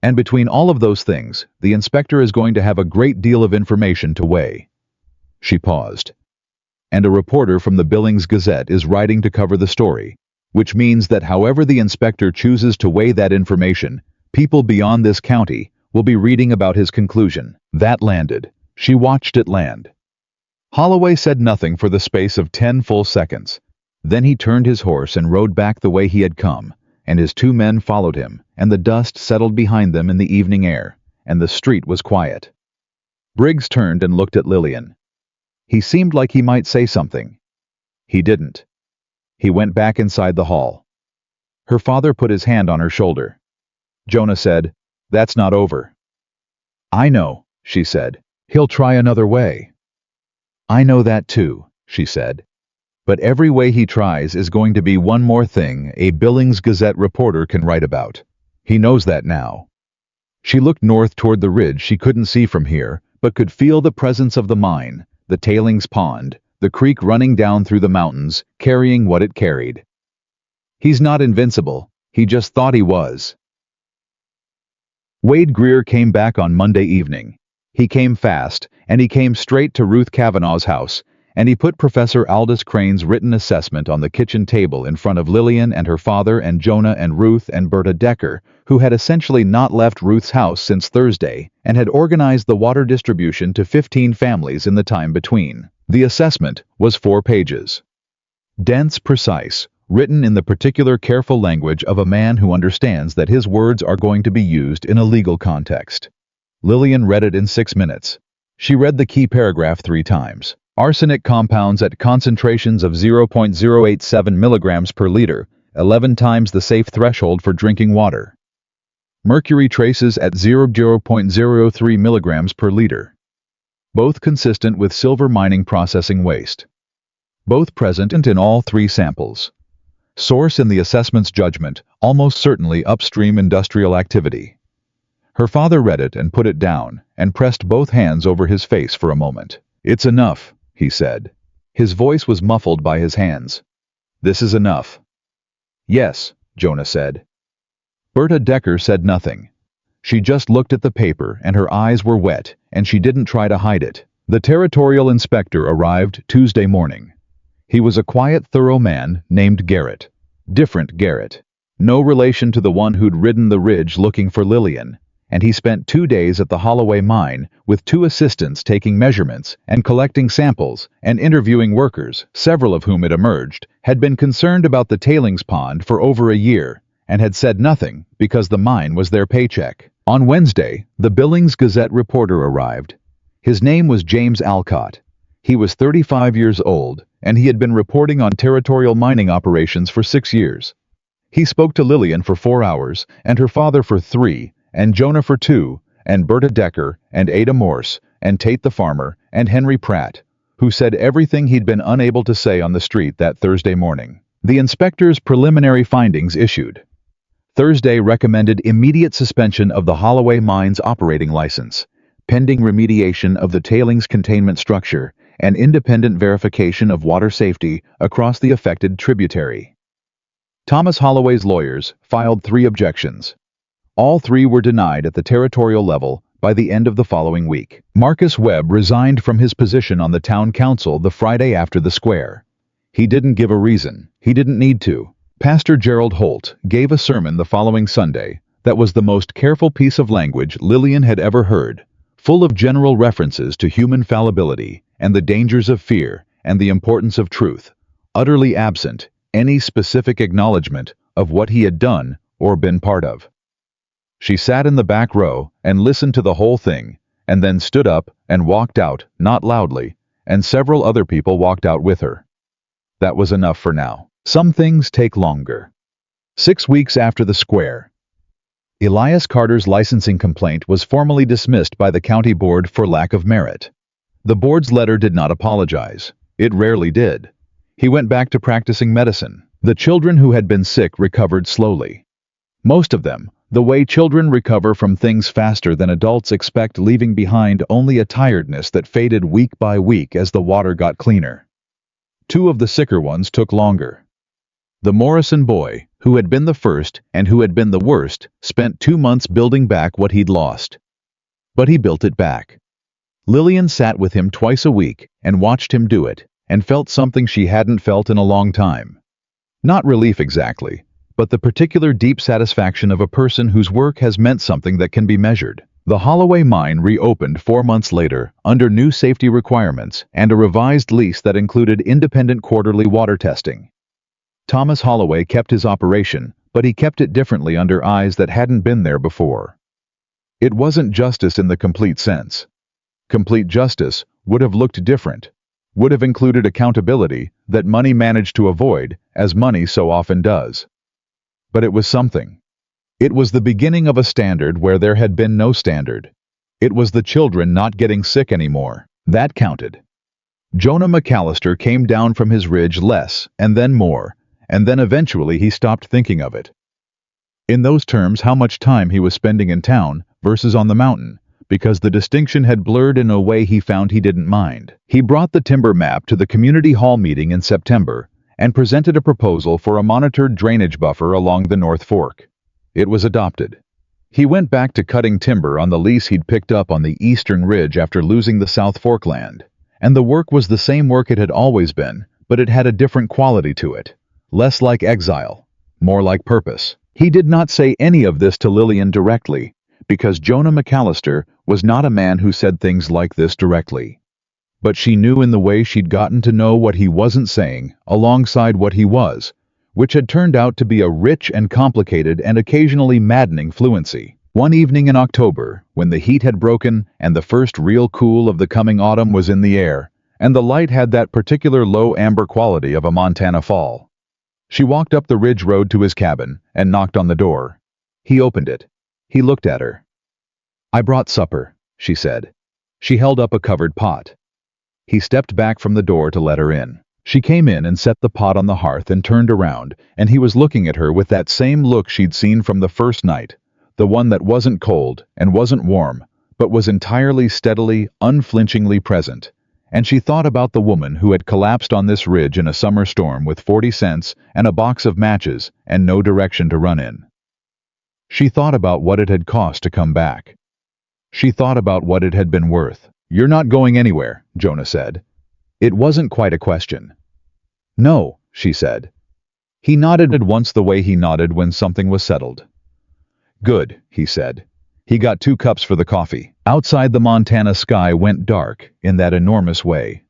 And between all of those things, the inspector is going to have a great deal of information to weigh." She paused. "And a reporter from the Billings Gazette is writing to cover the story, which means that however the inspector chooses to weigh that information, people beyond this county will be reading about his conclusion." That landed. She watched it land. Holloway said nothing for the space of 10 full seconds. Then he turned his horse and rode back the way he had come, and his 2 men followed him, and the dust settled behind them in the evening air, and the street was quiet. Briggs turned and looked at Lillian. He seemed like he might say something. He didn't. He went back inside the hall. Her father put his hand on her shoulder. Jonah said, "That's not over." "I know," she said. "He'll try another way." "I know that too," she said. "But every way he tries is going to be one more thing a Billings Gazette reporter can write about. He knows that now." She looked north toward the ridge she couldn't see from here, but could feel the presence of the mine, the tailings pond, the creek running down through the mountains, carrying what it carried. "He's not invincible. He just thought he was." Wade Greer came back on Monday evening. He came fast, and he came straight to Ruth Kavanaugh's house, and he put Professor Aldous Crane's written assessment on the kitchen table in front of Lillian and her father and Jonah and Ruth and Berta Decker, who had essentially not left Ruth's house since Thursday and had organized the water distribution to 15 families in the time between. The assessment was 4 pages. Dense, precise, written in the particular careful language of a man who understands that his words are going to be used in a legal context. Lillian read it in 6 minutes. She read the key paragraph 3 times. Arsenic compounds at concentrations of 0.087 milligrams per liter, 11 times the safe threshold for drinking water. Mercury traces at 0.03 milligrams per liter. Both consistent with silver mining processing waste. Both present in all 3 samples. Source in the assessment's judgment, almost certainly upstream industrial activity. Her father read it and put it down, and pressed both hands over his face for a moment. "It's enough," he said. His voice was muffled by his hands. "This is enough." "Yes," Jonah said. Berta Decker said nothing. She just looked at the paper, and her eyes were wet, and she didn't try to hide it. The territorial inspector arrived Tuesday morning. He was a quiet, thorough man named Garrett. Different Garrett. No relation to the one who'd ridden the ridge looking for Lillian. And he spent 2 days at the Holloway mine with 2 assistants taking measurements and collecting samples and interviewing workers, several of whom, it emerged, had been concerned about the tailings pond for over a year and had said nothing because the mine was their paycheck. On Wednesday, the Billings Gazette reporter arrived. His name was James Alcott. He was 35 years old, and he had been reporting on territorial mining operations for 6 years. He spoke to Lillian for 4 hours, and her father for 3, and Jonah for 2, and Berta Decker, and Ada Morse, and Tate the farmer, and Henry Pratt, who said everything he'd been unable to say on the street that Thursday morning. The inspector's preliminary findings issued. Thursday recommended immediate suspension of the Holloway mine's operating license, pending remediation of the tailings containment structure and independent verification of water safety across the affected tributary. Thomas Holloway's lawyers filed 3 objections. All 3 were denied at the territorial level by the end of the following week. Marcus Webb resigned from his position on the town council the Friday after the square. He didn't give a reason. He didn't need to. Pastor Gerald Holt gave a sermon the following Sunday that was the most careful piece of language Lillian had ever heard, full of general references to human fallibility and the dangers of fear and the importance of truth, utterly absent any specific acknowledgement of what he had done or been part of. She sat in the back row and listened to the whole thing, and then stood up and walked out, not loudly, and several other people walked out with her. That was enough for now. Some things take longer. 6 weeks after the square. Elias Carter's licensing complaint was formally dismissed by the county board for lack of merit. The board's letter did not apologize. It rarely did. He went back to practicing medicine. The children who had been sick recovered slowly. Most of them, the way children recover from things faster than adults expect, leaving behind only a tiredness that faded week by week as the water got cleaner. Two of the sicker ones took longer. The Morrison boy, who had been the first and who had been the worst, spent 2 months building back what he'd lost. But he built it back. Lillian sat with him twice a week and watched him do it, and felt something she hadn't felt in a long time. Not relief exactly, but the particular deep satisfaction of a person whose work has meant something that can be measured. The Holloway mine reopened 4 months later under new safety requirements and a revised lease that included independent quarterly water testing. Thomas Holloway kept his operation, but he kept it differently under eyes that hadn't been there before. It wasn't justice in the complete sense. Complete justice would have looked different, would have included accountability that money managed to avoid, as money so often does. But it was something. It was the beginning of a standard where there had been no standard. It was the children not getting sick anymore. That counted. Jonah McAllister came down from his ridge less, and then more, and then eventually he stopped thinking of it. In those terms, how much time he was spending in town versus on the mountain, because the distinction had blurred in a way he found he didn't mind. He brought the timber map to the community hall meeting in September and presented a proposal for a monitored drainage buffer along the North Fork. It was adopted. He went back to cutting timber on the lease he'd picked up on the eastern ridge after losing the South Fork land, and the work was the same work it had always been, but it had a different quality to it. Less like exile, more like purpose. He did not say any of this to Lillian directly, because Jonah McAllister was not a man who said things like this directly. But she knew in the way she'd gotten to know what he wasn't saying alongside what he was, which had turned out to be a rich and complicated and occasionally maddening fluency. One evening in October, when the heat had broken and the first real cool of the coming autumn was in the air, and the light had that particular low amber quality of a Montana fall, she walked up the ridge road to his cabin and knocked on the door. He opened it. He looked at her. "I brought supper," she said. She held up a covered pot. He stepped back from the door to let her in. She came in and set the pot on the hearth and turned around, and he was looking at her with that same look she'd seen from the first night, the one that wasn't cold and wasn't warm, but was entirely steadily, unflinchingly present. And she thought about the woman who had collapsed on this ridge in a summer storm with 40 cents and a box of matches and no direction to run in. She thought about what it had cost to come back. She thought about what it had been worth. "You're not going anywhere," Jonah said. It wasn't quite a question. "No," she said. He nodded once the way he nodded when something was settled. "Good," he said. He got 2 cups for the coffee. Outside, the Montana sky went dark in that enormous way.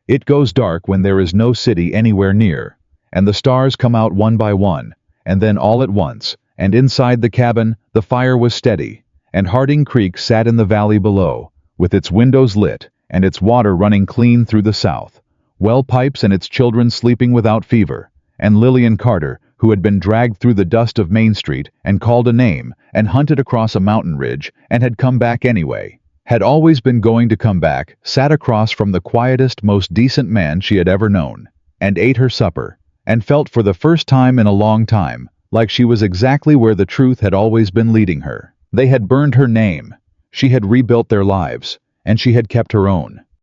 It goes dark when there is no city anywhere near, and the stars come out one by one, and then all at once, and inside the cabin the fire was steady, and Harding Creek sat in the valley below, with its windows lit and its water running clean through the south, well pipes and its children sleeping without fever, and Lillian Carter, who had been dragged through the dust of Main Street and called a name and hunted across a mountain ridge and had come back anyway, had always been going to come back, sat across from the quietest, most decent man she had ever known, and ate her supper, and felt for the first time in a long time like she was exactly where the truth had always been leading her. They had burned her name, she had rebuilt their lives, and she had kept her own.